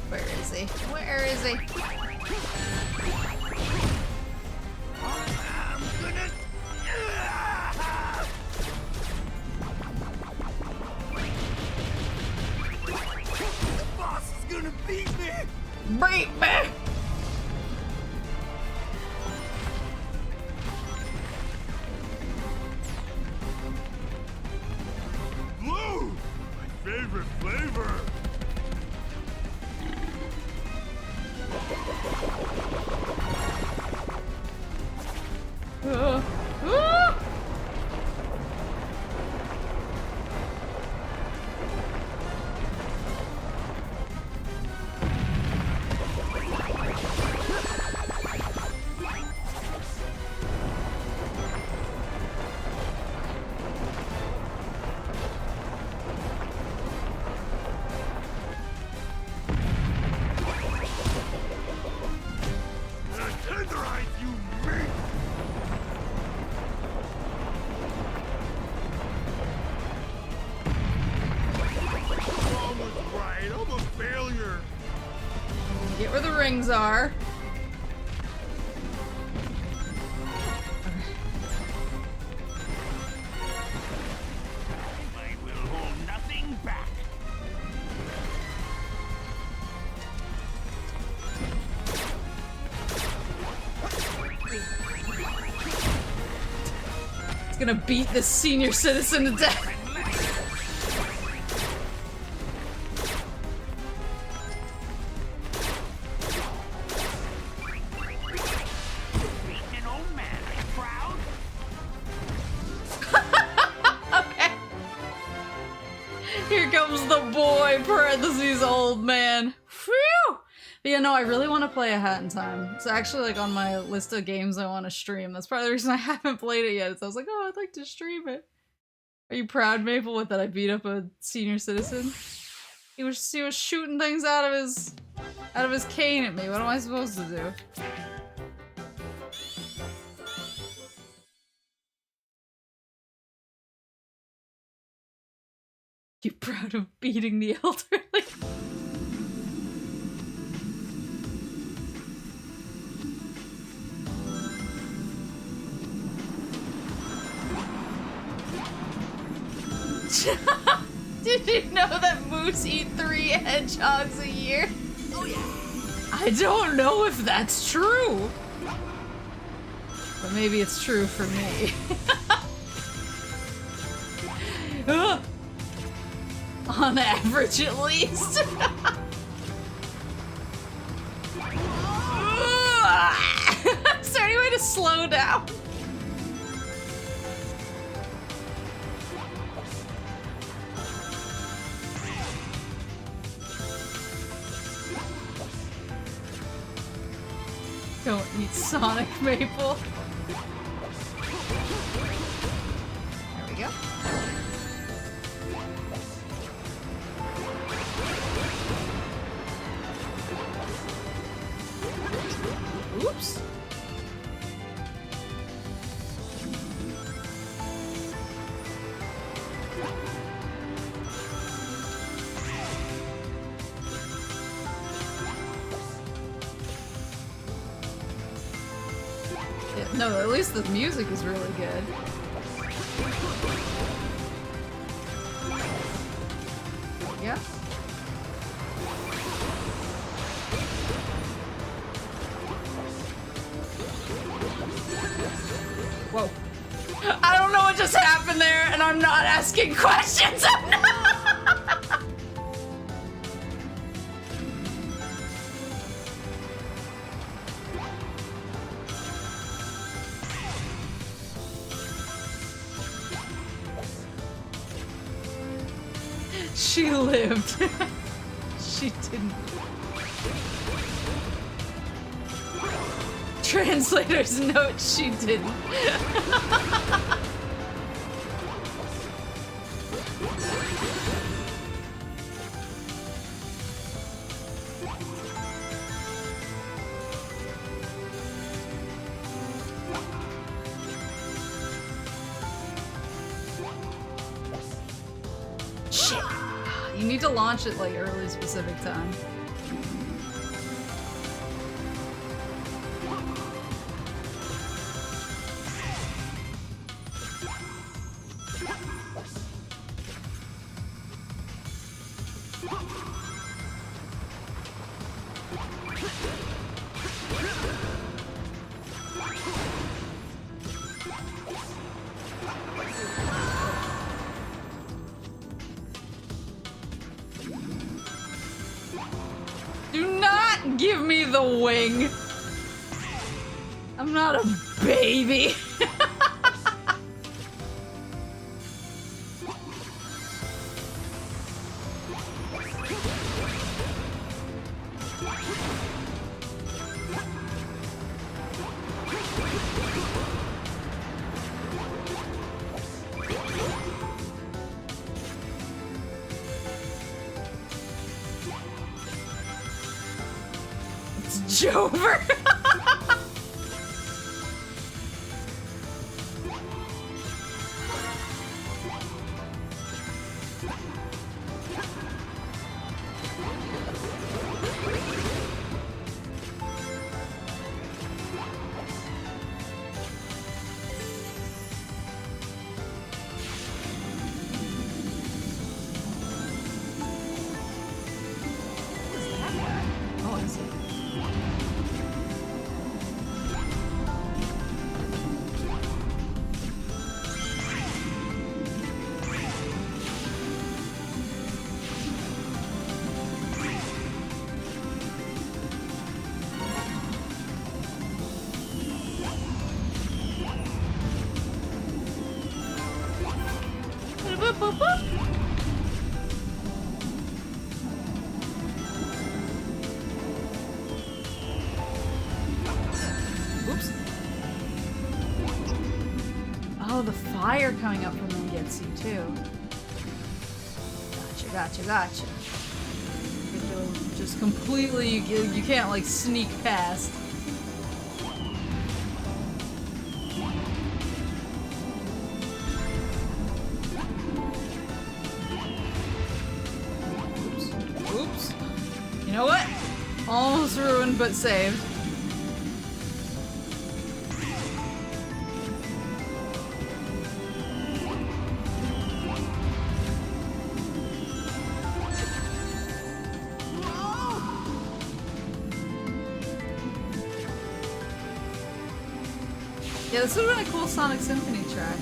Where is he? Where is he? Beat me! Blue! My favorite flavor! Ah! Tenderize, you meat! Almost right, almost failure. Get where the rings are. I will hold nothing back. It's gonna beat this senior citizen to death. Beating an old man, are you proud? Okay. Here comes the boy, parentheses, old man. Phew! But yeah, no, I really want to play A Hat in Time. It's actually like on my list of games I want to stream. That's probably the reason I haven't played it yet. So I was like, oh, I'd like to stream it. Are you proud, Maple, with that I beat up a senior citizen? He was shooting things out of his cane at me. What am I supposed to do? You proud of beating the elderly? Did you know that moose eat 3 hedgehogs a year? Oh yeah. I don't know if that's true. But maybe it's true for me. On average, at least. Is there any way to slow down? Don't eat Sonic, Maple. There we go. Oops. Yeah, no, at least the music is really good. Yeah. Whoa. I don't know what just happened there, and I'm not asking questions. I'm not. She lived. She didn't. Translator's note, she didn't. Shit. You need to launch it like early specific time. Give me the wing. I'm not a baby. Jover. Oh, is it? Boop, boop, boop. Oops. Oh, the fire coming up from them gets you too. Gotcha, gotcha, gotcha. You have to just completely, you can't like sneak past. Oops. You know what? Almost ruined, but saved. Yeah, this would have been a cool Sonic Symphony track.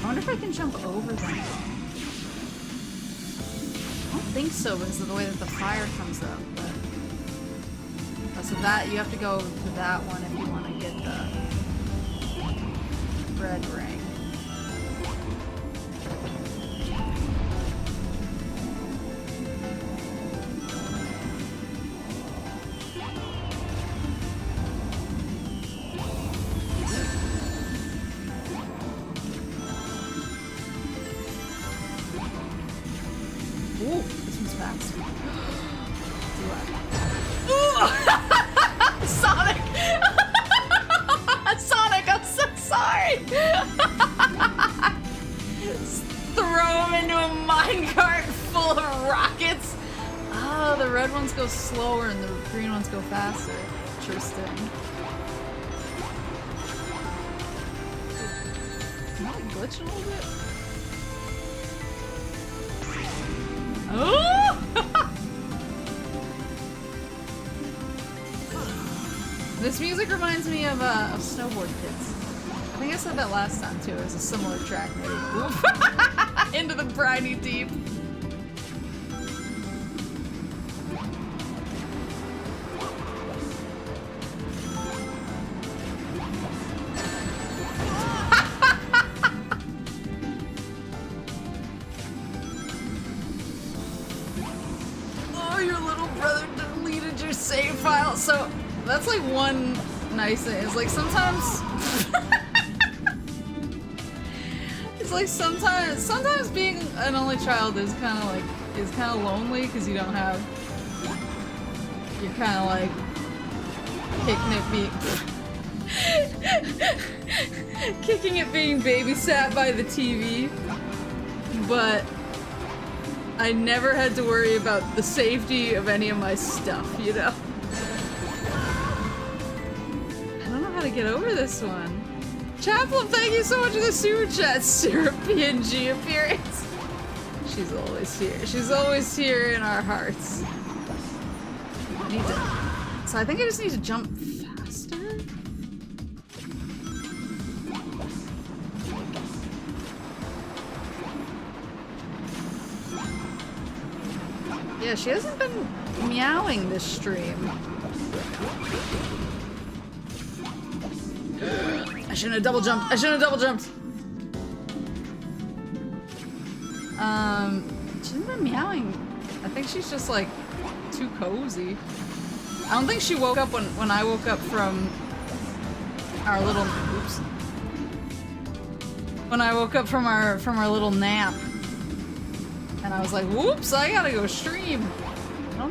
I wonder if I can jump over them. I don't think so because of the way that the fire comes up, but... So that, you have to go to that one if you want to get the red ring. Ooh, this one's fast. Do I? Ooh! Sonic! Sonic, I'm so sorry! Throw him into a minecart full of rockets. Oh, the red ones go slower and the green ones go faster. Interesting. Am I like glitching a little bit? Oh! This music reminds me of Snowboard Kids. I think I said that last time too. It was a similar track. Maybe. Into the briny deep. Your little brother deleted your save file. So that's like one nice thing. It's like sometimes it's like sometimes being an only child is kind of lonely because you don't have, you're kind of like kicking it being babysat by the TV. But I never had to worry about the safety of any of my stuff, you know? I don't know how to get over this one. Chaplain, thank you so much for the super chat, Syrup PNG appearance. She's always here. She's always here in our hearts. So I think I just need to jump faster? Yeah, she hasn't been meowing this stream. I shouldn't have double jumped. I shouldn't have double jumped. She hasn't been meowing. I think she's just like too cozy. I don't think she woke up when I woke up from our little oops. When I woke up from our little nap. And I was like, whoops, I gotta go stream. I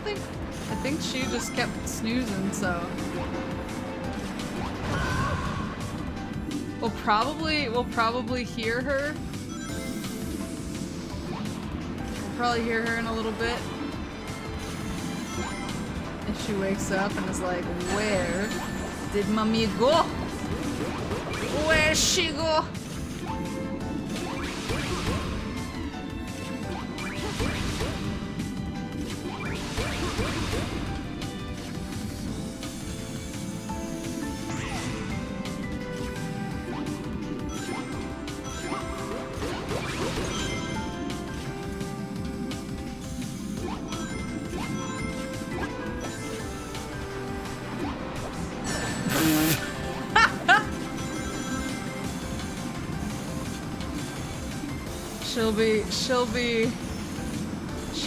think she just kept snoozing, so. We'll probably hear her. We'll probably hear her in a little bit. If she wakes up and is like, where did mommy go? Where'd she go?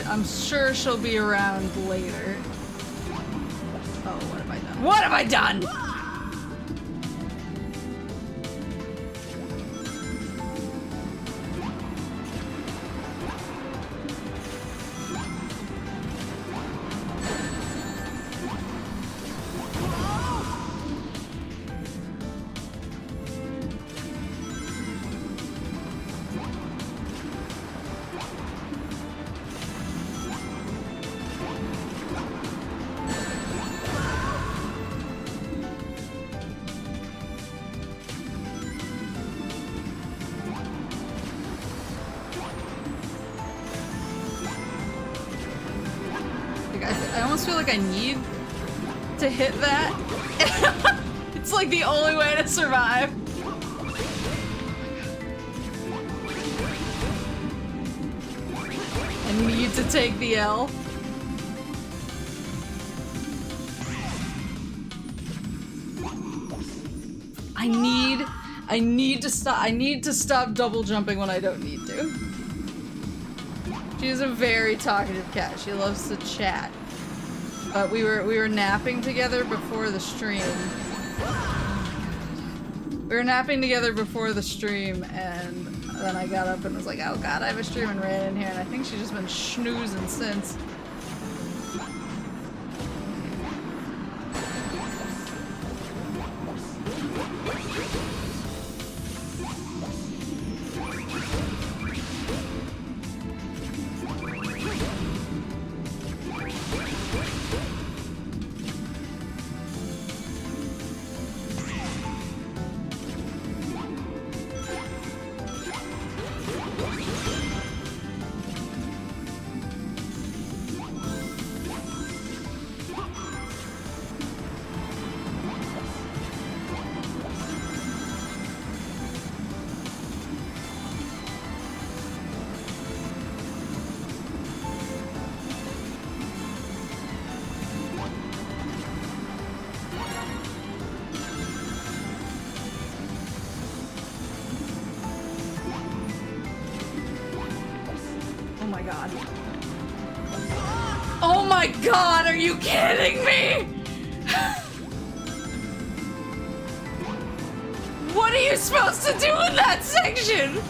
I'm sure she'll be around later. Oh, what have I done? What have I done? I need to hit that. It's like the only way to survive. I need to take the L. I need to stop double jumping when I don't need to. She's a very talkative cat. She loves to chat. But we were napping together before the stream. We were napping together before the stream, and then I got up and was like, oh god, I have a stream, and ran in here, and I think she's just been schnoozing since. Oh my god, are you kidding me? What are you supposed to do in that section?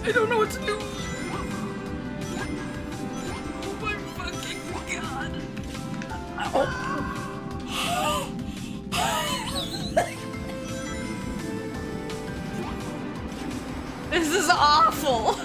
I don't know what to do. Oh my fucking god. Oh. This is awful.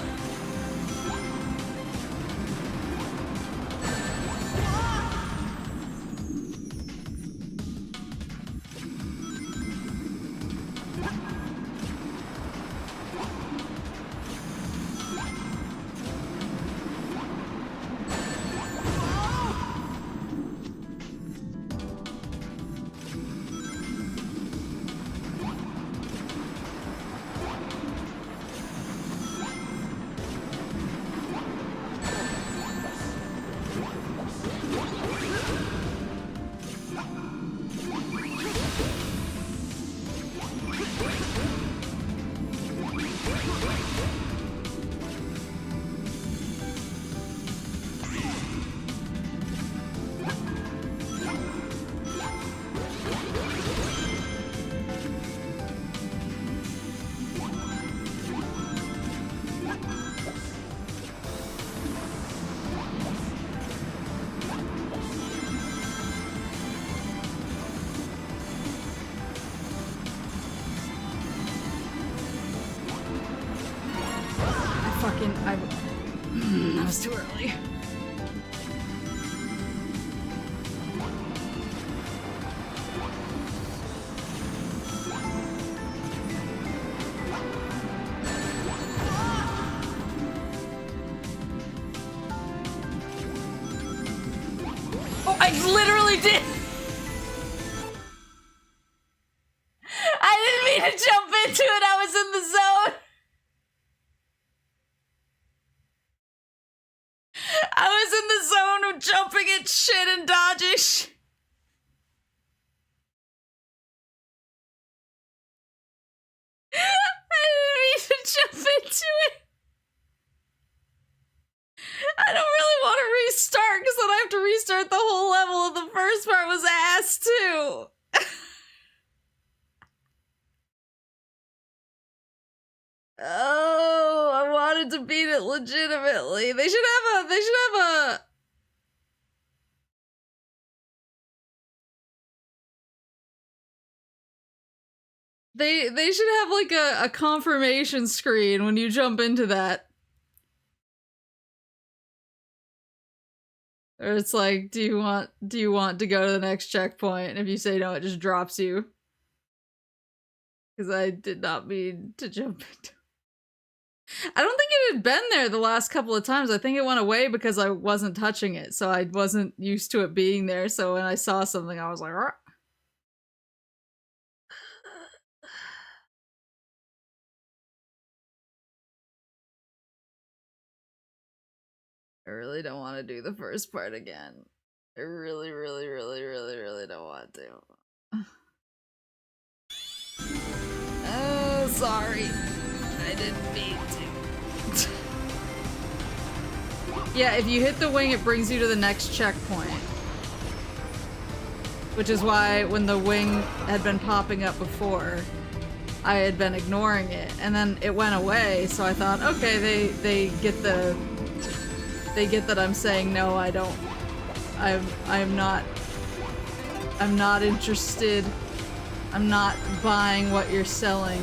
That was too early. Oh, I literally did! I didn't mean to jump into it, I was in the zone! I was in the zone of jumping at shit and dodging shit. I didn't mean to jump into it. I don't really want to restart because then I have to restart the whole level and the first part was ass too. Oh, I wanted to beat it legitimately. They should have a They should have like a confirmation screen when you jump into that. Or it's like, do you want to go to the next checkpoint? And if you say no, it just drops you. Because I did not mean to jump into. I don't think it had been there the last couple of times. I think it went away because I wasn't touching it, so I wasn't used to it being there. So when I saw something, I was like, "Argh." I really don't want to do the first part again. I really, really, really, really, really don't want to. Oh, sorry. I didn't mean to. Yeah, if you hit the wing, it brings you to the next checkpoint. Which is why when the wing had been popping up before, I had been ignoring it. And then it went away, so I thought, okay, they get that I'm saying no, I don't. I'm not interested. I'm not buying what you're selling.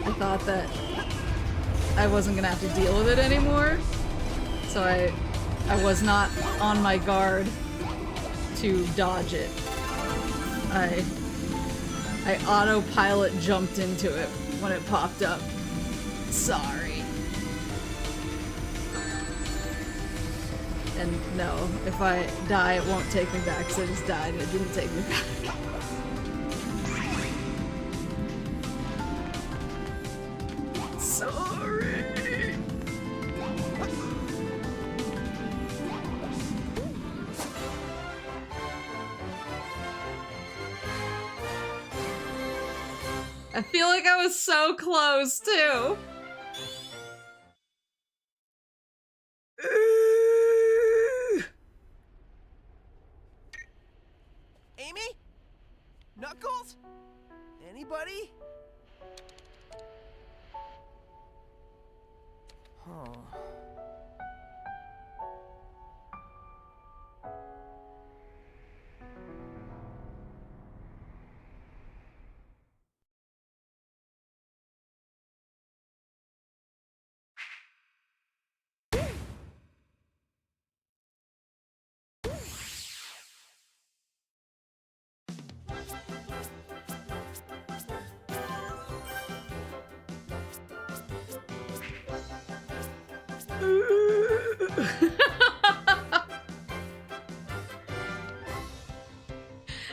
I thought that I wasn't gonna have to deal with it anymore. So I was not on my guard to dodge it. I autopilot jumped into it when it popped up. Sorry. And no, if I die, it won't take me back because I just died and it didn't take me back. Sorry. I feel like I was so close too. Amy? Knuckles? Anybody?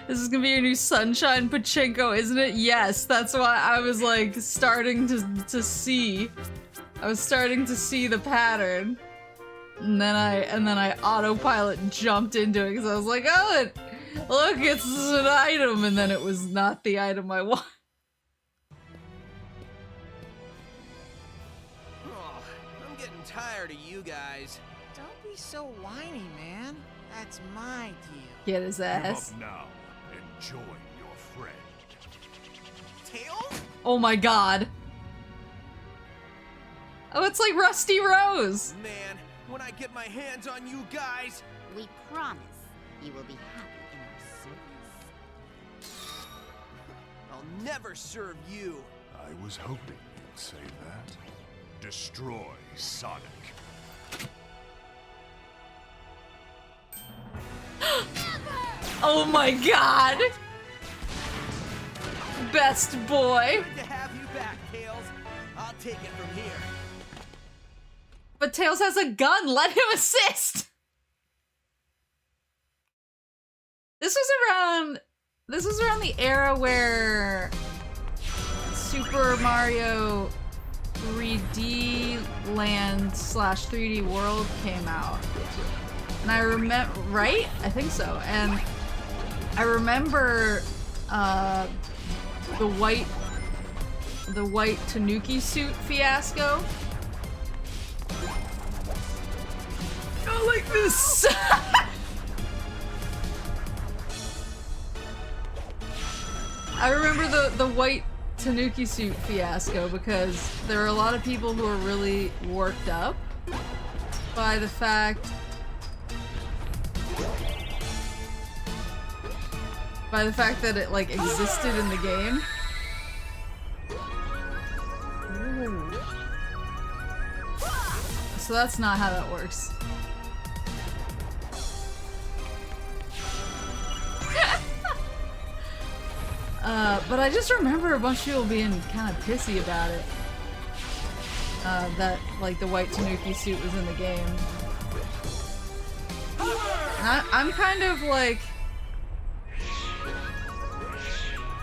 This is gonna be your new Sunshine Pachinko, isn't it? Yes, that's why I was like starting to see. I was starting to see the pattern. And then I autopilot jumped into it because I was like, oh, look, it's an item, and then it was not the item I want. Oh, I'm getting tired of you guys. Don't be so whiny, man. That's my deal. Get his ass. Give up now and join your friend. Tails? Oh my god. Oh, it's like Rusty Rose. Man, when I get my hands on you guys, We promise you will be happy in our service. I'll never serve you. I was hoping you'd say that. Destroy Sonic. Oh my god. Best boy. Good to have you back, Tails. I'll take it from here. But Tails has a gun. Let him assist. This was around the era where Super Mario 3D Land / 3D World came out. And I remember, right? I think so. And I remember the white Tanuki suit fiasco. I like this. I remember the white Tanuki suit fiasco because there were a lot of people who were really worked up by the fact that it like existed in the game. Ooh. So that's not how that works. But I just remember a bunch of people being kind of pissy about it. That, like, the white Tanuki suit was in the game. And I'm kind of, like...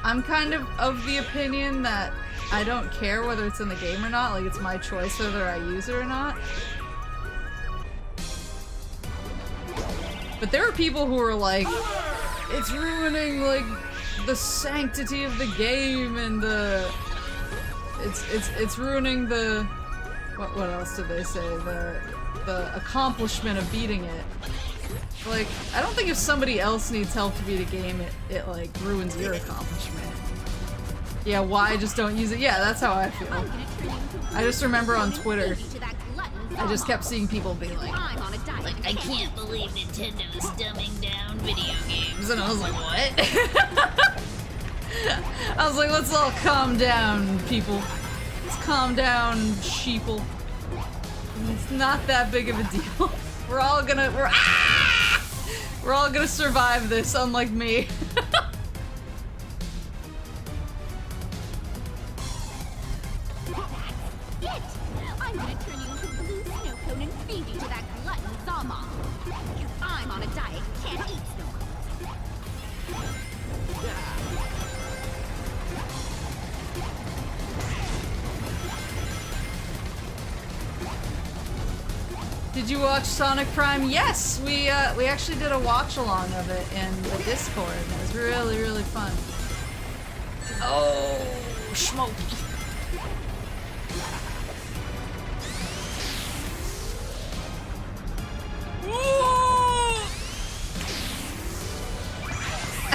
I'm kind of the opinion that I don't care whether it's in the game or not. Like, it's my choice whether I use it or not. But there are people who are like, it's ruining, like, the sanctity of the game and the it's ruining the what else did they say, the accomplishment of beating it. Like, I don't think if somebody else needs help to beat a game it like ruins your accomplishment. Yeah, why just don't use it? Yeah, that's how I feel. I just remember on Twitter I just kept seeing people be like, I can't believe Nintendo's dumbing down video games. and I was like, what? I was like, let's all calm down, people. Let's calm down, sheeple. It's not that big of a deal. We're all gonna survive this, unlike me. I'm gonna turn you into a blue snow cone and feed you to that glutton Zama. I'm on a diet, can't eat snow cones. Did you watch Sonic Prime? Yes, we actually did a watch along of it in the Discord. It was really, really fun. Oh, Smokey.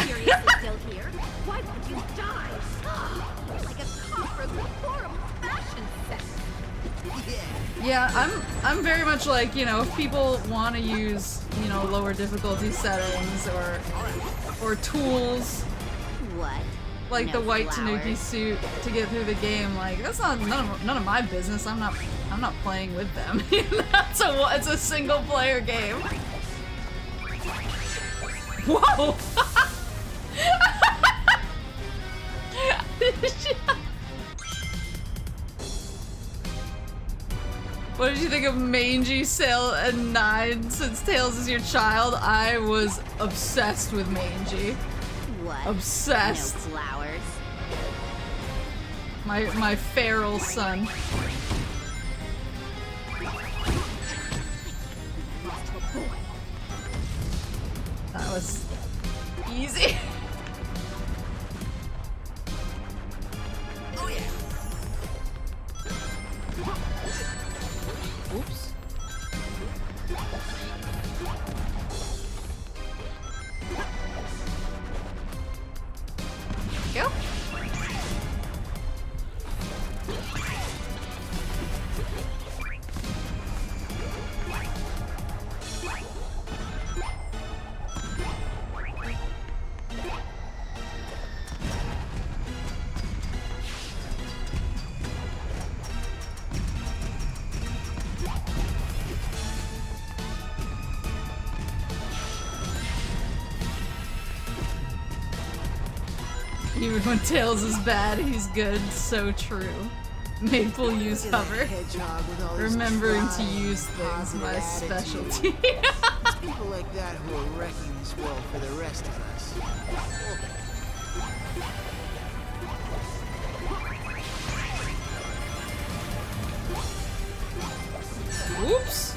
Seriously still here? Why won't you die? Like a cockroach with horrible fashion sense. Yeah, I'm very much like, you know, if people want to use, you know, lower difficulty settings or tools What? like No the white flowers? Tanuki suit to get through the game, like that's not none of my business. I'm not playing with them. It's a single player game. Whoa! What did you think of Mangy Sail and 9 since Tails is your child? I was obsessed with Mangy. What? Obsessed. No flowers. My feral son. That was easy. Oh yeah. Oops. Go. Even when Tails is bad, he's good. So true. Maple use hover. Remembering to use things, my specialty. It's people like that who are wrecking this world for the rest of us. Oops.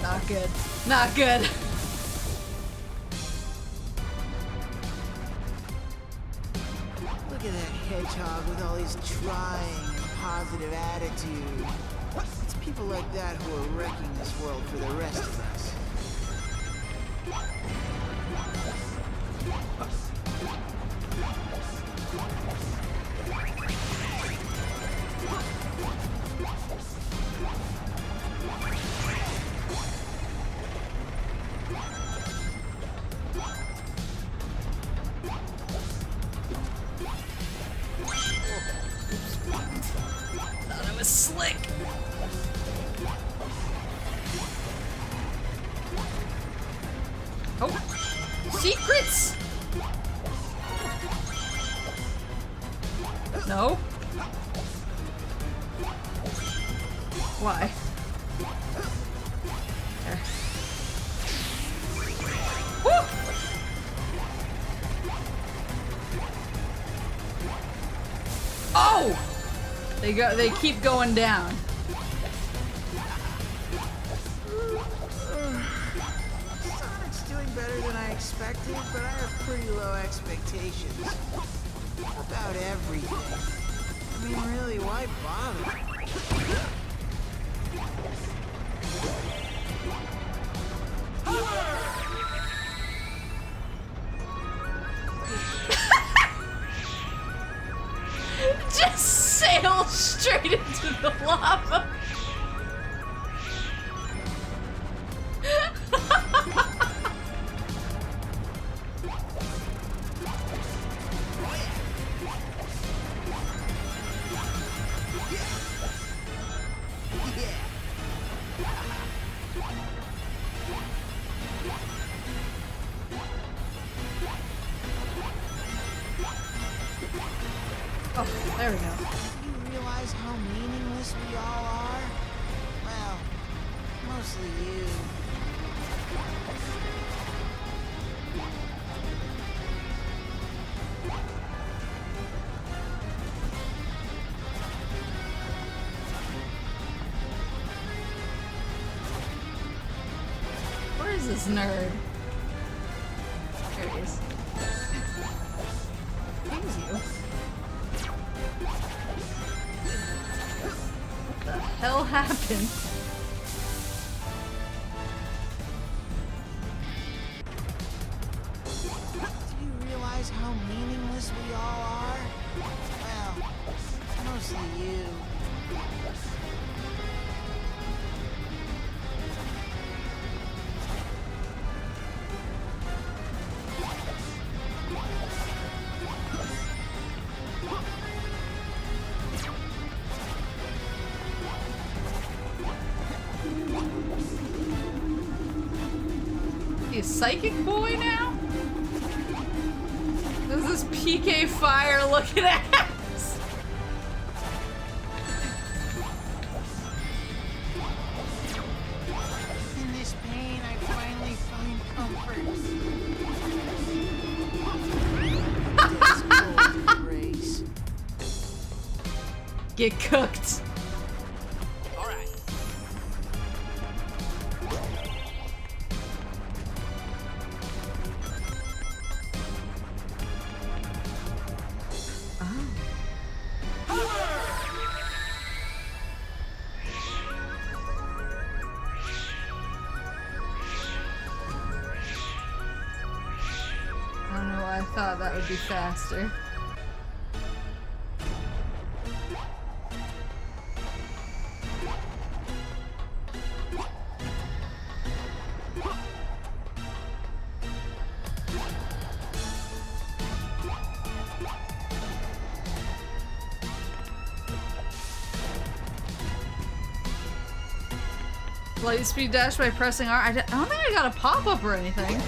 Not good. Not good. Look at that hedgehog with all his trying and positive attitude. It's people like that who are wrecking this world for the rest of us. Thought I was slick. Oh, secrets! No. Why? There. Woo! Oh! They keep going down. Sonic's doing better than I expected, but I have pretty low expectations. About everything. I mean, really, why bother? Just sail straight into the lava. Oh, there we go. You realize how meaningless we all are? Well, mostly you. Where is this nerd? There he is. Who's you? What the hell happened? Mostly you. He a psychic boy now? This is PK Fire looking ass. In this pain, I finally find comfort. Death's cold embrace. Get cooked. That would be faster. Light speed dash by pressing R. I don't think I got a pop-up or anything.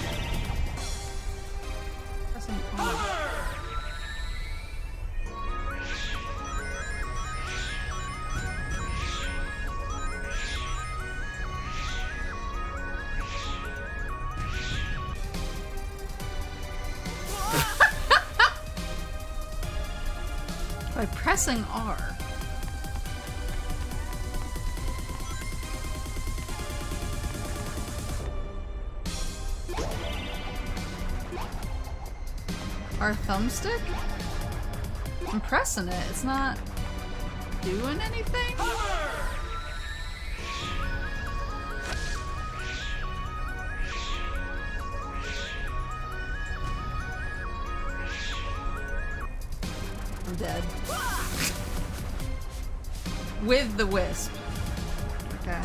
Pressing R. By pressing R. Our thumbstick? I'm pressing it. It's not doing anything? I'm dead. With the wisp. Okay.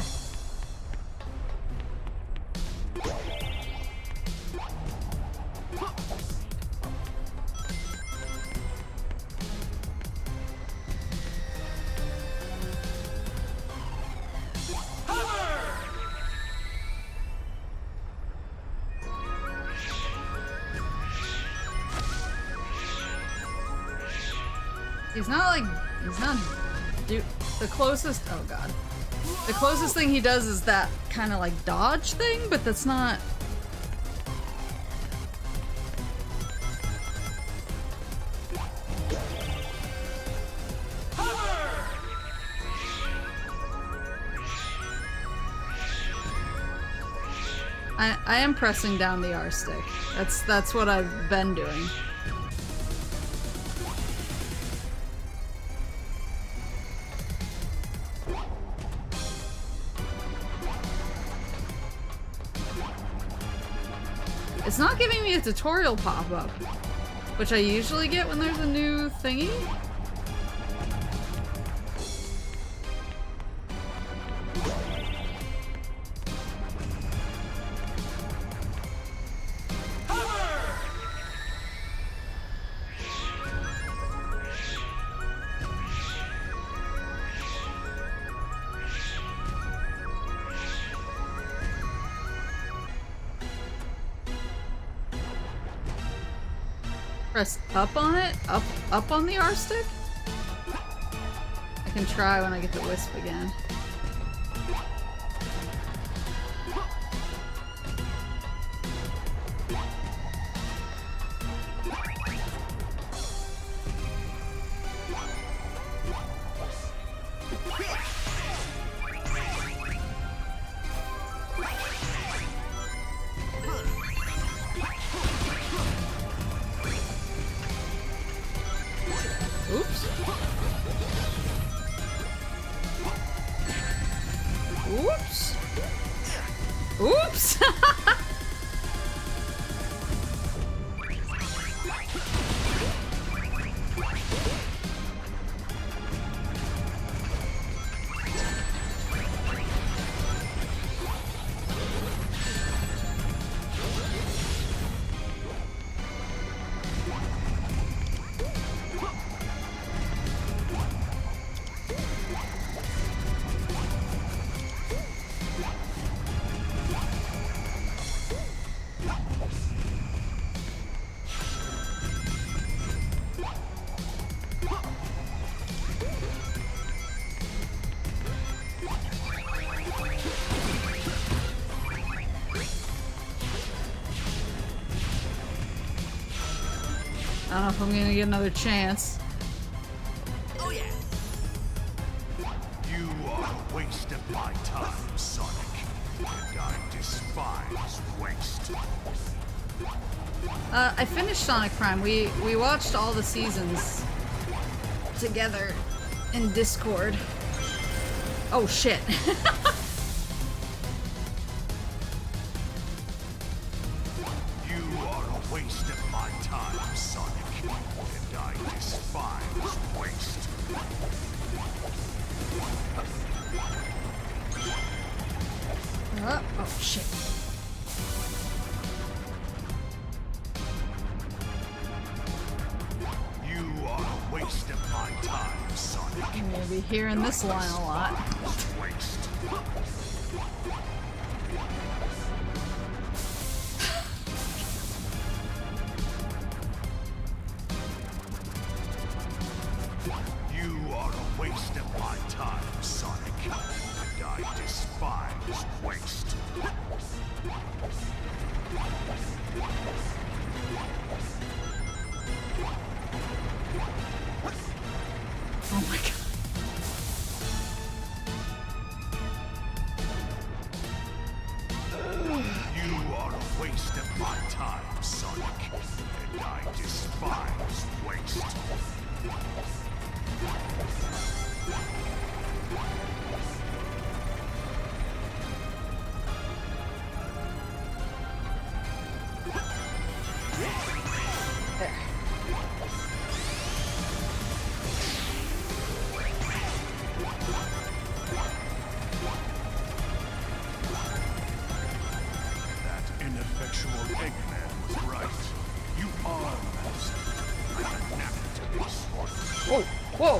He's not the closest, oh god. The closest thing he does is that kind of like dodge thing, but that's not. I am pressing down the R stick. That's what I've been doing. It's not giving me a tutorial pop-up, which I usually get when there's a new thingy. Press up on it? Up on the R stick? I can try when I get the wisp again. don't know if I'm gonna get another chance. Oh yeah. You are a waste of my time, Sonic. And I despise waste. I finished Sonic Prime. We watched all the seasons together in Discord. Oh shit. You are a waste of my time, Sonic. And I despise waste. Oh shit. You are a waste of my time, Sonic. I'm gonna be hearing this line a lot. Waste. You are a waste of my time, Sonic. And I despise waste. Oh my god. You are a waste of my time, Sonic. And I despise waste. That ineffectual Eggman was right. You are Bowser. I'm enamored of this. Whoa, whoa.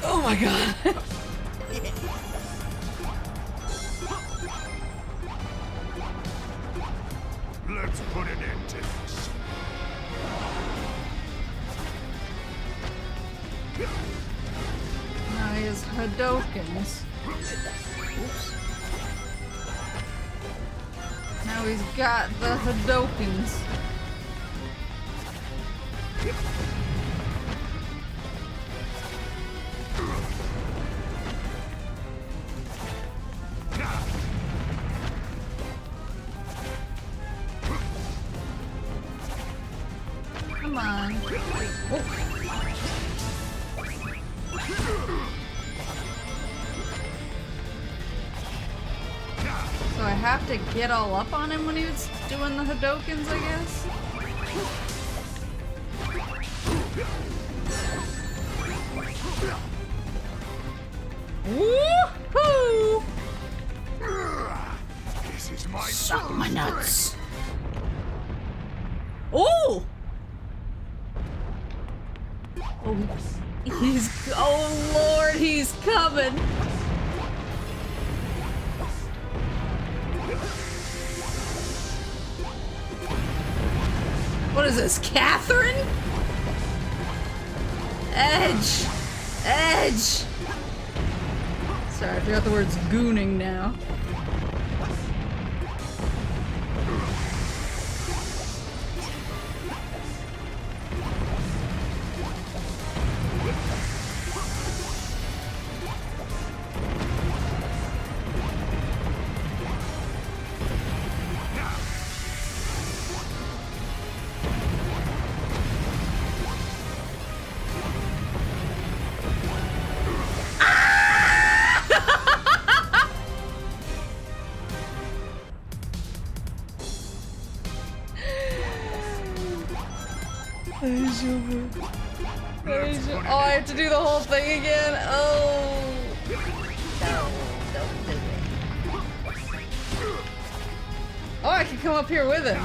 Oh my god. Let's put an end to this. Now he has Hadokens. Oops. Now he's got the Hadokens. Come on. Oh. So I have to get all up on him when he was doing the Hadokens, I guess? Woohoo! This is my Suck my nuts. Oh! Oh, he's. Oh Lord, he's coming. What is this, Catherine? Edge! Edge! Sorry, I forgot the words gooning now. Oh, I have to do the whole thing again? Oh. No, don't do it. Oh, I can come up here with him.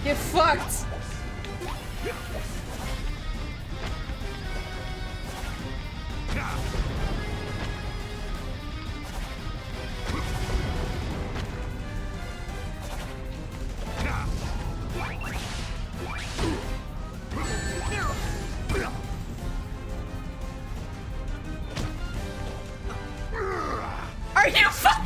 Get fucked. Are you fucking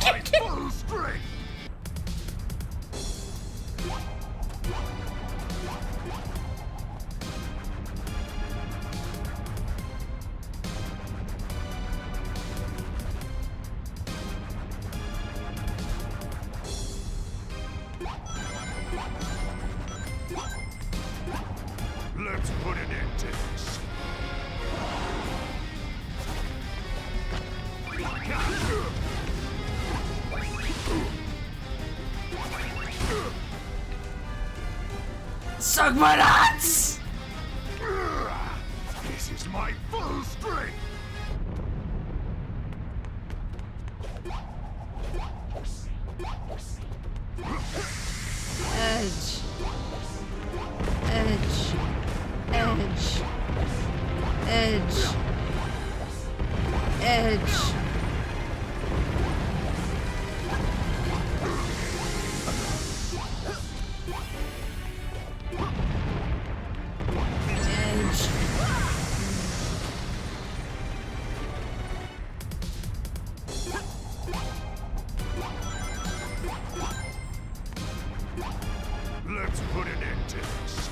Let's put an end to this. Suck my nuts! This is my full strength. Edge. Edge. Edge. Edge. Edge. Edge. Let's put an end to this.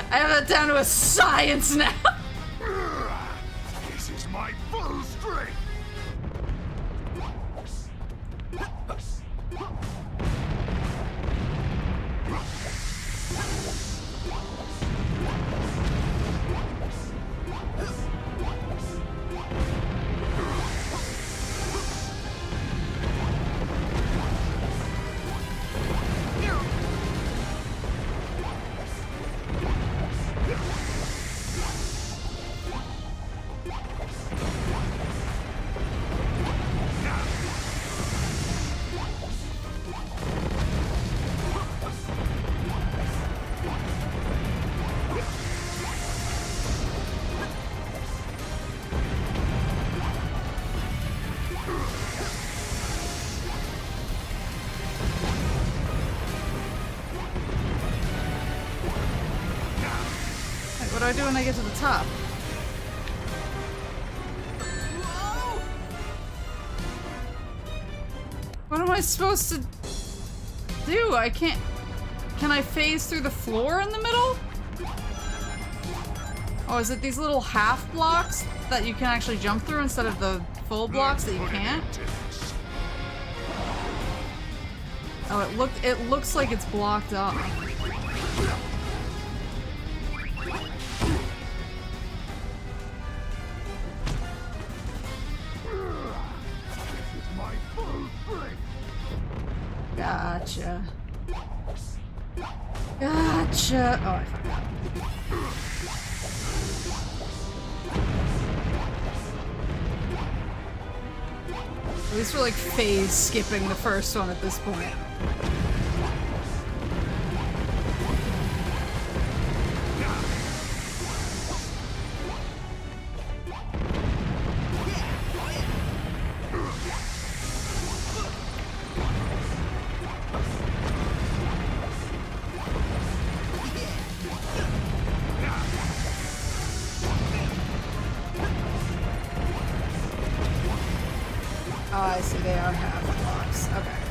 I have that down to a science now. This is my full strength. What do I do when I get to the top? What am I supposed to do? I can't... Can I phase through the floor in the middle? Oh, is it these little half blocks that you can actually jump through instead of the full blocks that you can't? Oh, it looks like it's blocked off. Gotcha. Gotcha. Oh, I fucked up. At least we're like phase skipping the first one at this point. Oh, I see. They are half blocks. Okay.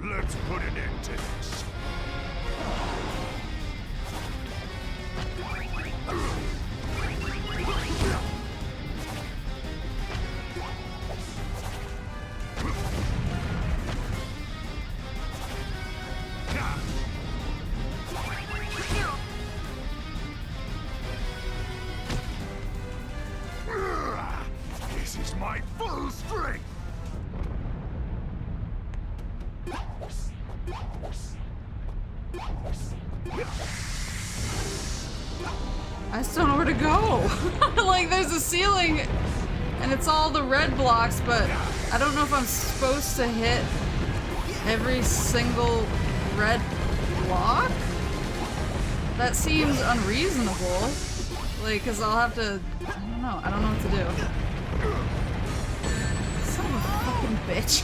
Let's put an end to this. This is my full strength. I just don't know where to go. Like, there's a ceiling, and it's all the red blocks, but I don't know if I'm supposed to hit every single red block? That seems unreasonable. Like, cause I'll have to, I don't know what to do. Son of a fucking bitch.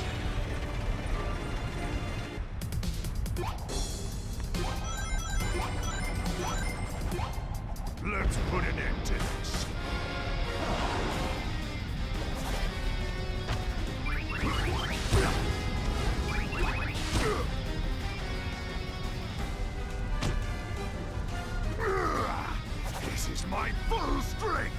Let's put an end to this. This is my full strength.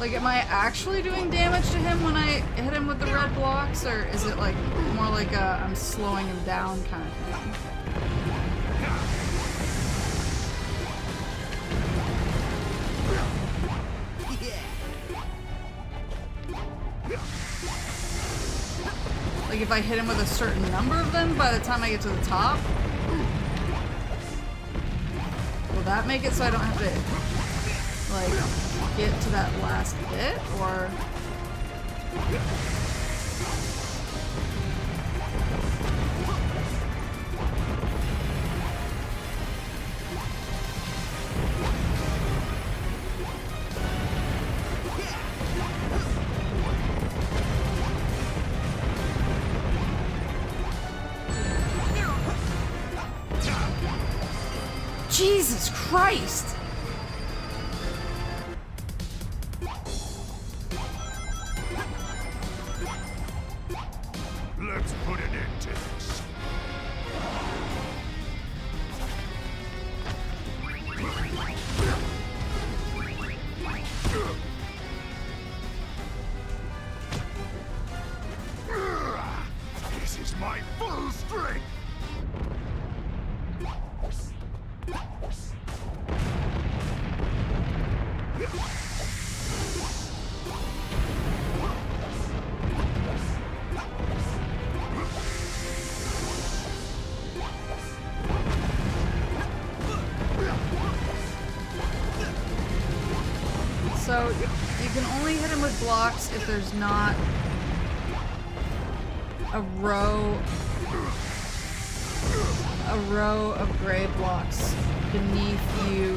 Like, am I actually doing damage to him when I hit him with the red blocks, or is it like more like a I'm slowing him down kind of thing? Like, if I hit him with a certain number of them by the time I get to the top, will that make it so I don't have to, like, get to that last bit, or... Jesus Christ! Let's put an end to this. This is my full strength. So, you can only hit him with blocks if there's not a row of gray blocks beneath you,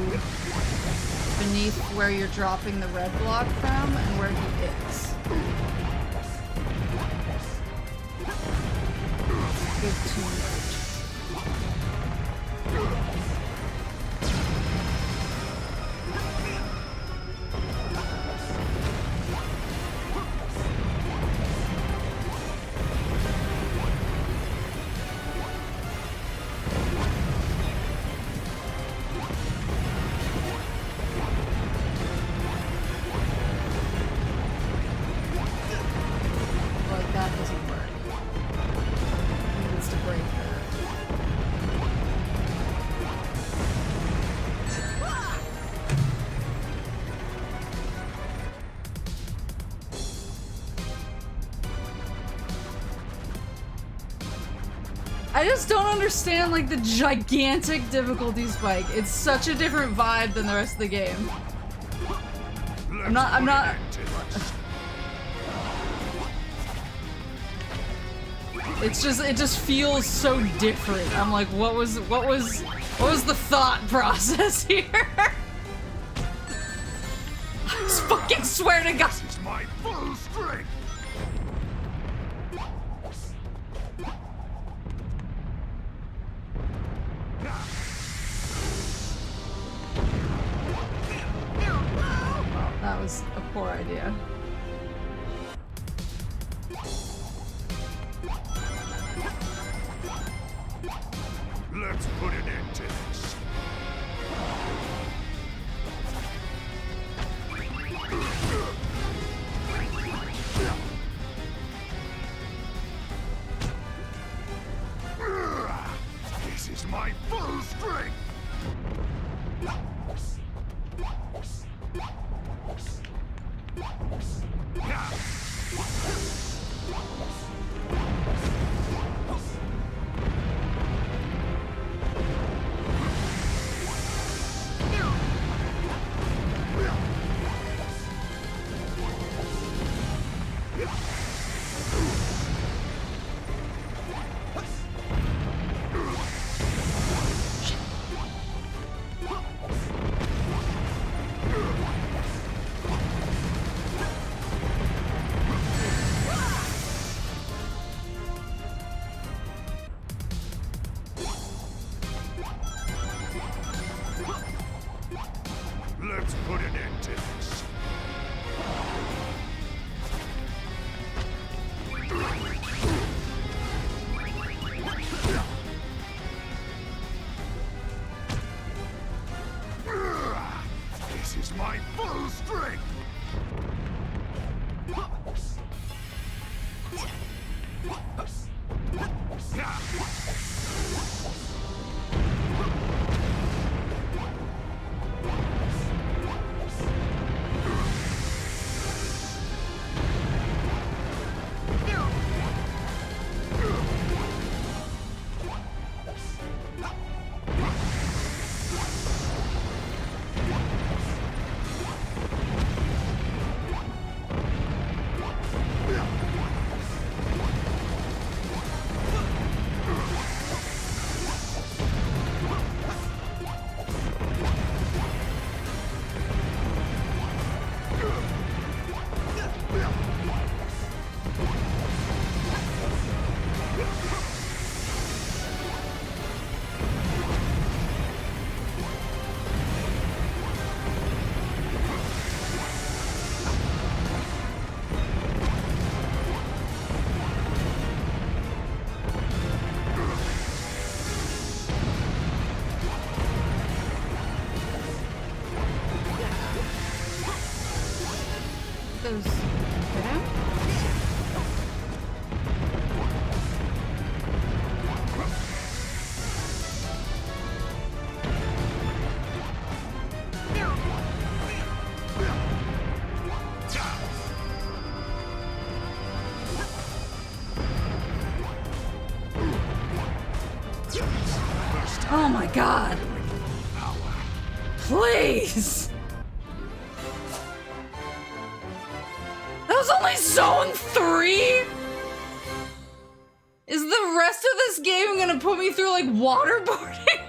beneath where you're dropping the red block from and where he is. Good tune. I just don't understand, like, the gigantic difficulty spike. It's such a different vibe than the rest of the game. I'm not... It's just, it just feels so different. I'm like, what was the thought process here? I just fucking swear to God. This is my full strength. That was a poor idea. Let's put an end to this. This is my full strength. Those hit him? Oh my god! Please! That was only Zone 3? Is the rest of this game gonna put me through like waterboarding?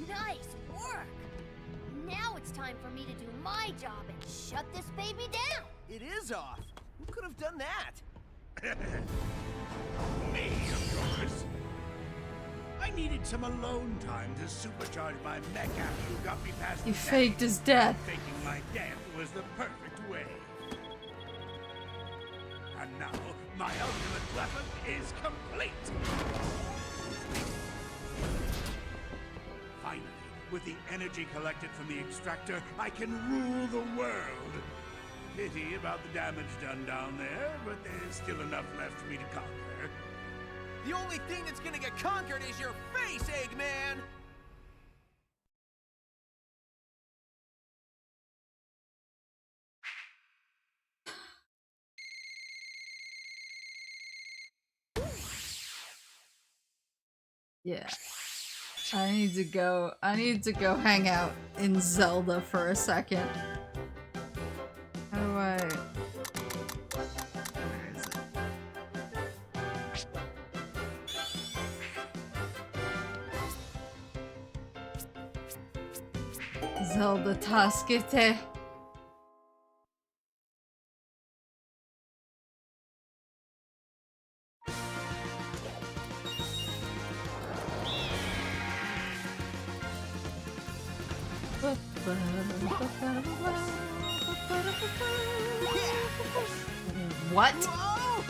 Nice work! Now it's time for me to do my job and shut this baby down! It is off. Who could have done that? Me, of course. I needed some alone time to supercharge my mech after you got me past You the faked his death. Faking my death was the perfect way. And now, my ultimate weapon is complete! Finally, with the energy collected from the extractor, I can rule the world. Pity about the damage done down there, but there's still enough left for me to conquer. The only thing that's gonna get conquered is your face, Eggman! Yeah. I need to go hang out in Zelda for a second. How do I... Where is it? Zelda Taskete. What? Whoa!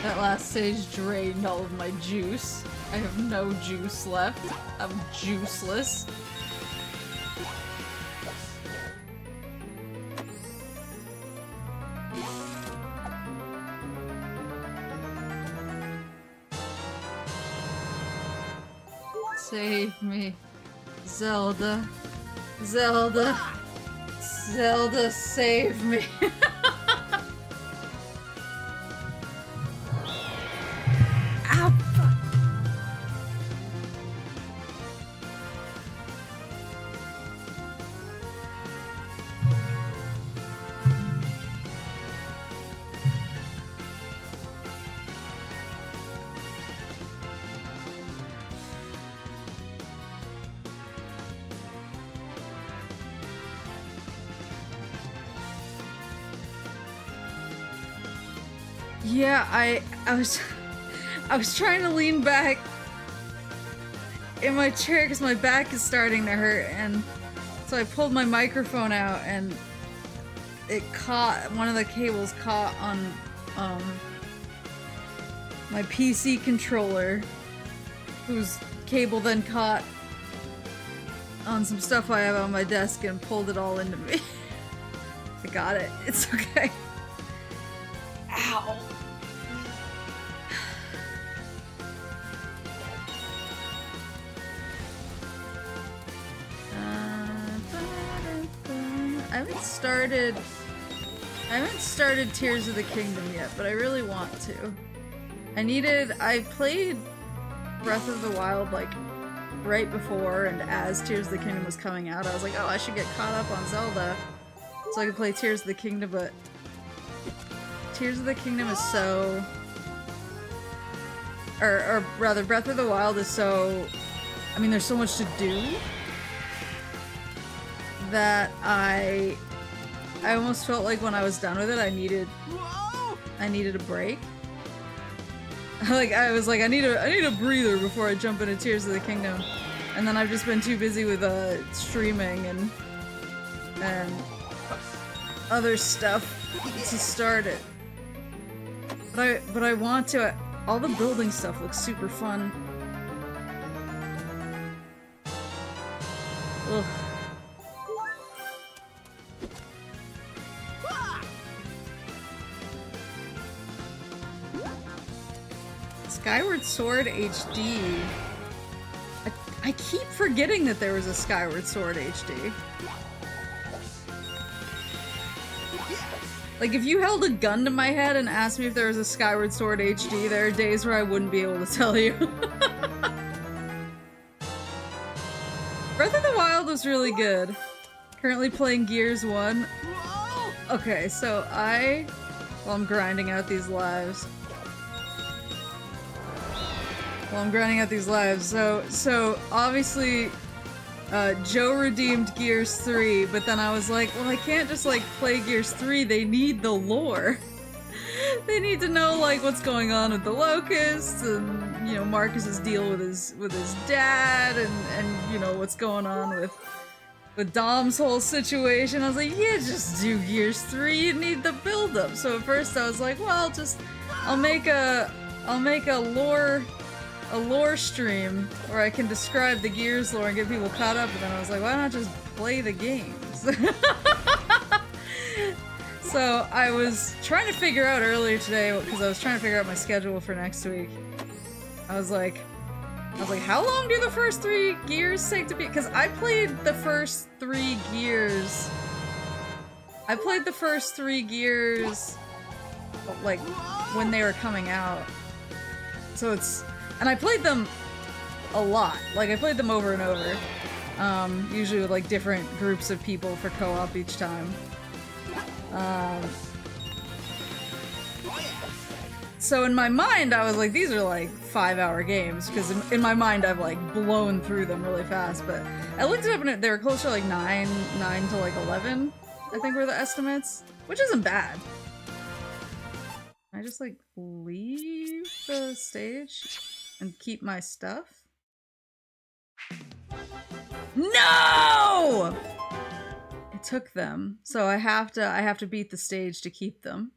That last stage drained all of my juice. I have no juice left. I'm juiceless. Save me. Zelda. Zelda. Zelda, save me. Ow, fuck. Yeah, I was trying to lean back in my chair because my back is starting to hurt, and so I pulled my microphone out and it caught, one of the cables caught on my PC controller, whose cable then caught on some stuff I have on my desk and pulled it all into me. I got it. It's okay. Ow. I haven't started Tears of the Kingdom yet, but I really want to. I played Breath of the Wild like right before and as Tears of the Kingdom was coming out. I was like, oh, I should get caught up on Zelda so I could play Tears of the Kingdom, but Tears of the Kingdom is so... Or rather, Breath of the Wild is so... I mean, there's so much to do that I almost felt like when I was done with it, I needed a break. I was like, I need a breather before I jump into Tears of the Kingdom. And then I've just been too busy with streaming and other stuff to start it. But I want to. All the building stuff looks super fun. Ugh. Skyward Sword HD. I keep forgetting that there was a Skyward Sword HD. Like, if you held a gun to my head and asked me if there was a Skyward Sword HD, there are days where I wouldn't be able to tell you. Breath of the Wild was really good. Currently playing Gears 1. Okay, so while I'm grinding out these lives, so obviously Joe redeemed Gears 3, but then I was like, well, I can't just like play Gears 3, they need the lore. They need to know like what's going on with the Locusts and, you know, Marcus's deal with his dad and you know what's going on with Dom's whole situation. I was like, yeah, just do Gears 3, you need the build up. So at first I was like, well, I'll make a lore stream where I can describe the Gears lore and get people caught up, and then I was like, why not just play the games? So I was trying to figure out earlier today, because I was trying to figure out my schedule for next week. I was like, how long do the first 3 Gears take to be? Because I played the first 3 Gears. Like when they were coming out. So and I played them a lot. Like, I played them over and over. Usually with, like, different groups of people for co-op each time. So in my mind, I was like, these are, like, 5-hour games. Because in my mind, I've, like, blown through them really fast. But I looked it up and they were closer to, like, 9 to, like, 11, I think were the estimates. Which isn't bad. Can I just, like, leave the stage and keep my stuff? No! It took them, so I have to beat the stage to keep them.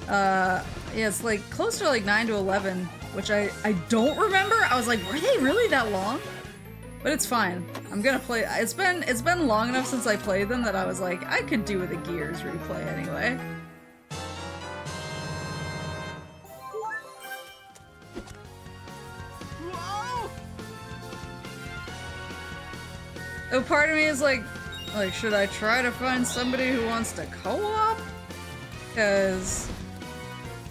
Yeah, it's like closer to like 9 to 11, which I don't remember. I was like, were they really that long? But it's fine. I'm gonna play. It's been long enough since I played them that I was like, I could do with a Gears replay anyway. Though part of me is like, should I try to find somebody who wants to co-op? Because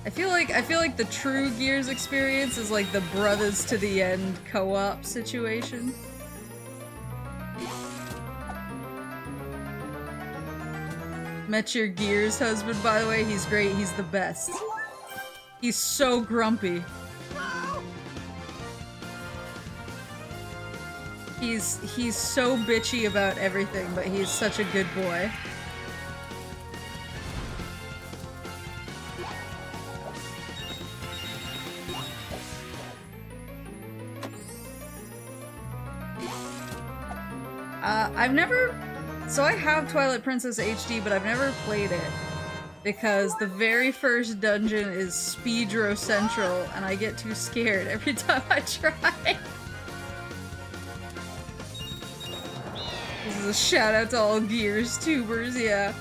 I feel like the true Gears experience is like the brothers to the end co-op situation. Met your Gears husband, by the way. He's great. He's the best. He's so grumpy. He's so bitchy about everything, but he's such a good boy. So I have Twilight Princess HD, but I've never played it because the very first dungeon is Speedro Central, and I get too scared every time I try. This is a shout out to all Gears tubers, yeah.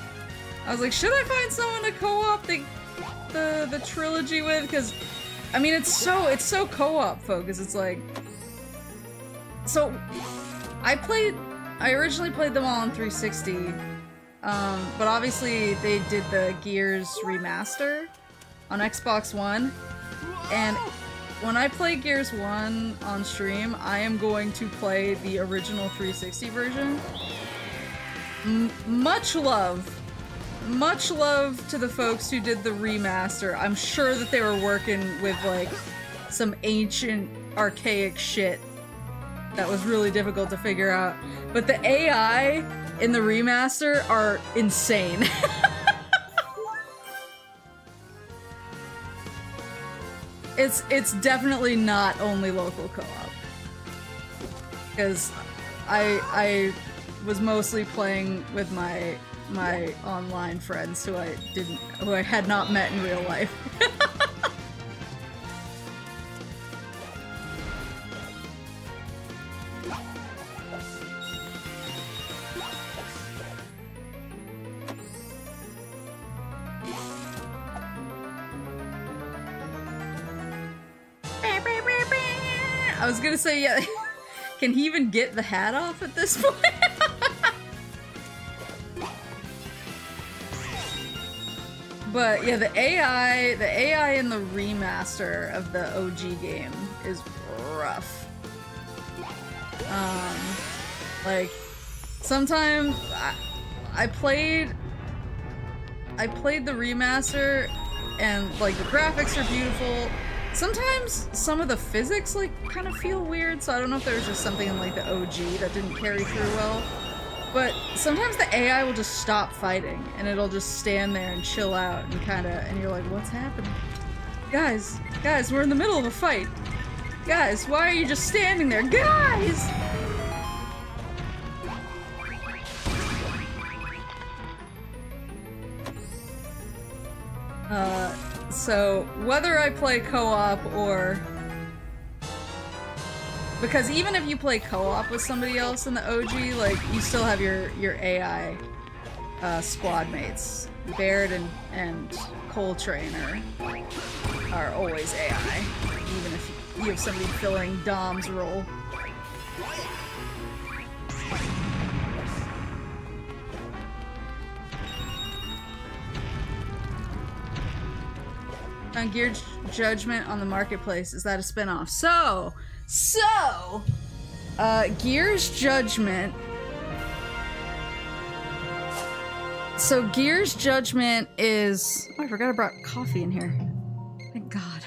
I was like, should I find someone to co-op the trilogy with? Because, I mean, it's so co-op focused. It's like, so I originally played them all on 360, but obviously they did the Gears remaster on Xbox One, and when I play Gears 1 on stream, I am going to play the original 360 version. Much love to the folks who did the remaster. I'm sure that they were working with like some ancient archaic shit that was really difficult to figure out. But the AI in the remaster are insane. It's definitely not only local co-op. Because I was mostly playing with my online friends who I had not met in real life. I was gonna say, yeah, can he even get the hat off at this point? But yeah, the AI in the remaster of the OG game is rough. Like, sometimes I played the remaster and like the graphics are beautiful. Sometimes some of the physics like kind of feel weird, so I don't know if there was just something in like the OG that didn't carry through well. But sometimes the AI will just stop fighting and it'll just stand there and chill out and you're like, what's happening? Guys, we're in the middle of a fight. Guys, why are you just standing there? Guys! So whether I play co-op or... Because even if you play co-op with somebody else in the OG, like, you still have your AI squad mates. Baird and Coltrane are always AI, even if you have somebody filling Dom's role. On Gear Judgment on the Marketplace, is that a spinoff? So, Gears Judgment. So Gears Judgment is... Oh, I forgot I brought coffee in here. Thank God.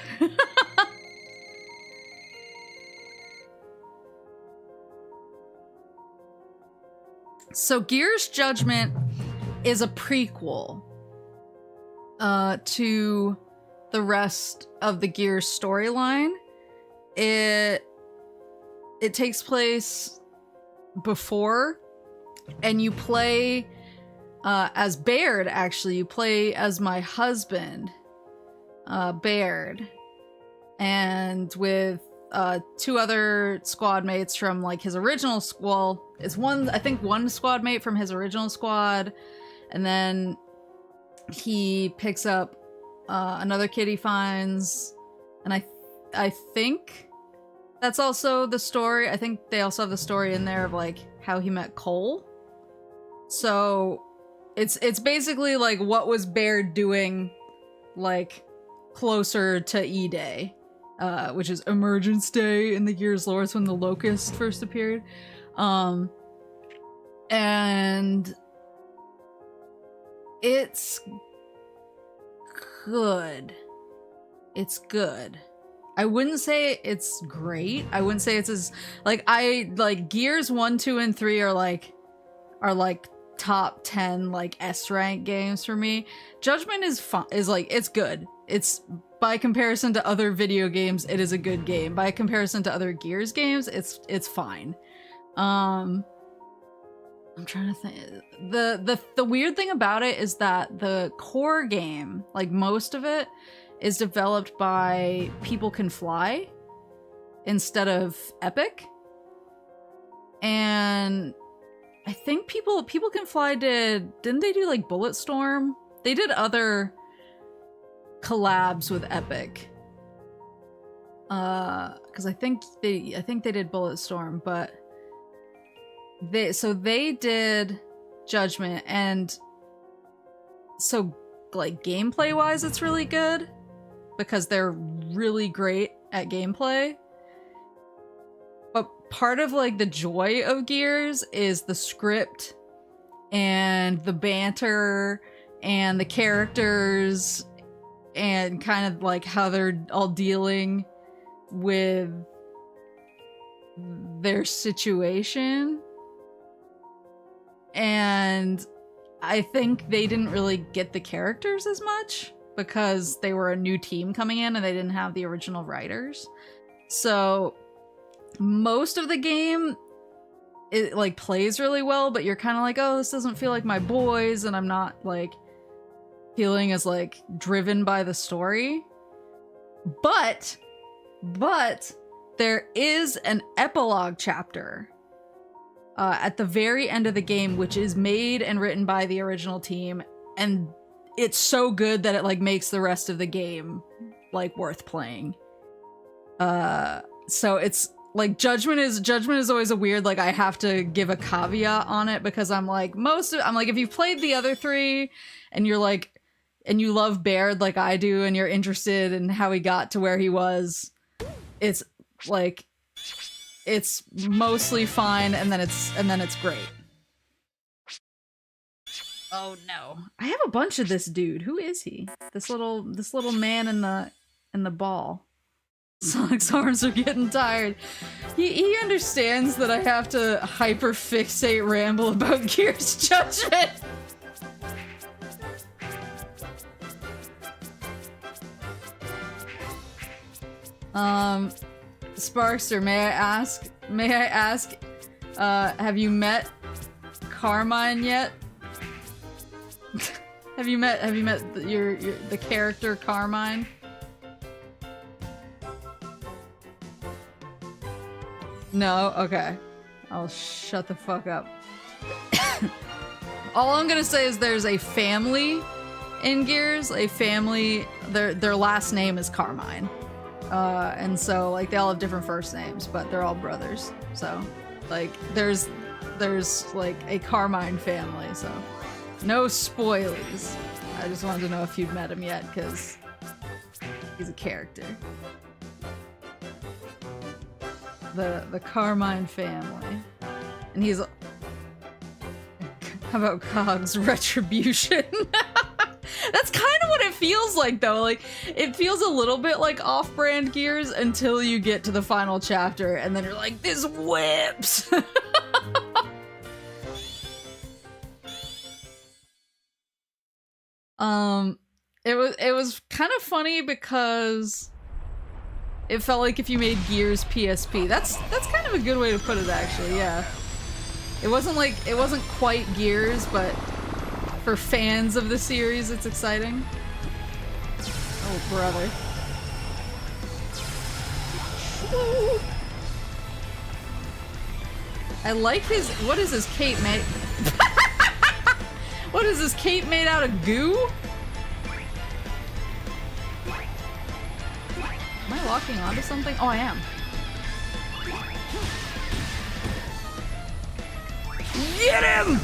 So Gears Judgment is a prequel to the rest of the Gears storyline. It takes place before, and you play as Baird, actually. You play as my husband, Baird, and with two other squad mates from like his original squad. It's I think one squad mate from his original squad, and then he picks up another kid he finds, and I think that's also the story. I think they also have the story in there of like how he met Cole. So it's basically like what was Baird doing like closer to E-Day, which is Emergence Day in the Gears lore. It's when the Locust first appeared. And it's good. It's good. I wouldn't say it's great. I wouldn't say it's as like Gears 1, 2, and 3 are like top 10 like S rank games for me. Judgment is fun. Is like it's good. It's by comparison to other video games, it is a good game. By comparison to other Gears games, it's fine. I'm trying to think. The weird thing about it is that the core game, like most of it, is developed by People Can Fly instead of Epic. And I think People Can Fly didn't they do like Bulletstorm? They did other collabs with Epic. Because I think they did Bulletstorm, but they did Judgment, and so like gameplay wise it's really good because they're really great at gameplay. But part of like the joy of Gears is the script and the banter and the characters and kind of like how they're all dealing with their situation. And I think they didn't really get the characters as much because they were a new team coming in and they didn't have the original writers. So most of the game, it like plays really well, but you're kind of like, oh, this doesn't feel like my boys, and I'm not like feeling as like driven by the story. But there is an epilogue chapter at the very end of the game, which is made and written by the original team, and it's so good that it like makes the rest of the game like worth playing. So it's like Judgment is always a weird, like I have to give a caveat on it because I'm like if you've played the other three and you're like, and you love Baird like I do and you're interested in how he got to where he was, it's like it's mostly fine, and then it's great. Oh no. I have a bunch of this dude. Who is he? This little man in the ball. Sonic's arms are getting tired. He understands that I have to hyperfixate ramble about Gears Judgment. Sparkster, may I ask, have you met Carmine yet? have you met the character Carmine? No? Okay. I'll shut the fuck up. All I'm gonna say is there's a family in Gears, their last name is Carmine. And so, like, they all have different first names, but they're all brothers. So, like, there's like, a Carmine family, so. No spoilies. I just wanted to know if you'd met him yet, because he's a character. The Carmine family. And he's... How about Cog's Retribution? That's kind of what it feels like, though. Like, it feels a little bit like off-brand Gears until you get to the final chapter, and then you're like, this whips! It was kind of funny because it felt like if you made Gears PSP. That's kind of a good way to put it, actually, yeah. It wasn't quite Gears, but for fans of the series, it's exciting. Oh, brother. I like his... What is his cape made... What is his cape made out of goo? Am I locking onto something? Oh, I am. Get him!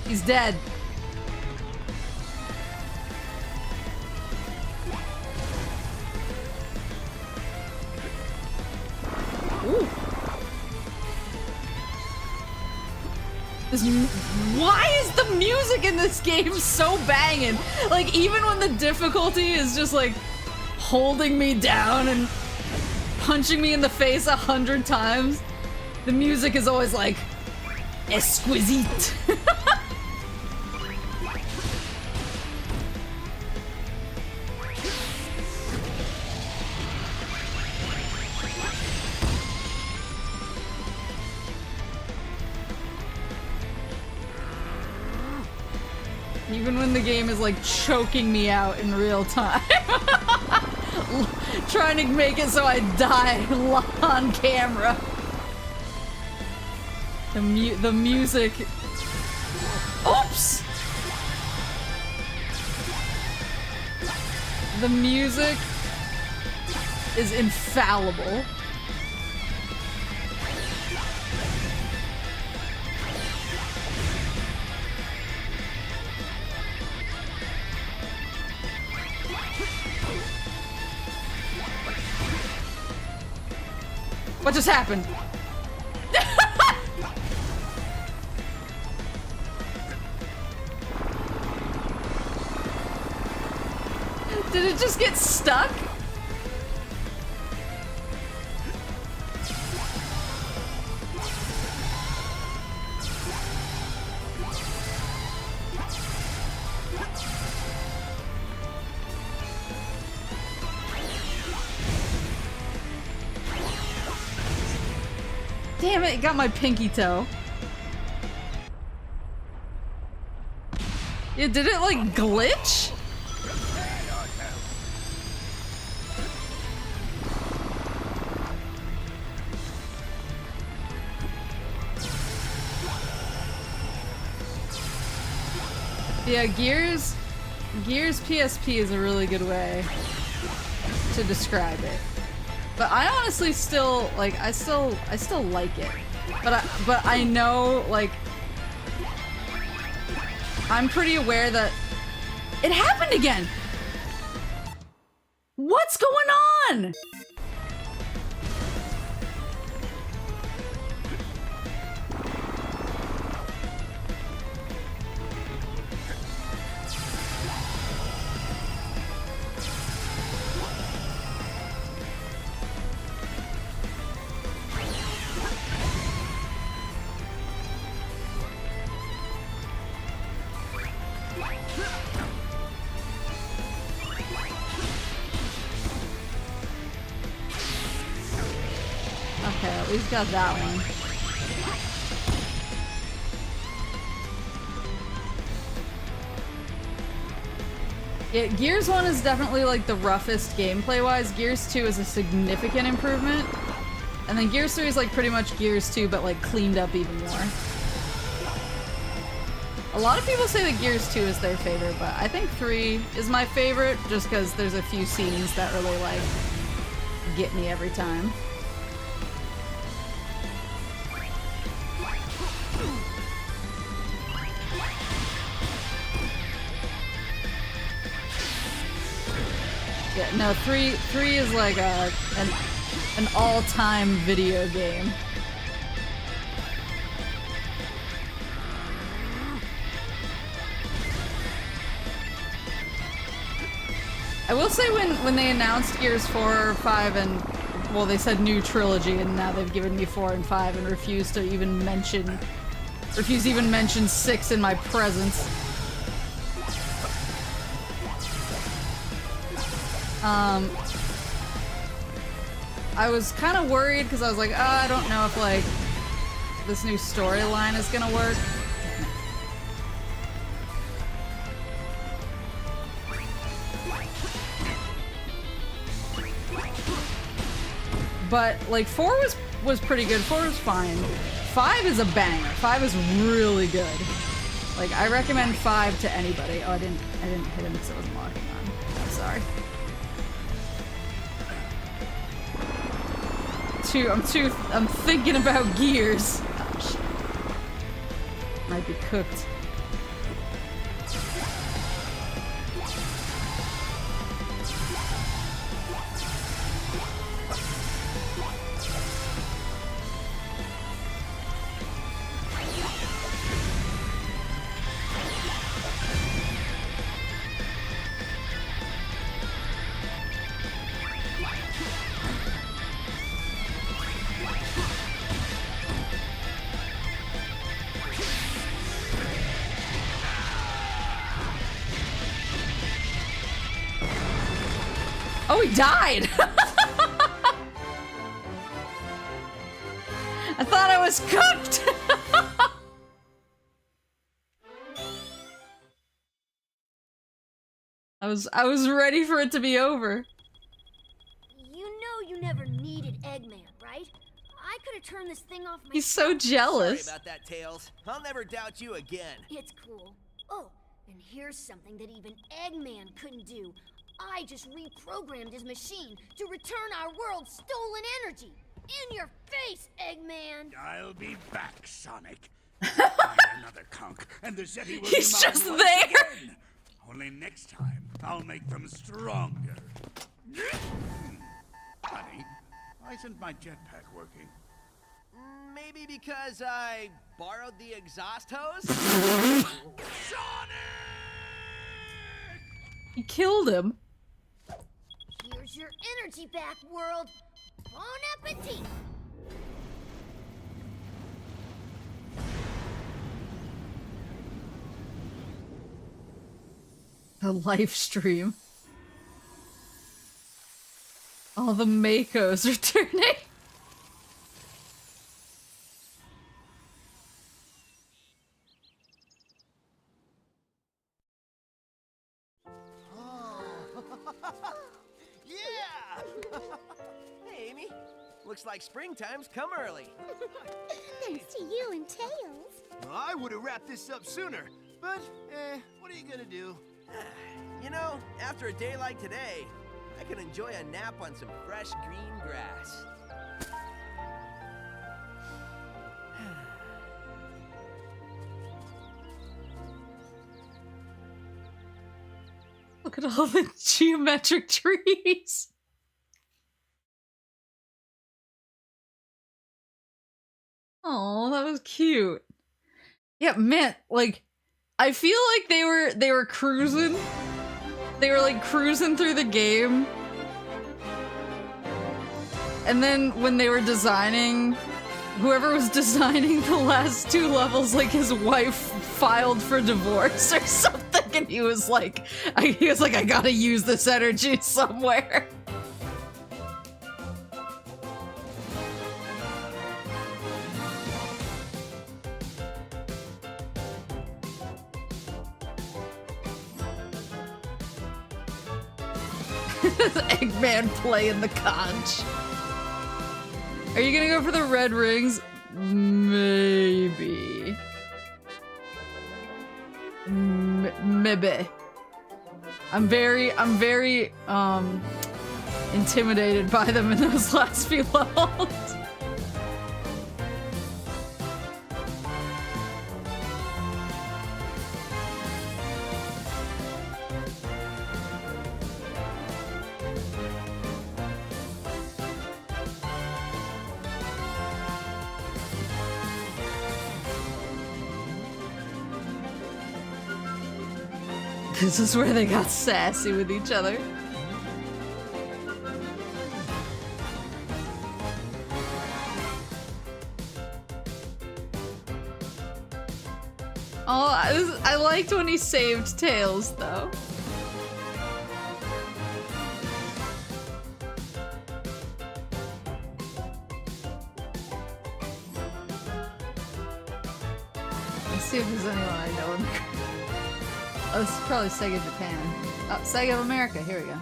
He's dead. Ooh. Why is the music in this game so banging? Like, even when the difficulty is just like holding me down and punching me in the face 100 times, the music is always like exquisite. Even when the game is like choking me out in real time. Trying to make it so I die on camera. The music. Oops! The music is infallible. What just happened? Did it just get stuck? Damn it, it got my pinky toe. Yeah, did it like glitch? Yeah, Gears PSP is a really good way to describe it. But I honestly still like I still like it. But I know like I'm pretty aware that it happened again. What's going on? Okay, at least got that one. Yeah, Gears 1 is definitely like the roughest gameplay-wise. Gears 2 is a significant improvement. And then Gears 3 is like pretty much Gears 2, but like cleaned up even more. A lot of people say that Gears 2 is their favorite, but I think 3 is my favorite just because there's a few scenes that really like get me every time. Yeah, no, 3 is like an all-time video game. I will say when they announced Gears 4, 5, and well, they said new trilogy, and now they've given me 4 and 5 and refused to even mention 6 in my presence. I was kind of worried because I was like, oh, I don't know if like this new storyline is gonna work. But like 4 was pretty good. 4 was fine. 5 is a banger. 5 is really good. Like I recommend 5 to anybody. Oh, I didn't hit him because it wasn't locking on. I'm sorry. I'm thinking about Gears. Oh, shit. Might be cooked. Oh, he died! I thought I was cooked! I was ready for it to be over. You know you never needed Eggman, right? I could have turned this thing off myself. He's so jealous. Sorry about that, Tails. I'll never doubt you again. It's cool. Oh, and here's something that even Eggman couldn't do. I just reprogrammed his machine to return our world's stolen energy. In your face, Eggman! I'll be back, Sonic. Find another conch, and the Zeti will He's be mine just once there. again. Only next time, I'll make them stronger. Honey, why isn't my jetpack working? Maybe because I borrowed the exhaust hose? Sonic! He killed him. Here's your energy back, world. Bon appetit! The live stream. All the Makos returning. Yeah! Hey, Amy. Looks like springtime's come early. Thanks to you and Tails. Well, I would have wrapped this up sooner, but, what are you gonna do? You know, after a day like today, I can enjoy a nap on some fresh green grass. Look at all the geometric trees. Oh, that was cute. Yeah, man, like, I feel like they were cruising. They were like cruising through the game. And then when they were designing, whoever was designing the last two levels, like his wife filed for divorce or something, and he was like, I gotta use this energy somewhere. Eggman playing the conch. Are you gonna go for the red rings? Maybe. Maybe. I'm very intimidated by them in those last few levels. This is where they got sassy with each other. Oh, I liked when he saved Tails, though. Let's see if there's anyone I know in the group. Oh, this is probably Sega Japan. Oh, Sega of America, here we go.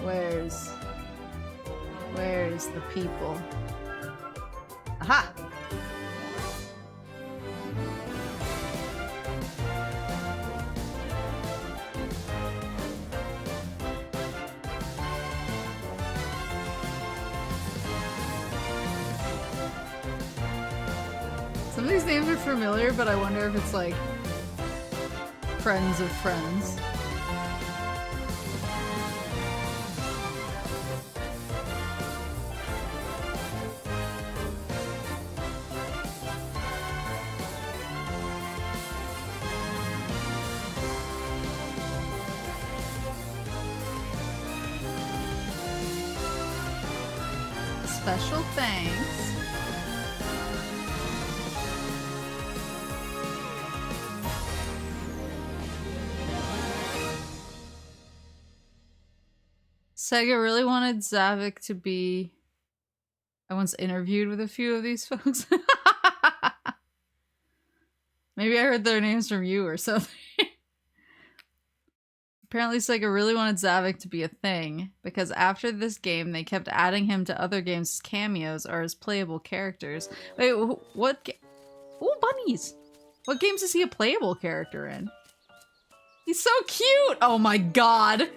Where's the people? Aha! Some of these names are familiar, but I wonder if it's like friends of friends. Special thanks. Sega really wanted Zavik to be... I once interviewed with a few of these folks. Maybe I heard their names from you or something. Apparently Sega really wanted Zavik to be a thing, because after this game, they kept adding him to other games as cameos or as playable characters. Wait, what? Oh, bunnies! What games is he a playable character in? He's so cute! Oh my god!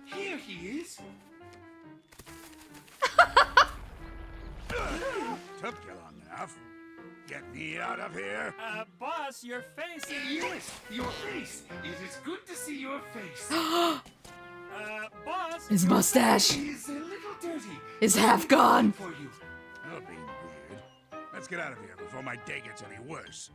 Here he is. Took you long enough. Get me out of here. Boss, your face is... Yes, your face. It is good to see your face. Boss... His mustache It is a little dirty. is half gone. For you. You're being weird. Let's get out of here before my day gets any worse.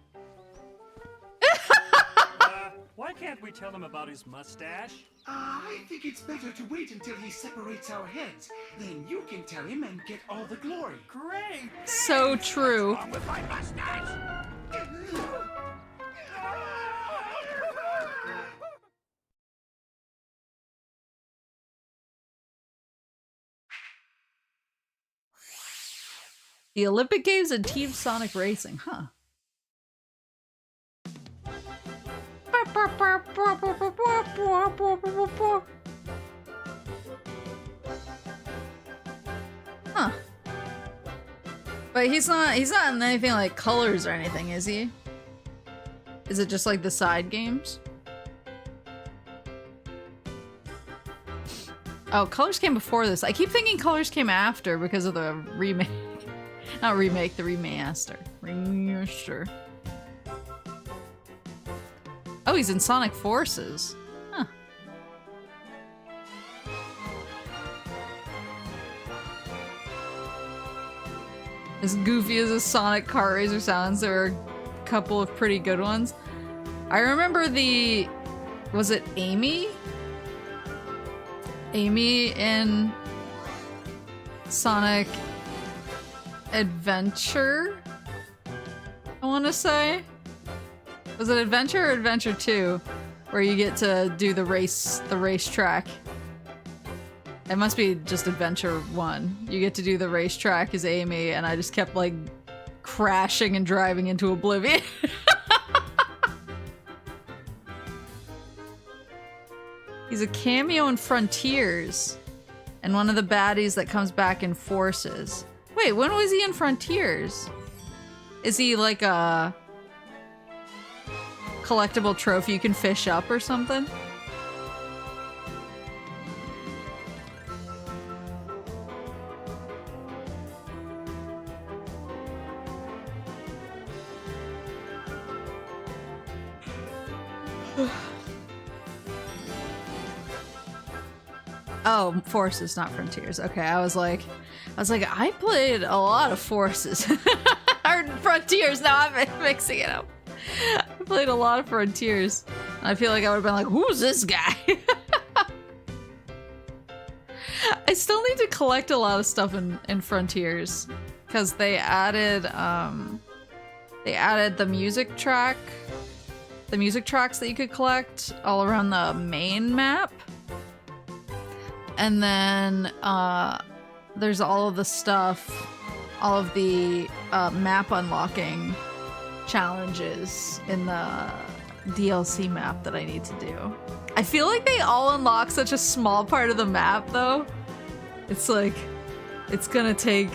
Why can't we tell him about his mustache? I think it's better to wait until he separates our heads. Then you can tell him and get all the glory. Great! So true. What's wrong with my mustache? The Olympic Games and Team Sonic Racing, huh? Huh. But he's not in anything like Colors or anything, is he? Is it just like the side games? Oh, Colors came before this. I keep thinking Colors came after because of the remake. Not remake, the remaster. Remaster. Oh, he's in Sonic Forces. Huh. As goofy as a Sonic kart racer sounds, there are a couple of pretty good ones. I remember the... Was it Amy? Amy in Sonic Adventure? I want to say? Was it Adventure or Adventure 2? Where you get to do the racetrack. It must be just Adventure 1. You get to do the racetrack as Amy, and I just kept like crashing and driving into oblivion. He's a cameo in Frontiers, and one of the baddies that comes back in Forces. Wait, when was he in Frontiers? Is he like a collectible trophy you can fish up or something? Oh, Forces, not Frontiers. Okay, I was like, I played a lot of Forces. Or Frontiers, now I'm mixing it up. I played a lot of Frontiers. I feel like I would have been like, who's this guy? I still need to collect a lot of stuff in Frontiers. Because they added the music track. The music tracks that you could collect all around the main map. And then there's all of the stuff, all of the map unlocking challenges in the DLC map that I need to do. I feel like they all unlock such a small part of the map though. It's like, it's gonna take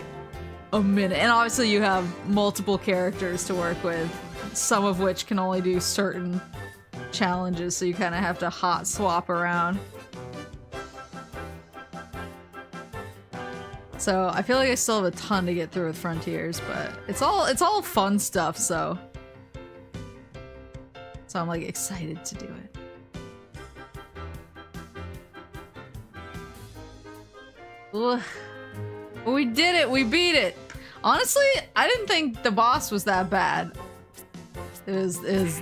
a minute. And obviously you have multiple characters to work with, some of which can only do certain challenges, so you kind of have to hot swap around. So I feel like I still have a ton to get through with Frontiers, but it's all fun stuff, so I'm like excited to do it. Ugh. We did it, we beat it. Honestly, I didn't think the boss was that bad. It was this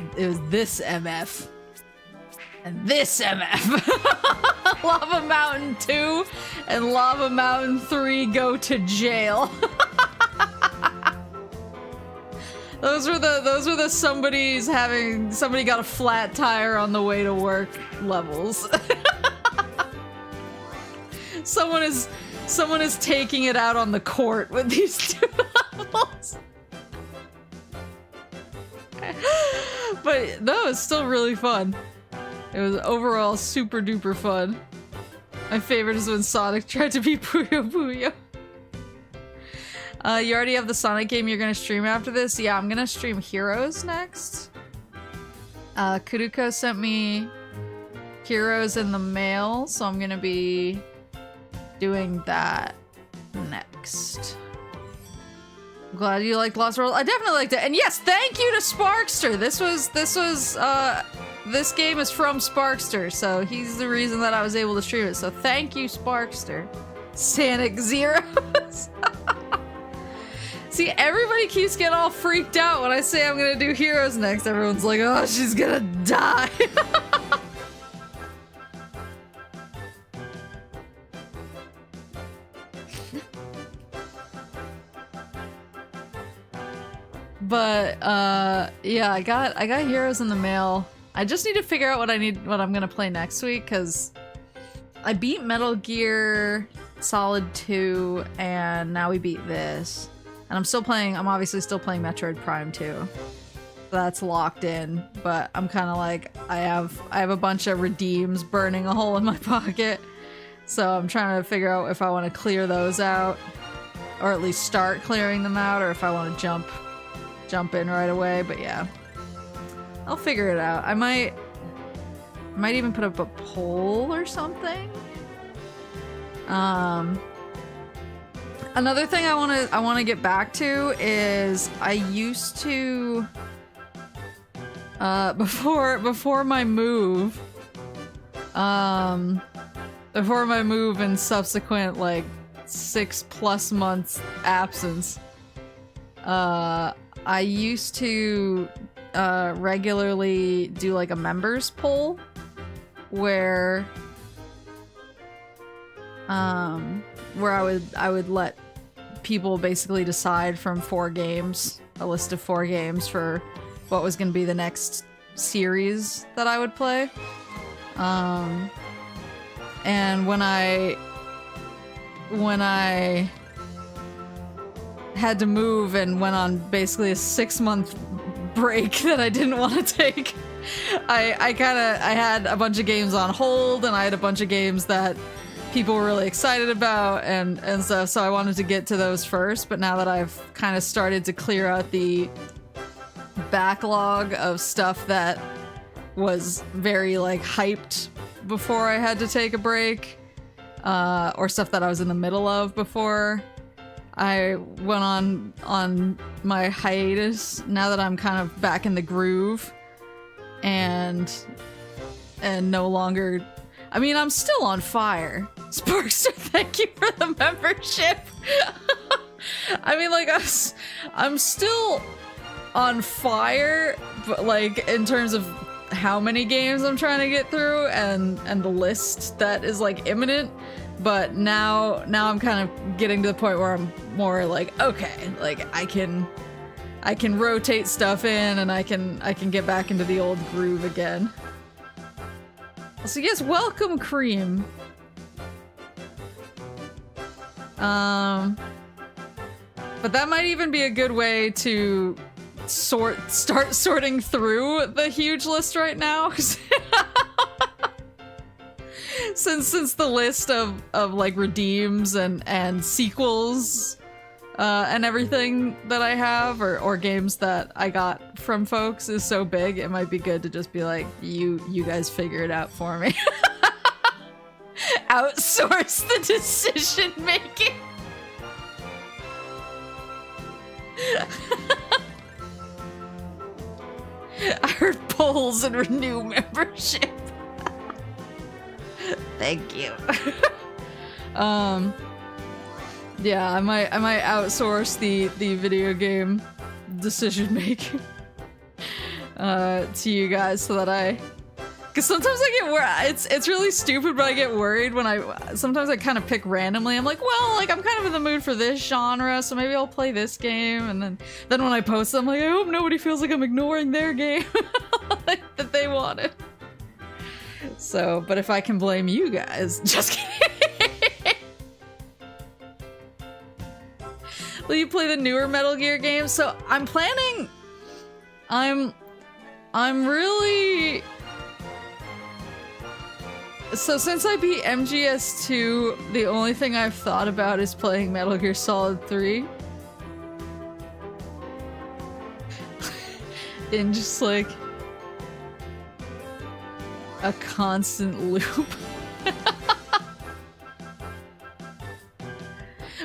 MF. And this MF. Lava Mountain 2 and Lava Mountain 3 go to jail. Those were the somebody got a flat tire on the way to work levels. Someone is taking it out on the court with these two levels. but no, it's still really fun. It was overall super duper fun. My favorite is when Sonic tried to be Puyo Puyo. You already have the Sonic game you're gonna stream after this? Yeah, I'm gonna stream Heroes next. Kuruko sent me Heroes in the mail, so I'm gonna be doing that next. I'm glad you liked Lost World. I definitely liked it. And yes, thank you to Sparkster. This game is from Sparkster, so he's the reason that I was able to stream it. So thank you, Sparkster. Sonic Zeros. See, everybody keeps getting all freaked out when I say I'm gonna do Heroes next. Everyone's like, oh, she's gonna die. But yeah, I got Heroes in the mail. I just need to figure out what I'm gonna play next week, because I beat Metal Gear Solid 2 and now we beat this. And I'm obviously still playing Metroid Prime 2. That's locked in, but I'm kind of like, I have a bunch of redeems burning a hole in my pocket. So I'm trying to figure out if I want to clear those out, or at least start clearing them out, or if I want to jump in right away. But yeah, I'll figure it out. I might even put up a poll or something. Another thing I want to get back to is I used to before my move and subsequent like 6+ months absence, I used to regularly do like a members poll where I would let people basically decide from 4 games, a list of 4 games for what was going to be the next series that I would play. And when I had to move and went on basically a 6-month break that I didn't want to take, I had a bunch of games on hold, and I had a bunch of games that people were really excited about and stuff, so I wanted to get to those first. But now that I've kind of started to clear out the backlog of stuff that was very like hyped before I had to take a break, or stuff that I was in the middle of before I went on my hiatus, now that I'm kind of back in the groove and no longer, I mean, I'm still on fire. Sparkster, thank you for the membership. I mean, like, I'm still on fire, but like in terms of how many games I'm trying to get through and the list that is like imminent. But now I'm kind of getting to the point where I'm more like, okay, like I can rotate stuff in, and I can get back into the old groove again. So yes, welcome, Cream. But that might even be a good way to start sorting through the huge list right now. Since the list of like redeems and sequels and everything that I have, or games that I got from folks is so big, it might be good to just be like, you guys figure it out for me. Outsource the decision making. I heard polls and renew membership. Thank you. Yeah, I might outsource the video game decision making to you guys, so that because sometimes I get worried. It's really stupid, but I get worried when sometimes I kind of pick randomly. I'm like, well, like I'm kind of in the mood for this genre, so maybe I'll play this game, and then when I post it, I'm like, I hope nobody feels like I'm ignoring their game that they wanted. So, but if I can blame you guys, just kidding. Will you play the newer Metal Gear games? So I'm I'm really... So since I beat MGS2, the only thing I've thought about is playing Metal Gear Solid 3. In just like a constant loop.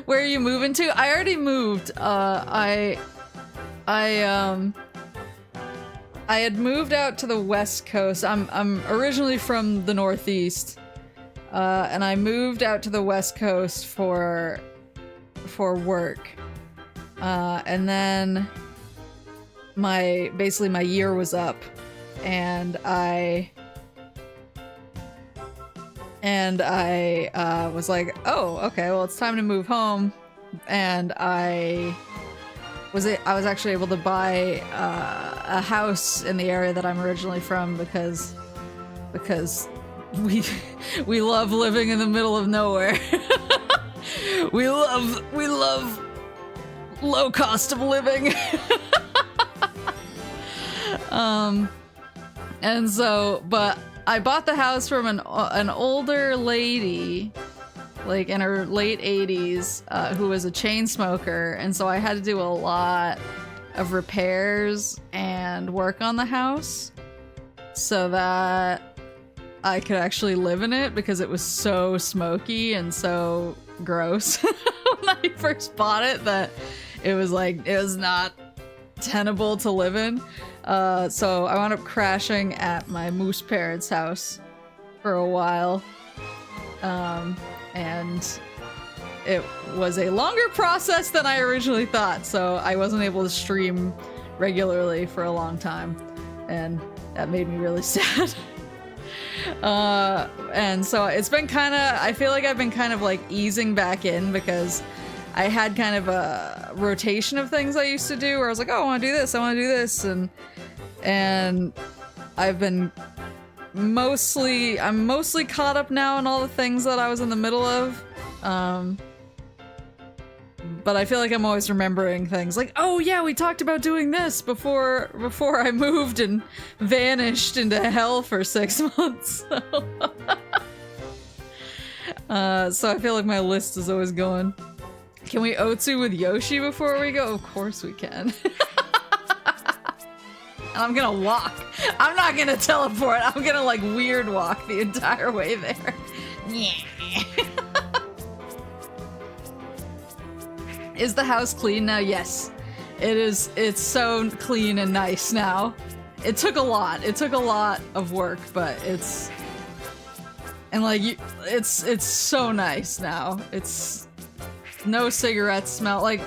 Where are you moving to? I already moved. I had moved out to the West Coast. I'm originally from the Northeast, and I moved out to the West Coast for work, and then basically my year was up, and I was like, oh, okay, well, it's time to move home, and I was actually able to buy a house in the area that I'm originally from because we love living in the middle of nowhere. we love low cost of living. And so, but I bought the house from an older lady, like in her late 80s, who was a chain smoker, and so I had to do a lot of repairs and work on the house so that I could actually live in it because it was so smoky and so gross when I first bought it that it was not tenable to live in. So I wound up crashing at my moose parents' house for a while. And it was a longer process than I originally thought, so I wasn't able to stream regularly for a long time, and that made me really sad. And so it's been I feel like I've been kind of like easing back in because I had kind of a rotation of things I used to do where I was like, oh, I want to do this, I want to do this, and I've been I'm mostly caught up now in all the things that I was in the middle of. But I feel like I'm always remembering things like, oh yeah, we talked about doing this before I moved and vanished into hell for 6 months. So I feel like my list is always going. Can we Otsu with Yoshi before we go? Of course we can. And I'm gonna walk. I'm not gonna teleport. I'm gonna like weird walk the entire way there. Is the house clean now? Yes. It is. It's so clean and nice now. It took a lot. It took a lot of work, but it's... And like, it's so nice now. It's... No cigarette smell. Like,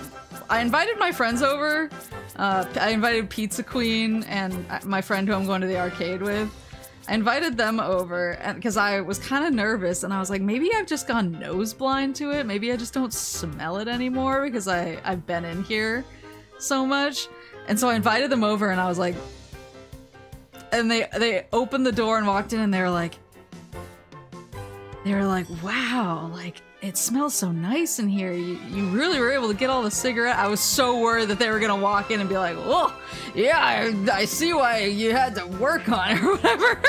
I invited my friends over. I invited Pizza Queen and my friend who I'm going to the arcade with. I invited them over and because I was kind of nervous and I was like, maybe I've just gone nose blind to it. Maybe I just don't smell it anymore because I've been in here so much. And so I invited them over and I was like, and they opened the door and walked in and they were like, wow, like, it smells so nice in here. You really were able to get all the cigarette. I was so worried that they were gonna walk in and be like, oh, yeah, I see why you had to work on it or whatever.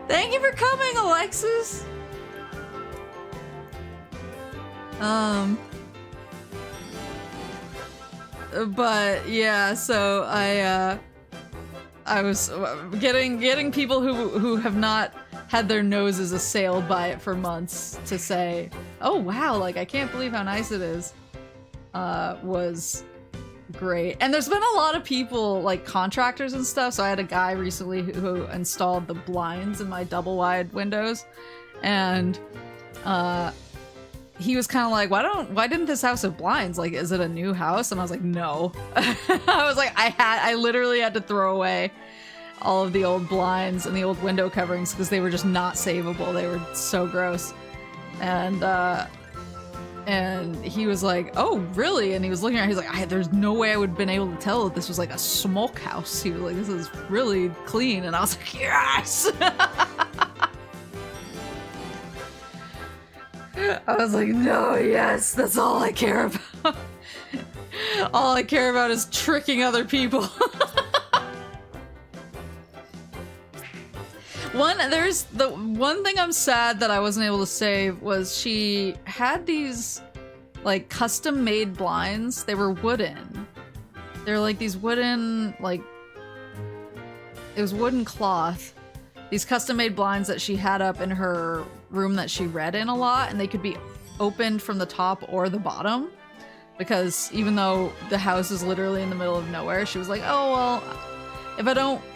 Thank you for coming, Alexis. But yeah, so I was getting people who have not had their noses assailed by it for months to say, oh wow, like I can't believe how nice it is, was great. And there's been a lot of people, like contractors and stuff, so I had a guy recently who installed the blinds in my double wide windows, and he was kind of like, why didn't this house have blinds? Like, is it a new house? And I was like, no. I was like, I literally had to throw away all of the old blinds and the old window coverings because they were just not savable. They were so gross. And he was like, oh, really? And he was looking at it, he's like, there's no way I would have been able to tell that this was like a smoke house. He was like, this is really clean. And I was like, yes! I was like, no, yes, that's all I care about. All I care about is tricking other people. There's the one thing I'm sad that I wasn't able to save was she had these like custom made blinds. They were wooden. They're like these wooden, like, it was wooden cloth. These custom made blinds that she had up in her room that she read in a lot, and they could be opened from the top or the bottom. Because even though the house is literally in the middle of nowhere, she was like, oh, well,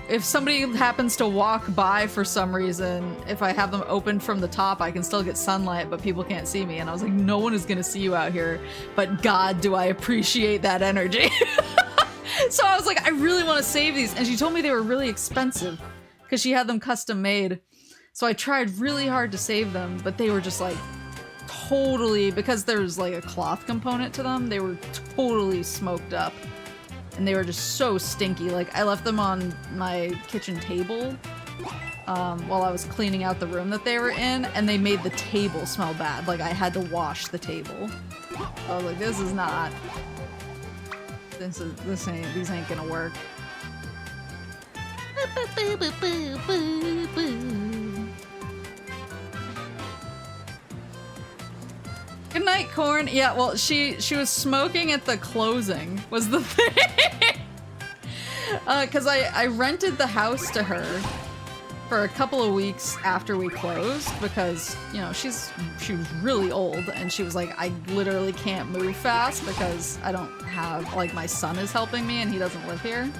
if somebody happens to walk by for some reason, if I have them open from the top, I can still get sunlight, but people can't see me. And I was like, no one is gonna see you out here, but God, do I appreciate that energy. So I was like, I really want to save these. And she told me they were really expensive because she had them custom made. So I tried really hard to save them, but they were just like totally, because there's like a cloth component to them, they were totally smoked up. And they were just so stinky. Like, I left them on my kitchen table while I was cleaning out the room that they were in, and they made the table smell bad. Like, I had to wash the table. I was like, this is not... These ain't gonna work. Good night, Corn. Yeah, well, she was smoking at the closing, was the thing. Cause I rented the house to her for a couple of weeks after we closed because, you know, she was really old and she was like, I literally can't move fast because I don't have, like, my son is helping me and he doesn't live here.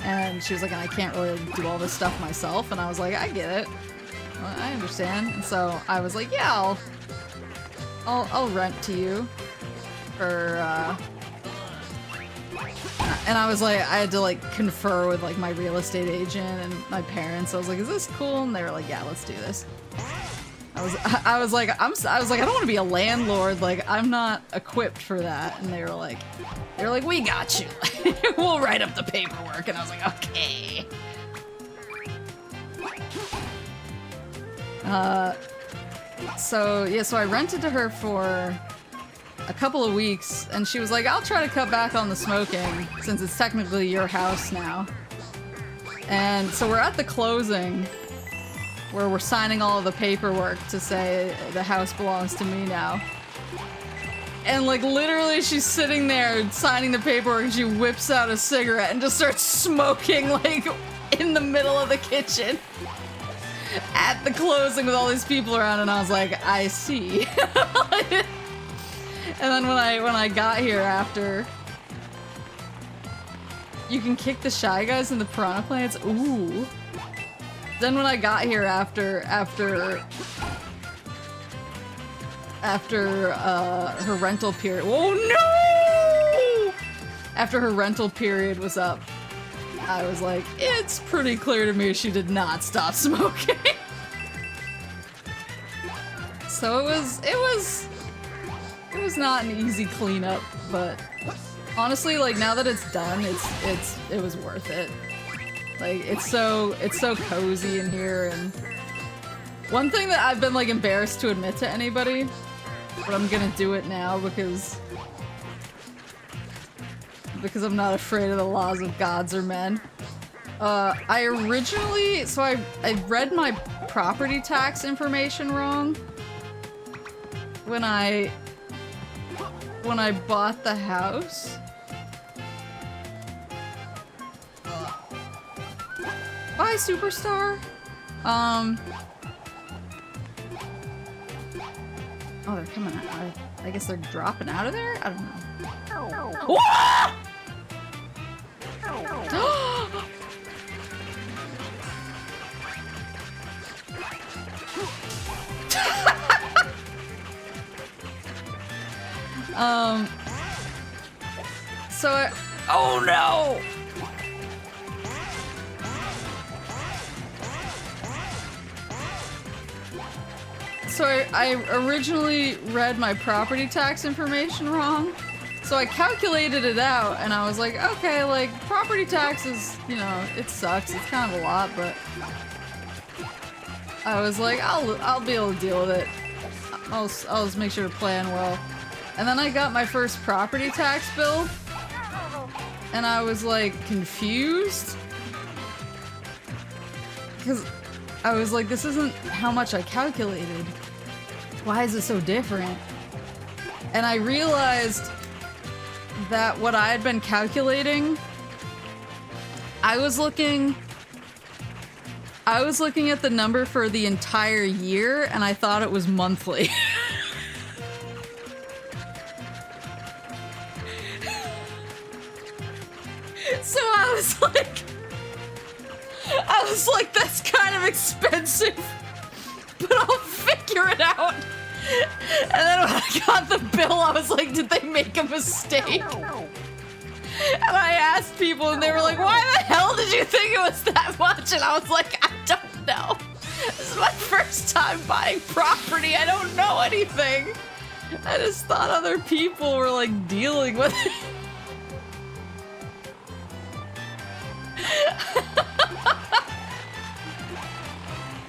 And she was like, and I can't really do all this stuff myself. And I was like, I get it. Well, I understand. And so I was like, yeah, I'll rent to you for, and I was like, I had to like confer with like my real estate agent and my parents. I was like, is this cool? And they were like, yeah, let's do this. I was like, I don't want to be a landlord. Like, I'm not equipped for that. And they were like, we got you. We'll write up the paperwork. And I was like, okay. So yeah, so I rented to her for a couple of weeks, and she was like, I'll try to cut back on the smoking since it's technically your house now. And so we're at the closing where we're signing all of the paperwork to say the house belongs to me now. And like literally she's sitting there signing the paperwork and she whips out a cigarette and just starts smoking like in the middle of the kitchen at the closing with all these people around, and I was like, I see. And then when I got here after, you can kick the Shy Guys in the Piranha Plants. Ooh. Then when I got here after her rental period. Oh no! After her rental period was up, I was like, it's pretty clear to me she did not stop smoking. So it was not an easy cleanup, but honestly, like now that it's done, it was worth it. Like it's so cozy in here, and one thing that I've been like embarrassed to admit to anybody, but I'm gonna do it now because I'm not afraid of the laws of gods or men. I originally, so I read my property tax information wrong when I bought the house. Bye, Superstar. Oh, they're coming out. I guess they're dropping out of there? I don't know. Oh no! So I originally read my property tax information wrong. So I calculated it out and I was like, okay, like property taxes, you know, it sucks. It's kind of a lot, but I was like, I'll be able to deal with it. I'll just make sure to plan well. And then I got my first property tax bill and I was like confused. Because I was like, this isn't how much I calculated. Why is it so different? And I realized that what I had been calculating, I was looking at the number for the entire year, and I thought it was monthly. So I was like, that's kind of expensive, but I'll figure it out. And then when I got the bill, I was like, did they make a mistake? And I asked people, and they were like, why the hell did you think it was that much? And I was like, I don't know. This is my first time buying property. I don't know anything. I just thought other people were like dealing with it.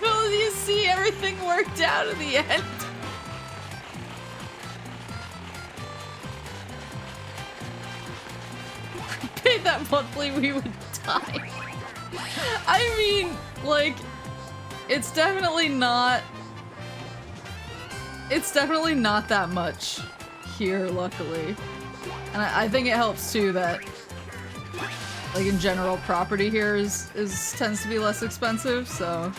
Well, you see, everything worked out in the end. If we paid that monthly, we would die. I mean, like, it's definitely not that much here, luckily. And I think it helps too that, like, in general, property here tends to be less expensive, so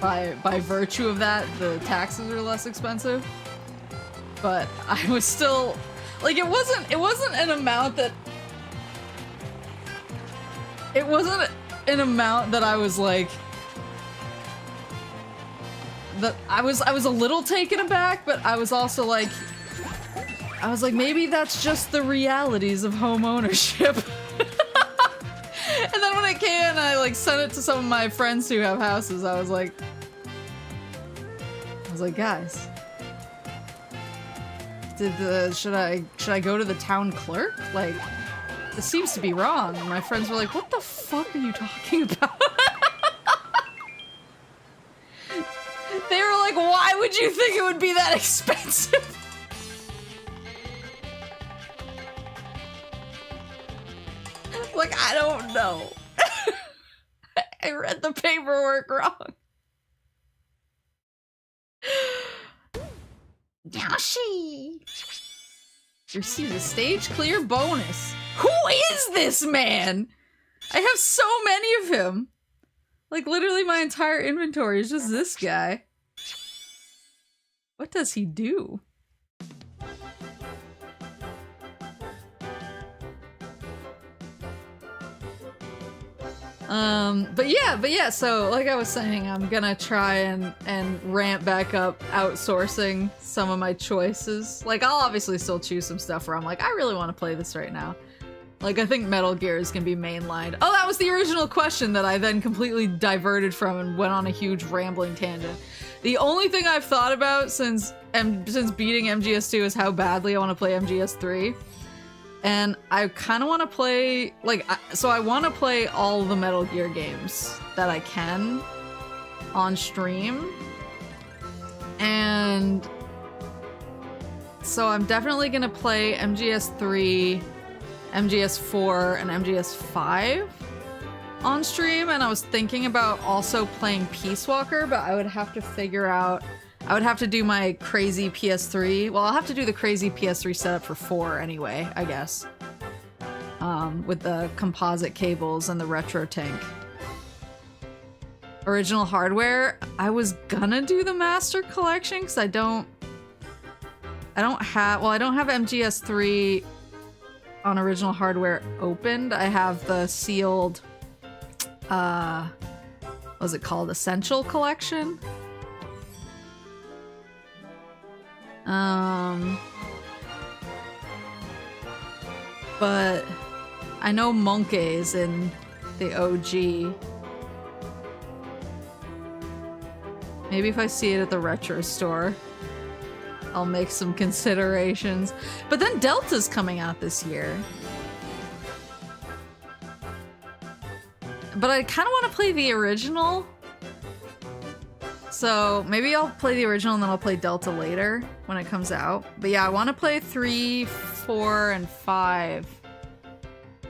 by virtue of that, the taxes are less expensive. But I was still, like, it wasn't an amount that I was like, that I was a little taken aback, but I was also like, maybe that's just the realities of home ownership. And then when it came and I like sent it to some of my friends who have houses, I was like, guys, should I go to the town clerk? Like, this seems to be wrong. And my friends were like, what the fuck are you talking about? They were like, why would you think it would be that expensive? Like, I don't know. I read the paperwork wrong. Yoshi! You received a stage clear bonus. Who is this man? I have so many of him. Like, literally my entire inventory is just this guy. What does he do? But yeah, so like I was saying, I'm gonna try and ramp back up outsourcing some of my choices. Like, I'll obviously still choose some stuff where I'm like, I really want to play this right now. Like, I think Metal Gear is gonna be mainlined. Oh, that was the original question that I then completely diverted from and went on a huge rambling tangent. The only thing I've thought about since beating MGS2 is how badly I want to play MGS3. And I kind of want to play, like, so I want to play all the Metal Gear games that I can on stream. And so I'm definitely going to play MGS3, MGS4, and MGS5 on stream. And I was thinking about also playing Peace Walker, but I would have to figure out, I would have to do my crazy PS3. Well, I'll have to do the crazy PS3 setup for 4 anyway, I guess. With the composite cables and the retro tank. Original hardware, I was gonna do the Master Collection because I don't have MGS3 on original hardware opened. I have the sealed, what was it called? Essential Collection? But I know Monkey's in the OG. Maybe if I see it at the retro store, I'll make some considerations. But then Delta's coming out this year. But I kind of want to play the original. So maybe I'll play the original and then I'll play Delta later when it comes out. But yeah, I want to play 3, 4, and 5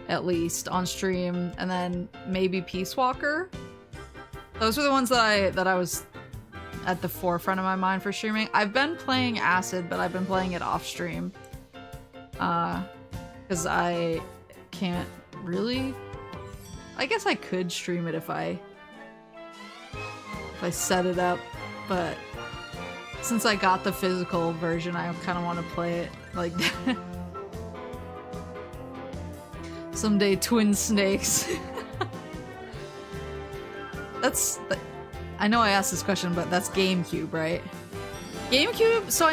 at least on stream, and then maybe Peace Walker. Those were the ones that I was at the forefront of my mind for streaming. I've been playing Acid, but I've been playing it off stream. Because I can't really... I guess I could stream it if I set it up, but since I got the physical version, I kind of want to play it like that. Someday Twin Snakes. I know I asked this question, but that's GameCube, right? GameCube, so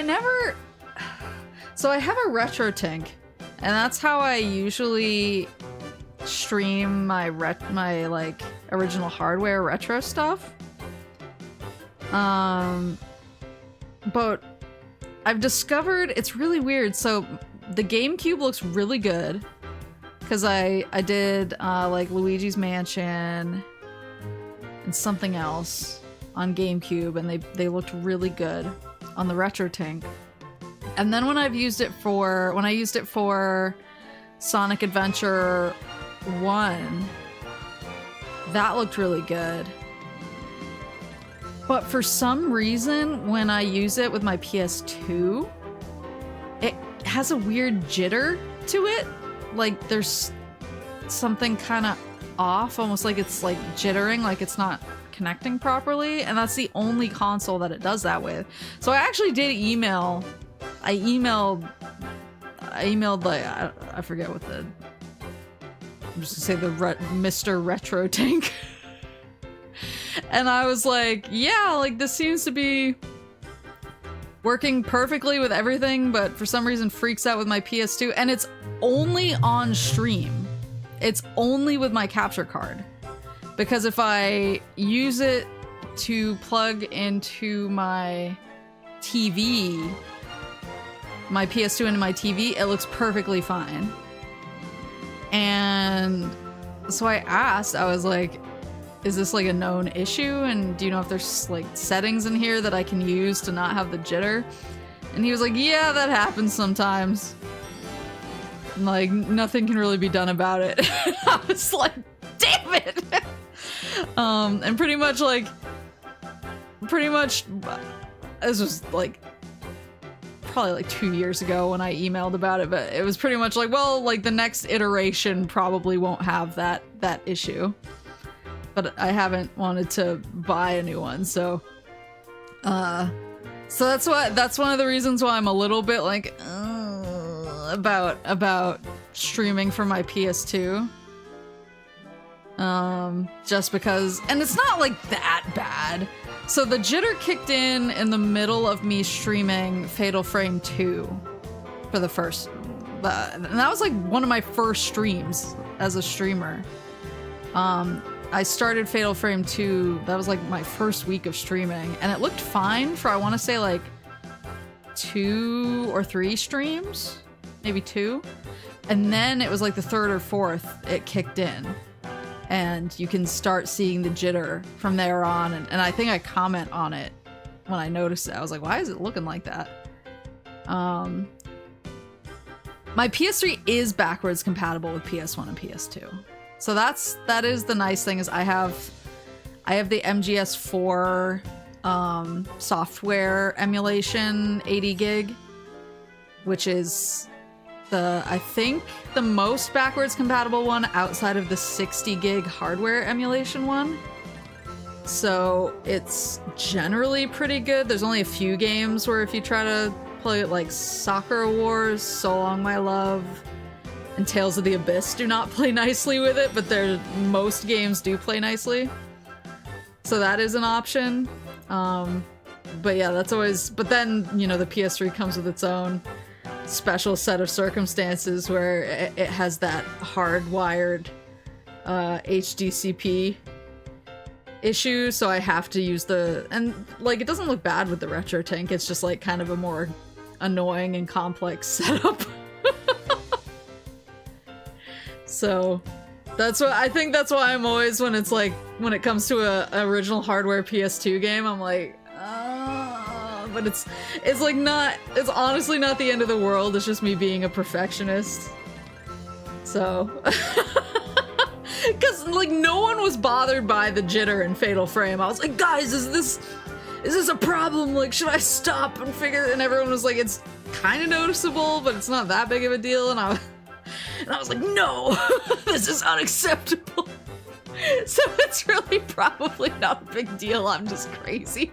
I have a retro tank, and that's how I usually stream my like original hardware retro stuff. But I've discovered it's really weird. So the GameCube looks really good because I did like Luigi's Mansion and something else on GameCube, and they looked really good on the retro tank. And then when I used it for Sonic Adventure 1, that looked really good. But for some reason, when I use it with my PS2, it has a weird jitter to it. Like there's something kind of off, almost like it's like jittering, like it's not connecting properly. And that's the only console that it does that with. So I actually did email. I emailed like, I forget what the... I'm just gonna say the Mr. Retro Tank. And I was like, yeah, like this seems to be working perfectly with everything, but for some reason freaks out with my PS2, and it's only on stream. It's only with my capture card. Because if I use it to plug into my TV, my PS2 into my TV, it looks perfectly fine. And so I asked, I was like, is this like a known issue? And do you know if there's like settings in here that I can use to not have the jitter? And he was like, yeah, that happens sometimes. And like, nothing can really be done about it. I was like, damn it! And pretty much, this was like, probably like 2 years ago when I emailed about it, but it was pretty much like, well, like the next iteration probably won't have that issue. But I haven't wanted to buy a new one, so that's one of the reasons why I'm a little bit like about streaming from my PS2. Just because, and it's not like that bad. So the jitter kicked in the middle of me streaming Fatal Frame 2 for the first, and that was like one of my first streams as a streamer. I started Fatal Frame 2, that was like my first week of streaming, and it looked fine for, I want to say like 2 or 3 streams, maybe 2. And then it was like the 3rd or 4th it kicked in. And you can start seeing the jitter from there on, and I think I comment on it when I noticed it. I was like, why is it looking like that? My PS3 is backwards compatible with PS1 and PS2. So that is the nice thing, is I have the MGS4 software emulation 80 gig, which is I think the most backwards compatible one outside of the 60 gig hardware emulation one. So it's generally pretty good. There's only a few games where if you try to play it, like Soccer Wars, So Long My Love, and Tales of the Abyss do not play nicely with it, but most games do play nicely. So that is an option. But yeah, that's always, but then, you know, the PS3 comes with its own special set of circumstances where it has that hardwired HDCP issue, so I have to use and like, it doesn't look bad with the retro tank, it's just like kind of a more annoying and complex setup. So that's why I'm always, when it comes to a original hardware PS2 game, I'm like, but it's honestly not the end of the world. It's just me being a perfectionist. So, because like no one was bothered by the jitter in Fatal Frame. I was like, guys, is this a problem? Like, should I stop and figure? And everyone was like, it's kind of noticeable, but it's not that big of a deal. And I was like, no, this is unacceptable. So it's really probably not a big deal. I'm just crazy.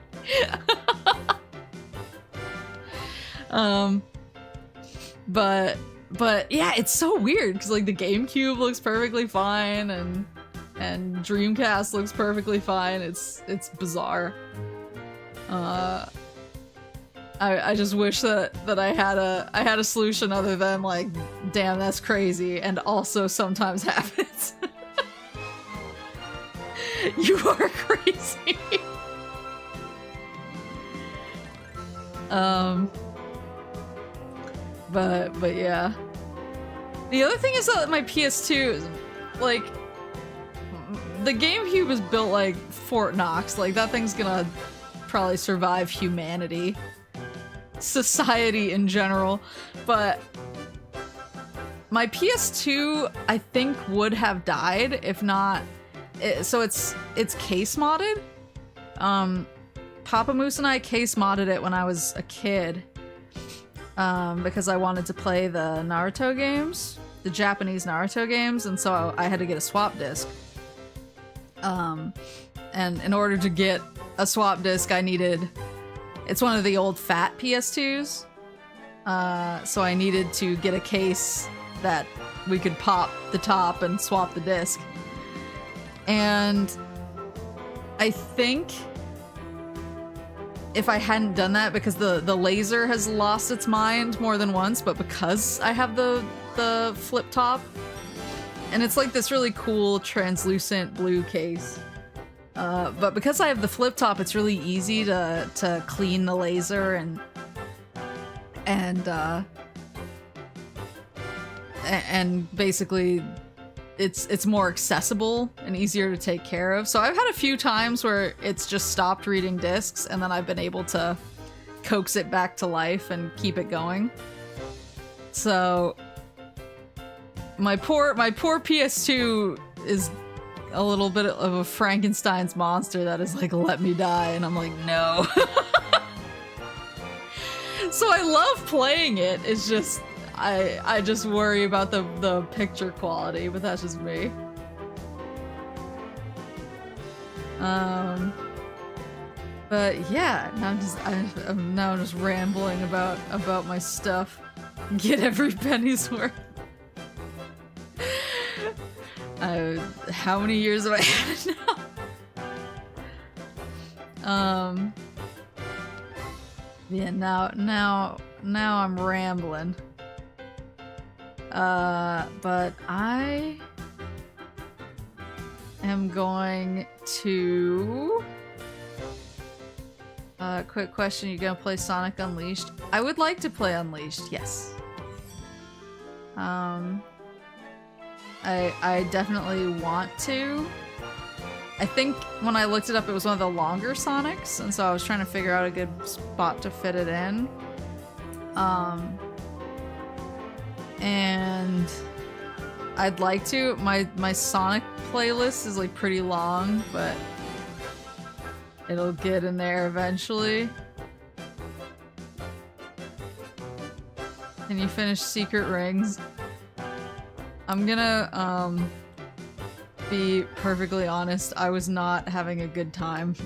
But yeah, it's so weird because like the GameCube looks perfectly fine and Dreamcast looks perfectly fine. It's bizarre. I just wish that I had a solution other than like, damn, that's crazy, and also sometimes happens. You are crazy. But yeah. The other thing is that my PS2 is like, the GameCube is built like Fort Knox. Like that thing's gonna probably survive humanity, society in general. But my PS2, I think, would have died if not. So it's case modded. Papa Moose and I case modded it when I was a kid. Because I wanted to play the Naruto games, the Japanese Naruto games, and so I had to get a swap disc. And in order to get a swap disc, it's one of the old fat PS2s. So I needed to get a case that we could pop the top and swap the disc. And I think if I hadn't done that, because the laser has lost its mind more than once, but because I have the flip top, and it's like this really cool translucent blue case, but because I have the flip top, it's really easy to clean the laser and basically it's more accessible and easier to take care of. So I've had a few times where it's just stopped reading discs, and then I've been able to coax it back to life and keep it going. So my poor PS2 is a little bit of a Frankenstein's monster that is like, let me die, and I'm like, no. So I love playing it, it's just I just worry about the picture quality, but that's just me. But yeah, I'm now just rambling about my stuff. Get every penny's worth. How many years have I had it now? Yeah, now I'm rambling. But I am going to... quick question, you gonna play Sonic Unleashed? I would like to play Unleashed, yes. I definitely want to. I think when I looked it up, it was one of the longer Sonics, and so I was trying to figure out a good spot to fit it in. And I'd like to. My Sonic playlist is like pretty long, but it'll get in there eventually. Can you finish Secret Rings? I'm gonna be perfectly honest, I was not having a good time.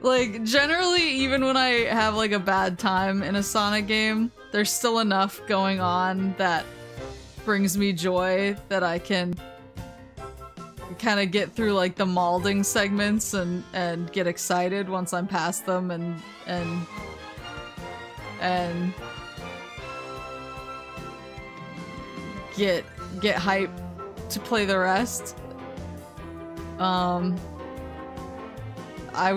Like, generally, even when I have like a bad time in a Sonic game, there's still enough going on that brings me joy that I can kind of get through like the malding segments and get excited once I'm past them and get hype to play the rest. I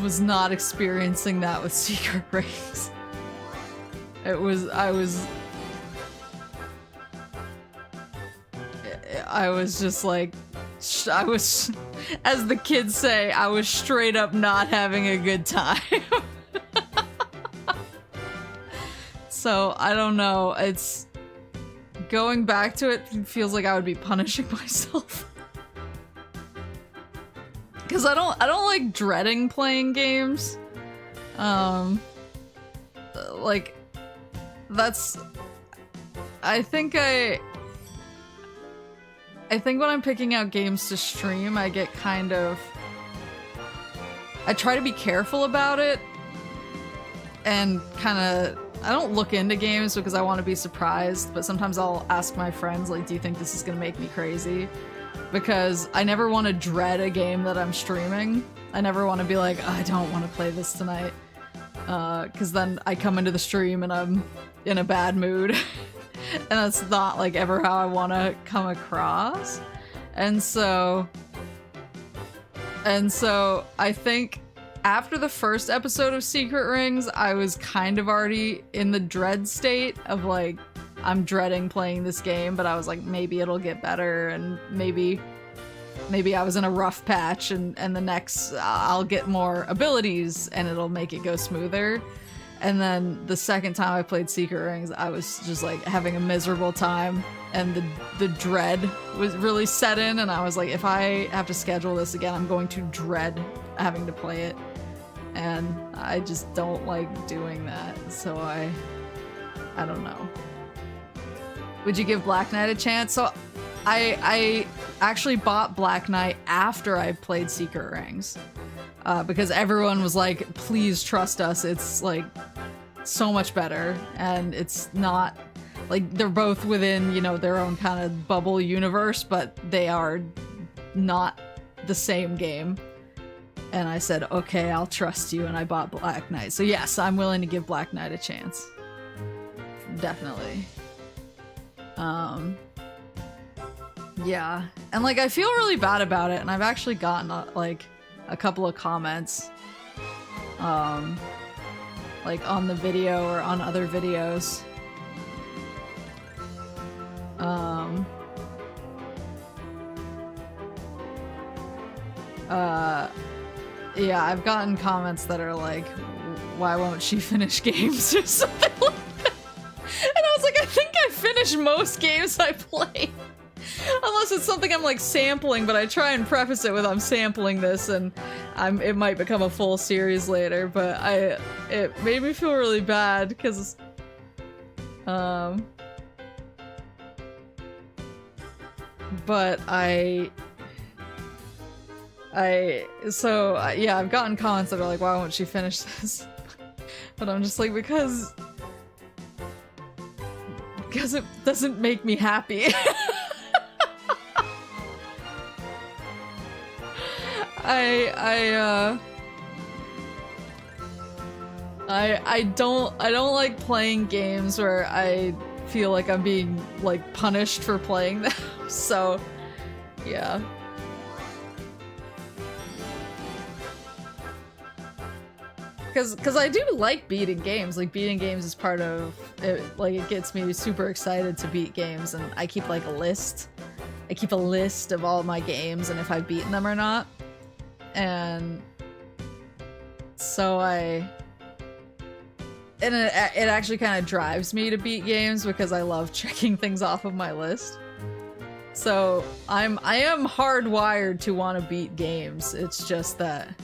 was not experiencing that with Secret Rings. I was just like, I was, as the kids say, I was straight up not having a good time. So I don't know, going back to it feels like I would be punishing myself. Cause I don't like dreading playing games. Like that's I think when I'm picking out games to stream, I get kind of I try to be careful about it and kind of I don't look into games because I want to be surprised, but sometimes I'll ask my friends, like, do you think this is gonna make me crazy? Because I never want to dread a game that I'm streaming. I never want to be like, oh, I don't want to play this tonight. Because then I come into the stream and I'm in a bad mood. And that's not like ever how I want to come across. And so I think after the first episode of Secret Rings, I was kind of already in the dread state of like, I'm dreading playing this game, but I was like, maybe it'll get better, and maybe I was in a rough patch, and the next I'll get more abilities and it'll make it go smoother. And then the second time I played Secret Rings, I was just like having a miserable time, and the dread was really set in, and I was like, if I have to schedule this again, I'm going to dread having to play it. And I just don't like doing that, so I don't know. Would you give Black Knight a chance? So I actually bought Black Knight after I played Secret Rings. Because everyone was like, please trust us, it's like so much better, and it's not like they're both within, you know, their own kind of bubble universe, but they are not the same game. And I said, okay, I'll trust you, and I bought Black Knight. So yes, I'm willing to give Black Knight a chance. Definitely. Yeah. And like, I feel really bad about it, and I've actually gotten like a couple of comments, like on the video or on other videos. Yeah, I've gotten comments that are like, why won't she finish games or something like that. And I was like, I think I finish most games I play. Unless it's something I'm like sampling, but I try and preface it with I'm sampling this, and it might become a full series later, but it made me feel really bad because but yeah, I've gotten comments that are like, why won't she finish this? But I'm just like, because it doesn't make me happy. I don't like playing games where I feel like I'm being like punished for playing them. So yeah. Cause I do like beating games. Like, beating games is part of it. Like, it gets me super excited to beat games, and I keep like a list. I keep a list of all my games and if I've beaten them or not. And so it actually kind of drives me to beat games because I love checking things off of my list. So I am hardwired to want to beat games. It's just that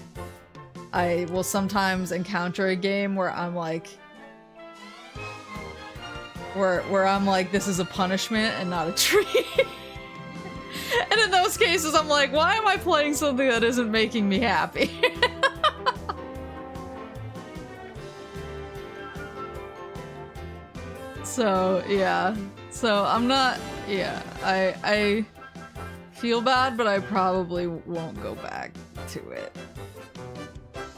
I will sometimes encounter a game where I'm like, where I'm like, this is a punishment and not a treat. And in those cases, I'm like, why am I playing something that isn't making me happy? So, yeah. So, I'm not... Yeah, I feel bad, but I probably won't go back to it.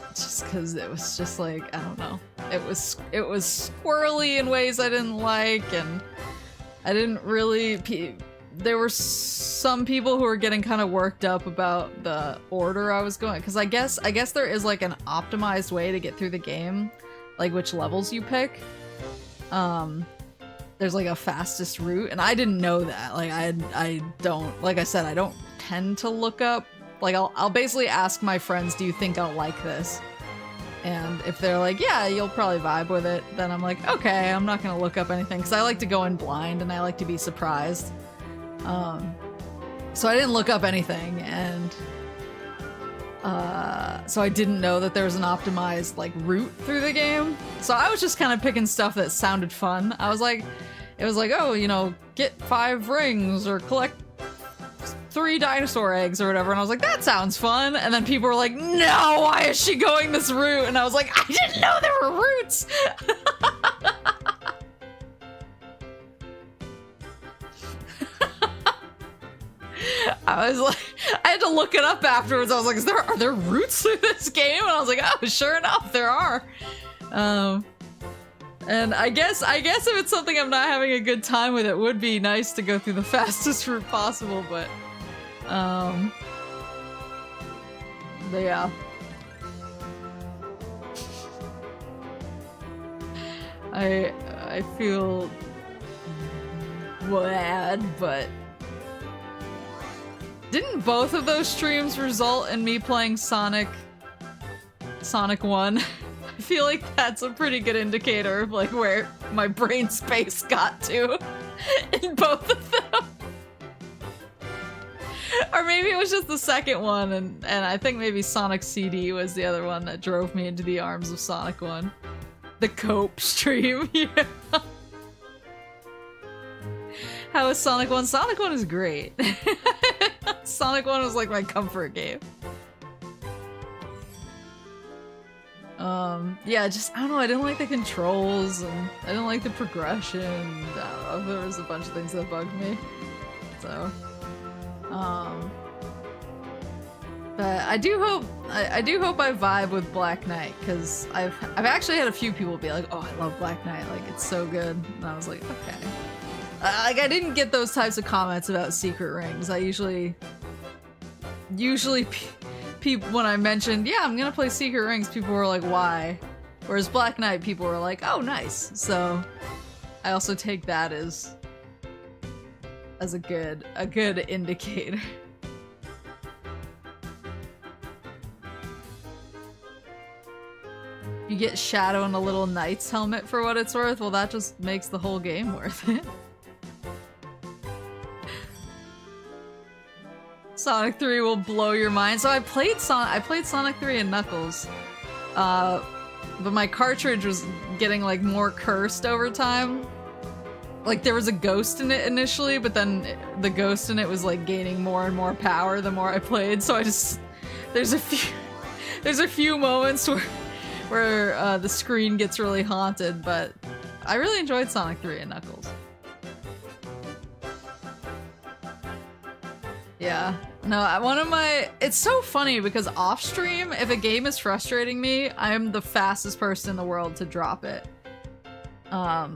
Just because it was just like, I don't know. It was squirrely in ways I didn't like, and I didn't really... There were some people who were getting kind of worked up about the order I was going, because I guess there is like an optimized way to get through the game, like which levels you pick. There's like a fastest route, and I didn't know that. Like I don't, like I said, I don't tend to look up. Like I'll basically ask my friends, do you think I'll like this? And if they're like, yeah, you'll probably vibe with it, then I'm like, okay, I'm not gonna look up anything, because I like to go in blind and I like to be surprised. So I didn't look up anything, and so I didn't know that there was an optimized like route through the game. So I was just kind of picking stuff that sounded fun. I was like, it was like, oh, you know, get 5 rings or collect 3 dinosaur eggs or whatever, and I was like, that sounds fun. And then people were like, no, why is she going this route? And I was like, I didn't know there were routes. I was like, I had to look it up afterwards. I was like, are there routes through this game? And I was like, oh, sure enough, there are. And I guess if it's something I'm not having a good time with, it would be nice to go through the fastest route possible, but yeah. I feel bad, but didn't both of those streams result in me playing Sonic 1? I feel like that's a pretty good indicator of like where my brain space got to in both of them. Or maybe it was just the second one, and I think maybe Sonic CD was the other one that drove me into the arms of Sonic 1. The Cope stream, yeah. How is Sonic 1? Sonic 1 is great. Sonic 1 was like my comfort game. Yeah, just, I don't know, I didn't like the controls, and I didn't like the progression. I don't know, there was a bunch of things that bugged me. So, but I do hope I vibe with Black Knight, because I've actually had a few people be like, oh, I love Black Knight, like, it's so good. And I was like, okay. Like, I didn't get those types of comments about secret rings. I usually people, when I mentioned, yeah, I'm gonna play secret rings, people were like, why? Whereas Black Knight, people were like, oh, nice. So I also take that as a good indicator. You get Shadow and a little Knight's helmet for what it's worth, well, that just makes the whole game worth it. Sonic 3 will blow your mind. So I played Sonic 3 and Knuckles, but my cartridge was getting like more cursed over time. Like there was a ghost in it initially, but then the ghost in it was like gaining more and more power the more I played. So I just there's a few moments where the screen gets really haunted, but I really enjoyed Sonic 3 and Knuckles. Yeah. No, it's so funny because off stream, if a game is frustrating me, I'm the fastest person in the world to drop it. I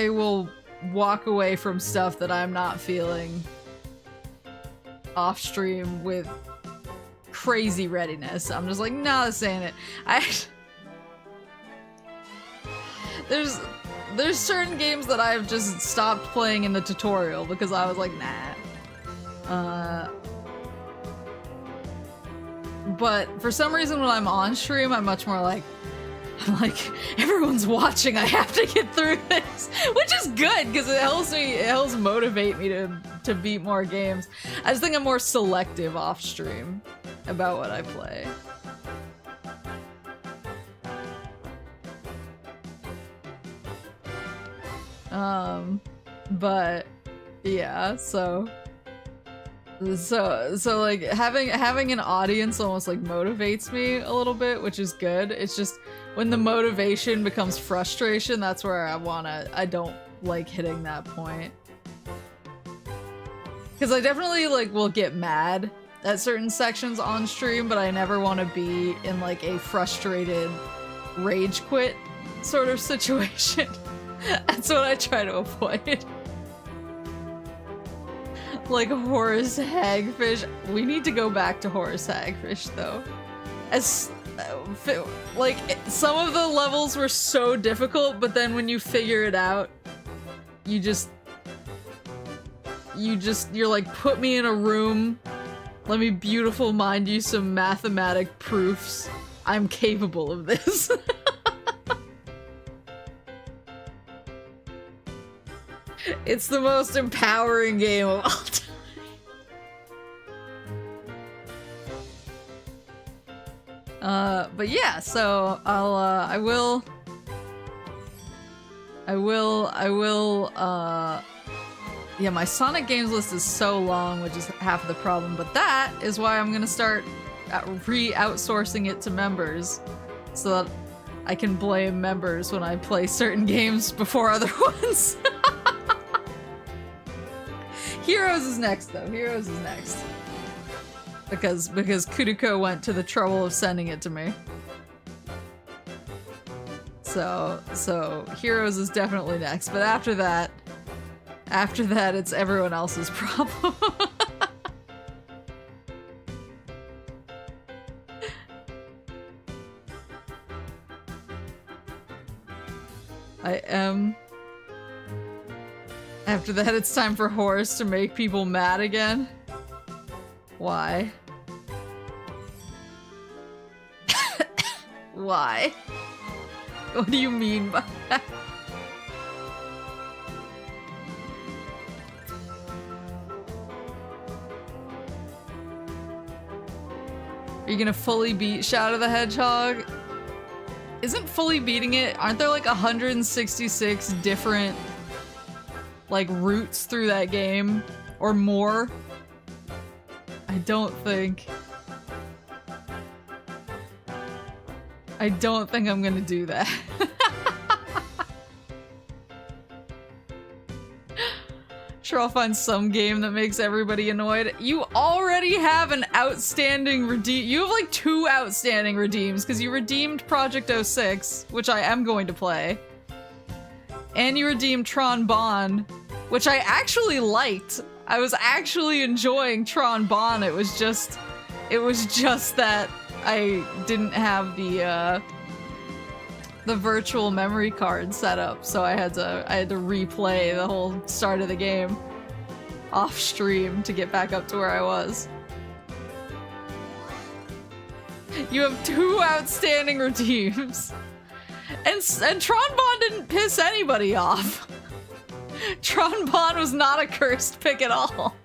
will walk away from stuff that I'm not feeling off stream with crazy readiness. I'm just like, nah, this ain't it. There's certain games that I've just stopped playing in the tutorial because I was like, nah. But for some reason when I'm on stream, I'm much more like, everyone's watching, I have to get through this. Which is good, because it helps motivate me to beat more games. I just think I'm more selective off stream about what I play. But yeah, so like having an audience almost like motivates me a little bit, which is good. It's just when the motivation becomes frustration, that's where I don't like hitting that point. Because I definitely like will get mad at certain sections on stream, but I never want to be in like a frustrated rage quit sort of situation. That's what I try to avoid. Like Horace Hagfish. We need to go back to Horace Hagfish though. Like some of the levels were so difficult, but then when you figure it out, you're like, put me in a room Let me beautiful mind you some mathematic proofs. I'm capable of this. It's the most empowering game of all time. But yeah, so I will, yeah, my Sonic games list is so long, which is half of the problem, but that is why I'm gonna start re-outsourcing it to members, so that I can blame members when I play certain games before other ones. Heroes is next, though. Heroes is next. Because Kuriko went to the trouble of sending it to me. So Heroes is definitely next, but after that it's everyone else's problem. After that it's time for Horus to make people mad again. Why? Why? What do you mean by that? Are you gonna fully beat Shadow the Hedgehog? Isn't fully beating it? Aren't there like 166 different like routes through that game? Or more? I don't think I'm gonna do that. Sure, I'll find some game that makes everybody annoyed. You already have an outstanding redeem. You have like 2 outstanding redeems because you redeemed Project 06, which I am going to play, and you redeemed Tron Bonne, which I actually liked. I was actually enjoying Tron Bonne. It was just that I didn't have the virtual memory card set up, so I had to replay the whole start of the game off stream to get back up to where I was. You have 2 outstanding redeems, and Tron Bonne didn't piss anybody off. Tron Bonne was not a cursed pick at all.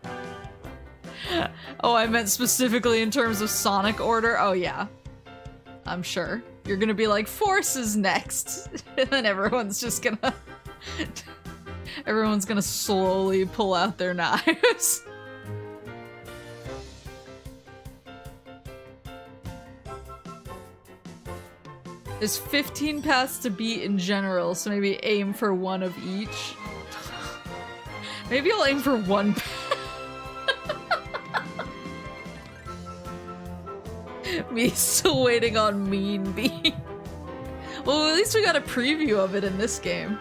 Oh, I meant specifically in terms of Sonic order. Oh yeah, I'm sure. You're gonna be like, Force is next. And then everyone's gonna slowly pull out their knives. There's 15 paths to beat in general, so maybe aim for 1 of each. Maybe I'll aim for 1 path. Me still waiting on Mean Bean. Well, at least we got a preview of it in this game.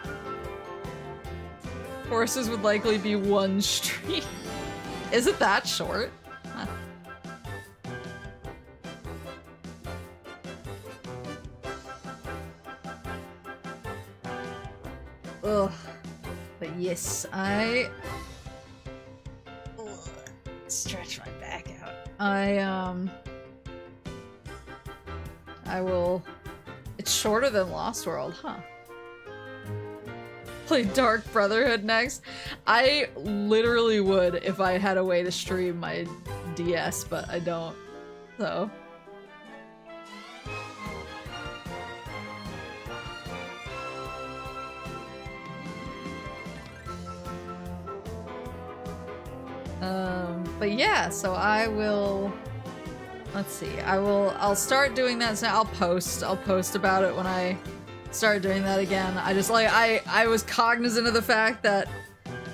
Horses would likely be 1 stream. Is it that short? Huh. Ugh. But yes, I stretch my back out. I will. It's shorter than Lost World, huh? Play Dark Brotherhood next. I literally would if I had a way to stream my DS, but I don't. So. But yeah, so I will. Let's see. I'll start doing that. So I'll post about it when I start doing that again. I just like I was cognizant of the fact that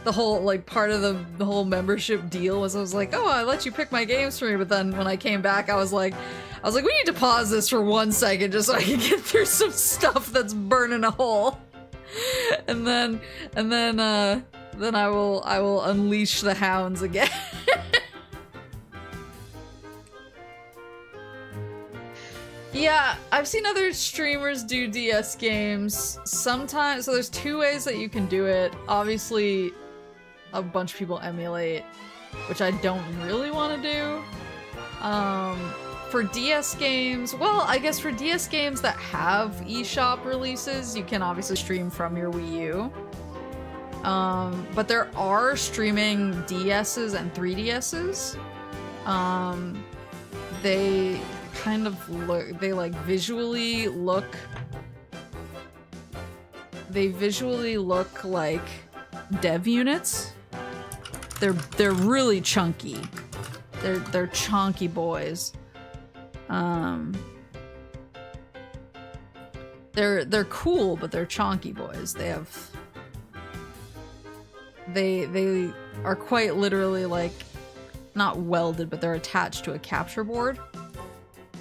the whole like part of the whole membership deal was I was like, oh, I let you pick my games for me, but then when I came back I was like we need to pause this for 1 second just so I can get through some stuff that's burning a hole. And then I will unleash the hounds again. Yeah, I've seen other streamers do DS games sometimes. So there's 2 ways that you can do it. Obviously, a bunch of people emulate, which I don't really want to do. For DS games, well, I guess for DS games that have eShop releases, you can obviously stream from your Wii U. But there are streaming DSs and 3DSs. They kind of look, they like visually look like dev units. They're really chunky. They're chunky boys. They're cool, but they're chonky boys. They are quite literally like not welded, but they're attached to a capture board.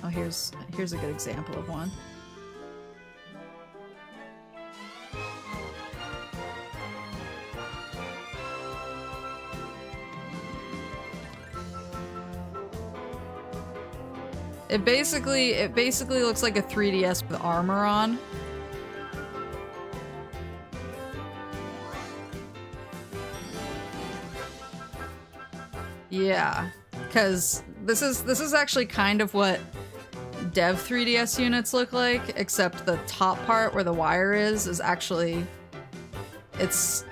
Oh, here's a good example of one. It basically looks like a 3DS with armor on. Yeah, because this is actually kind of what dev 3DS units look like, except the top part where the wire is actually it's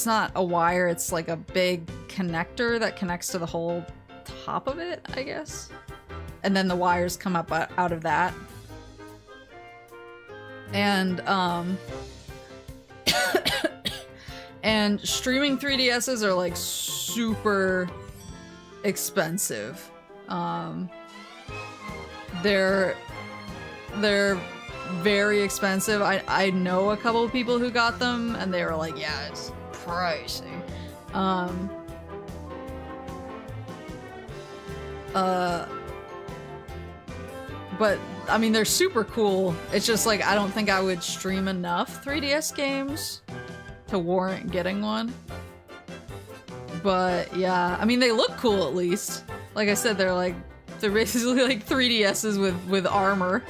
not a wire, it's like a big connector that connects to the whole top of it, I guess. And then the wires come up out of that. And and streaming 3DSs are like super expensive. They're very expensive. I know a couple of people who got them and they were like, yeah, it's pricey. But I mean, they're super cool. It's just like, I don't think I would stream enough 3DS games to warrant getting one. But yeah, I mean, they look cool at least. Like I said, they're basically like 3DSs with armor.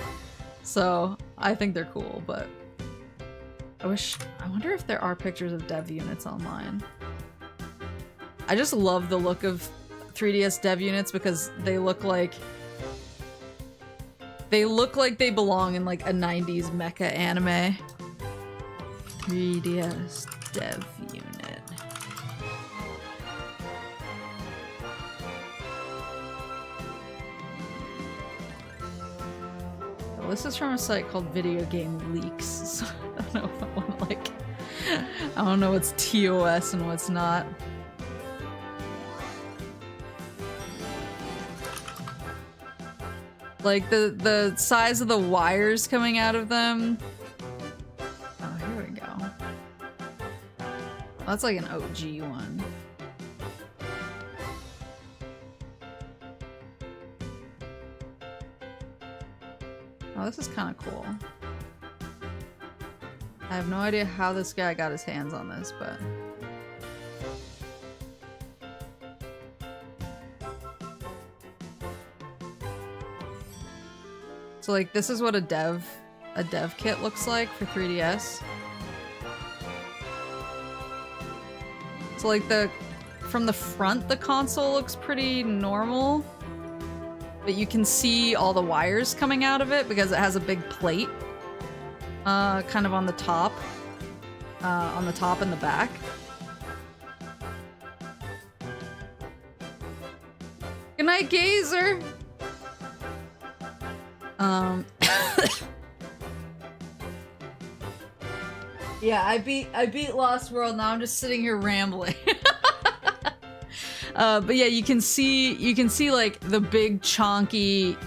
So I think they're cool, but I wonder if there are pictures of dev units online. I just love the look of 3DS dev units because they look like they belong in like a 90s mecha anime. 3DS dev unit. Well, this is from a site called Video Game Leaks, so I don't know if I want to like... I don't know what's TOS and what's not. Like, the size of the wires coming out of them. Oh, here we go. That's like an OG one. Oh, this is kind of cool. I have no idea how this guy got his hands on this, but... So like, this is what a dev kit looks like for 3DS. So like from the front, the console looks pretty normal, but you can see all the wires coming out of it because it has a big plate, kind of on the top and the back. Good night, Gazer! Yeah, I beat Lost World, now I'm just sitting here rambling. But yeah, you can see like the big chonky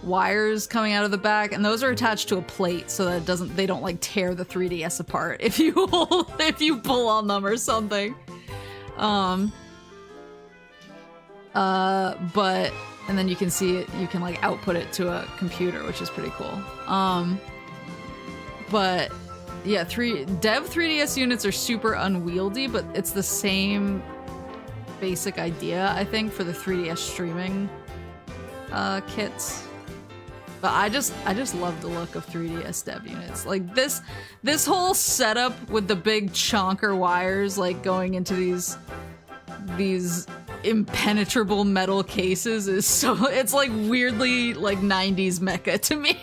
wires coming out of the back, and those are attached to a plate so that they don't like tear the 3DS apart if you pull on them or something. But and then you can see it, you can like output it to a computer, which is pretty cool. But yeah, dev 3DS units are super unwieldy, but it's the same basic idea, I think, for the 3DS streaming kits. But I just love the look of 3DS dev units. Like this whole setup with the big chonker wires like going into these impenetrable metal cases is so, it's like weirdly like 90s mecha to me.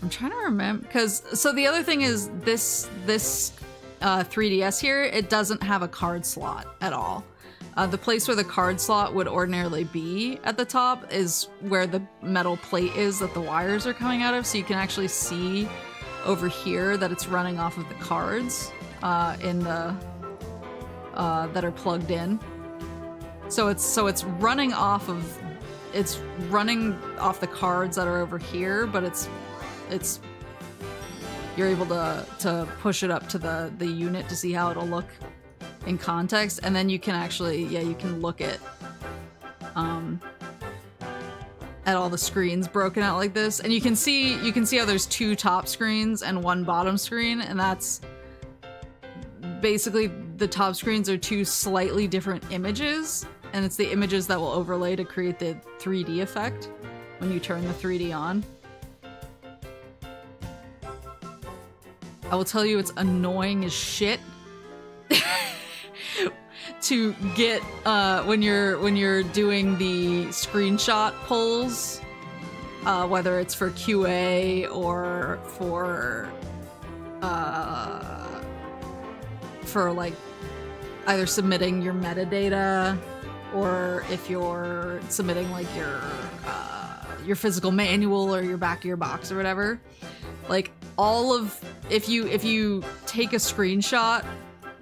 I'm trying to remember, because so the other thing is this 3DS here, it doesn't have a card slot at all. The place where the card slot would ordinarily be at the top is where the metal plate is that the wires are coming out of, so you can actually see over here that it's running off of the cards in the that are plugged in. So it's running off of the cards that are over here, but it's you're able to push it up to the unit to see how it'll look in context, and then you can actually, yeah, you can look at all the screens broken out like this, and you can see how there's 2 top screens and 1 bottom screen, and that's basically the top screens are 2 slightly different images, and it's the images that will overlay to create the 3D effect when you turn the 3D on. I will tell you, it's annoying as shit to get when you're doing the screenshot polls, whether it's for QA or for like either submitting your metadata, or if you're submitting like your physical manual or your back of your box or whatever. Like all of, if you take a screenshot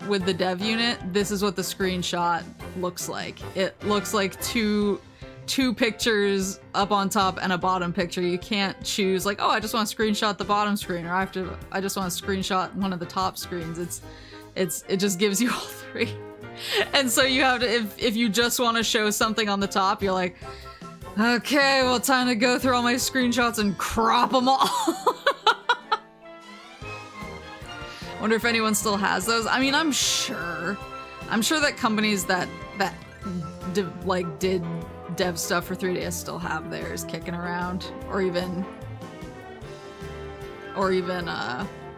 with the dev unit, this is what the screenshot looks like. It looks like two pictures up on top and a bottom picture. You can't choose like, oh, I just want to screenshot the bottom screen, or I just want to screenshot one of the top screens. It just gives you all 3. And so you have to, if you just want to show something on the top, you're like, okay, well, time to go through all my screenshots and crop them all. Wonder if anyone still has those. I mean, I'm sure that companies that did dev stuff for 3DS still have theirs kicking around, or even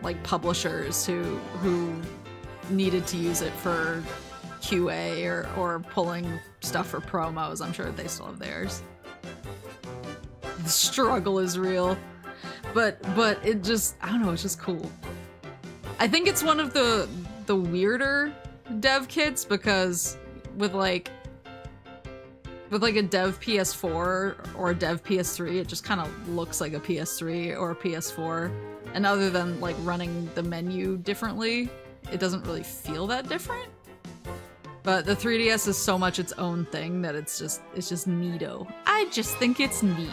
like publishers who needed to use it for QA or pulling stuff for promos. I'm sure they still have theirs. The struggle is real, but it just, I don't know, it's just cool. I think it's one of the weirder dev kits, because with like a dev PS4 or a dev PS3, it just kind of looks like a PS3 or a PS4, and other than like running the menu differently, it doesn't really feel that different. But the 3DS is so much its own thing that it's just neato. I just think it's neat.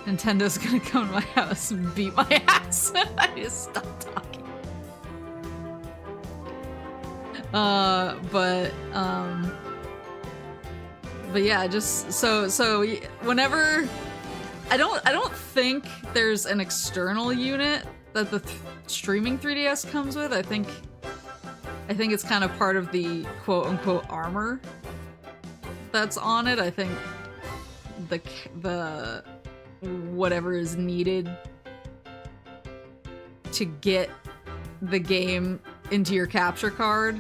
Nintendo's gonna come to my house and beat my ass if I just stop talking. But yeah, just so whenever I don't think there's an external unit that the streaming 3DS comes with. I think it's kind of part of the quote-unquote armor that's on it. I think the whatever is needed to get the game into your capture card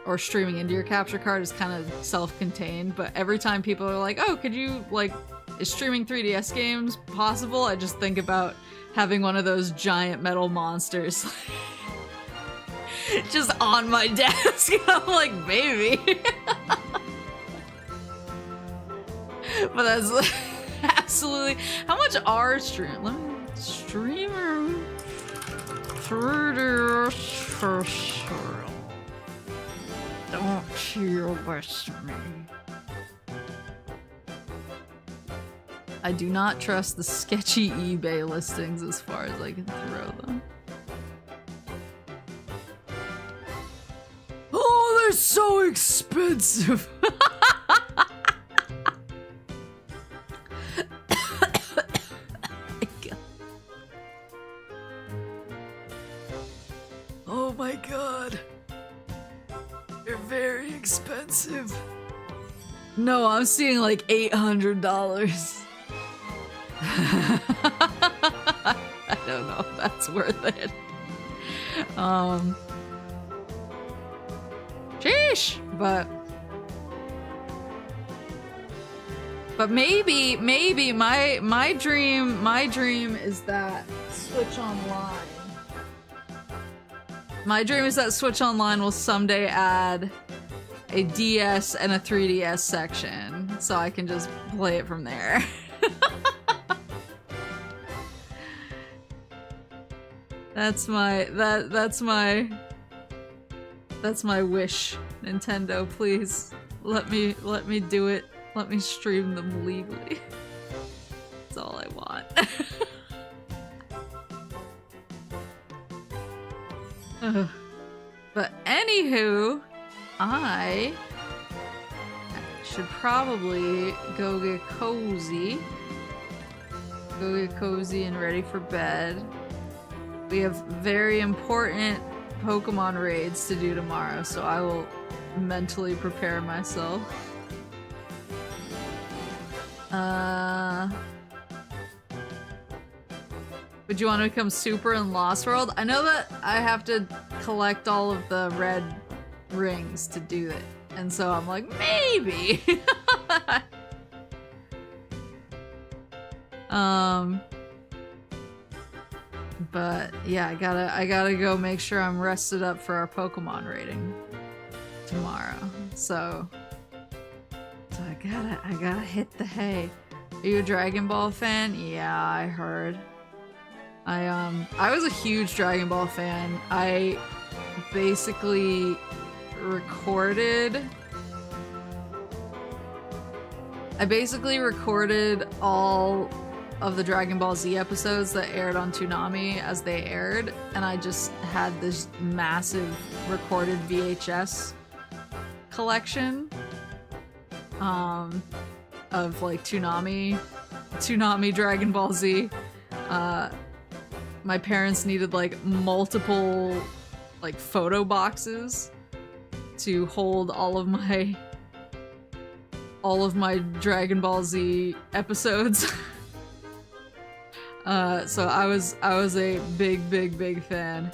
or streaming into your capture card is kind of self-contained, but every time people are like, oh, could you, like, is streaming 3DS games possible? I just think about having one of those giant metal monsters just on my desk. I'm like, maybe. But that's absolutely. How much are stream? Let me streamer 3DS for sure. Don't you wish me? I do not trust the sketchy eBay listings as far as I can throw them. Oh, they're so expensive! Oh my god. They're very expensive. No, I'm seeing like $800. I don't know if that's worth it. Sheesh! But maybe my dream is that Switch Online. My dream is that Switch Online will someday add a DS and a 3DS section, so I can just play it from there. That's my wish. Nintendo, please let me do it. Let me stream them legally. That's all I want. But anywho, I should probably go get cozy. Go get cozy and ready for bed. We have very important Pokemon raids to do tomorrow, so I will mentally prepare myself. Would you want to become super in Lost World? I know that I have to collect all of the red rings to do it, and so I'm like, maybe. But yeah, I gotta go make sure I'm rested up for our Pokemon raiding tomorrow. So I gotta hit the hay. Are you a Dragon Ball fan? Yeah, I heard. I was a huge Dragon Ball fan. I basically recorded all of the Dragon Ball Z episodes that aired on Toonami as they aired, and I just had this massive recorded VHS collection of like Toonami Dragon Ball Z. My parents needed like multiple like photo boxes to hold all of my Dragon Ball Z episodes. So I was a big fan.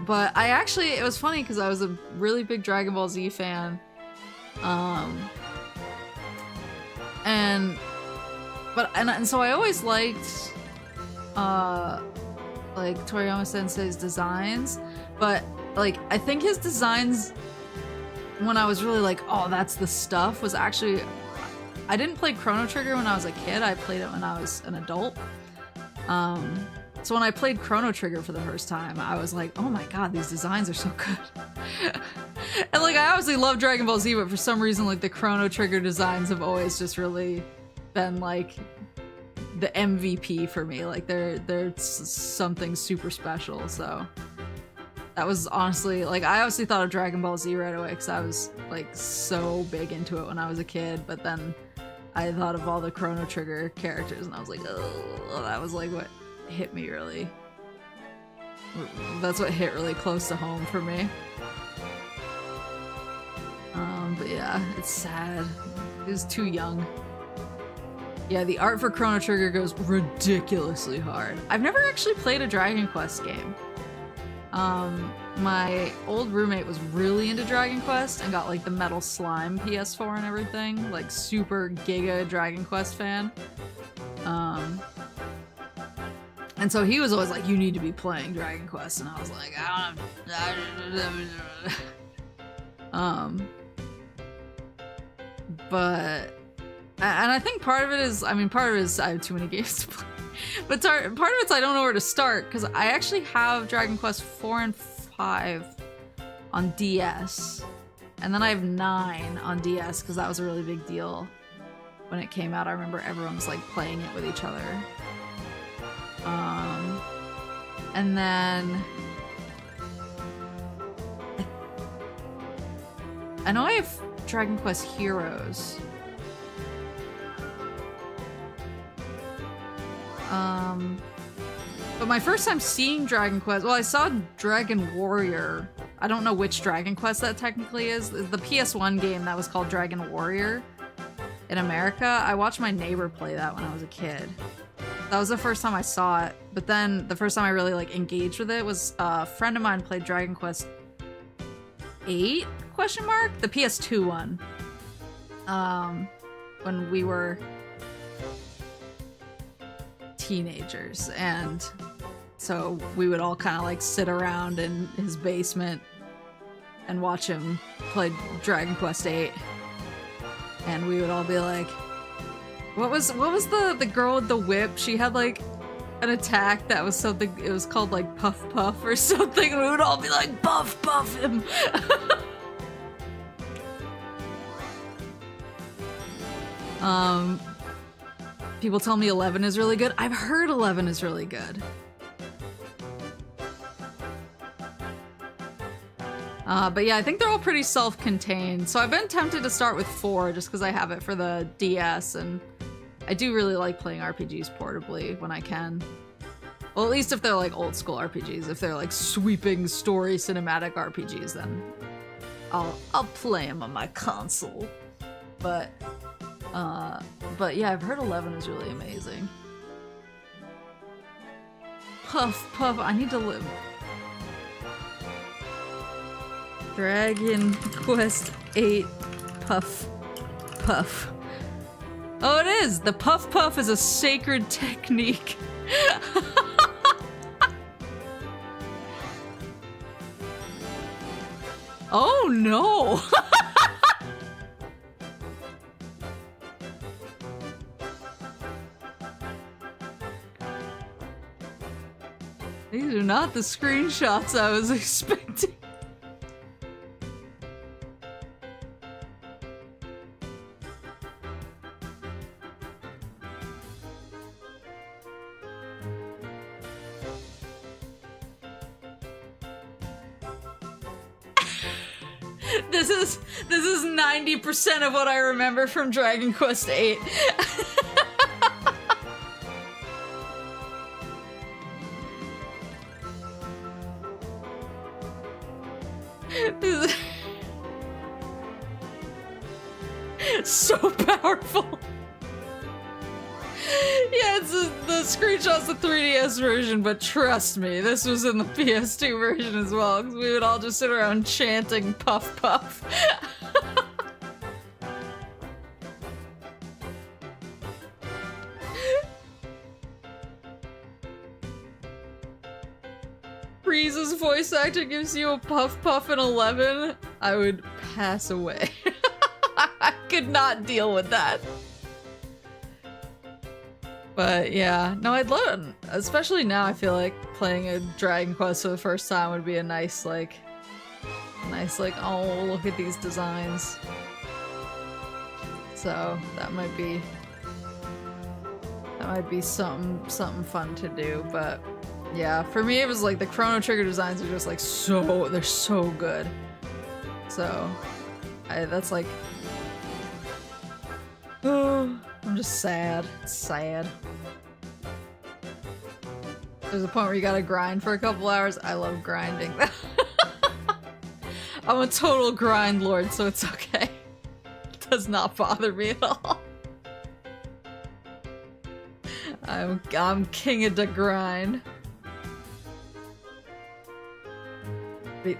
But it was funny because I was a really big Dragon Ball Z fan. And so I always liked like Toriyama Sensei's designs, but like I think his designs when I was really like, oh, that's the stuff, was actually, I didn't play Chrono Trigger when I was a kid, I played it when I was an adult. So when I played Chrono Trigger for the first time, I was like, oh my god, these designs are so good. And like, I obviously love Dragon Ball Z, but for some reason, like, the Chrono Trigger designs have always just really been like the MVP for me. Like, they're something super special, so that was honestly, like, I obviously thought of Dragon Ball Z right away because I was like so big into it when I was a kid, but then I thought of all the Chrono Trigger characters and I was like, oh, that was like what hit me really. That's what hit really close to home for me. But yeah, it's sad. He was too young. Yeah, the art for Chrono Trigger goes ridiculously hard. I've never actually played a Dragon Quest game. My old roommate was really into Dragon Quest and got like the Metal Slime PS4 and everything. Like super giga Dragon Quest fan. And so he was always like, you need to be playing Dragon Quest, and I was like, but, and I think part of it is, I have too many games to play, but part of it's I don't know where to start, because I actually have Dragon Quest 4 and 5 on DS, and then I have 9 on DS, because that was a really big deal when it came out. I remember everyone was like playing it with each other. And then I know I have Dragon Quest Heroes. But my first time seeing Dragon Quest, well, I saw Dragon Warrior. I don't know which Dragon Quest that technically is. The PS1 game that was called Dragon Warrior. in America. I watched my neighbor play that when I was a kid. That was the first time I saw it, but then the first time I really like engaged with it was a friend of mine played Dragon Quest 8 ? The PS2 one. When we were teenagers, and so we would all kind of like sit around in his basement and watch him play Dragon Quest 8, and we would all be like, what was the girl with the whip? She had like an attack that was something, it was called like Puff Puff or something, and we would all be like, Puff Puff him. People tell me 11 is really good. I've heard 11 is really good. But yeah, I think they're all pretty self-contained. So I've been tempted to start with 4 just because I have it for the DS, and I do really like playing RPGs portably when I can. Well, at least if they're like old school RPGs. If they're like sweeping story cinematic RPGs, then I'll play them on my console. But yeah, I've heard 11 is really amazing. Puff, puff, I need to live. Dragon Quest 8 Puff, puff. Oh, it is! The puff puff is a sacred technique. Oh no! These are not the screenshots I was expecting. This is 90% of what I remember from Dragon Quest 8. So powerful. Yeah, it's the screenshot's the 3DS version, but trust me, this was in the PS2 version as well, because we would all just sit around chanting Puff Puff. Freeze's voice actor gives you a Puff Puff in 11, I would pass away. I could not deal with that. But yeah, no, I'd love it. Especially now, I feel like playing a Dragon Quest for the first time would be a nice, like, oh, look at these designs. So that might be something fun to do. But yeah, for me, it was like the Chrono Trigger designs are just like they're so good. So that's like, oh, I'm just sad. It's sad. There's a point where you gotta grind for a couple hours. I love grinding. I'm a total grind lord, so it's okay. It does not bother me at all. I'm king of the grind.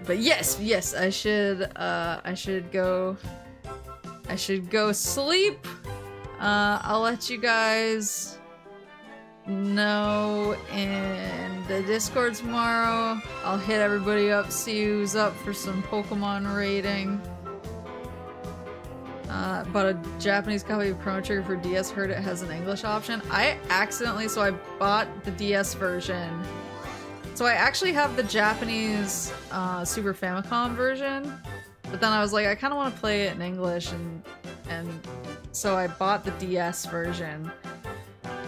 But yes, I should go sleep. I'll let you guys know in the Discord tomorrow. I'll hit everybody up, see who's up for some Pokemon raiding. Bought a Japanese copy of Chrono Trigger for DS, heard it has an English option. I bought the DS version. So I actually have the Japanese Super Famicom version, but then I was like, I kind of want to play it in English, and so I bought the DS version.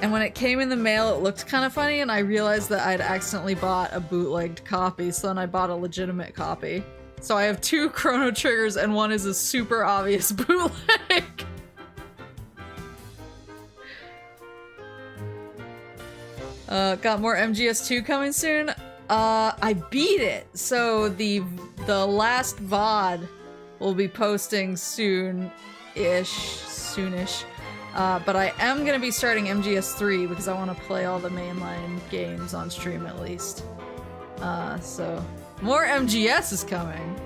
And when it came in the mail, it looked kind of funny, and I realized that I'd accidentally bought a bootlegged copy, so then I bought a legitimate copy. So I have 2 Chrono Triggers, and one is a super obvious bootleg. Got more MGS2 coming soon? I beat it! So the last VOD will be posting soon-ish. soonish. But I am gonna be starting MGS3 because I want to play all the mainline games on stream at least. So more MGS is coming.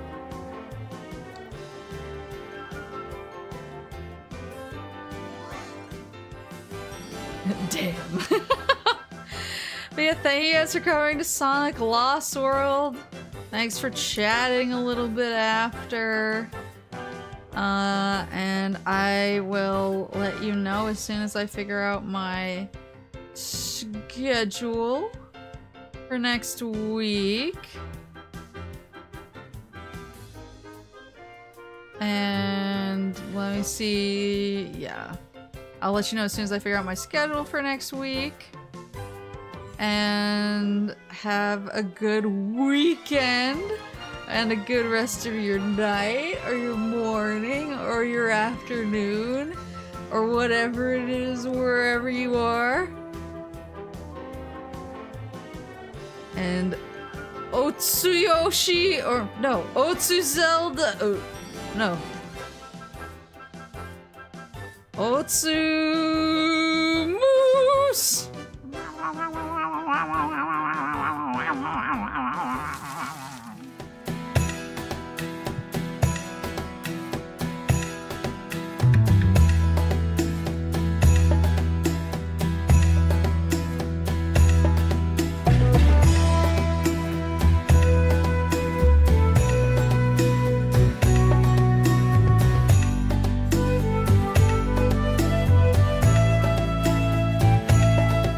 Damn. But yeah, thank you guys for coming to Sonic Lost World. Thanks for chatting a little bit after. And I will let you know as soon as I figure out my schedule for next week. And let me see. Yeah. I'll let you know as soon as I figure out my schedule for next week. And have a good weekend. And a good rest of your night, or your morning, or your afternoon, or whatever it is, wherever you are. And Otsuyoshi, or no, Otsuzelda, oh, no. Otsu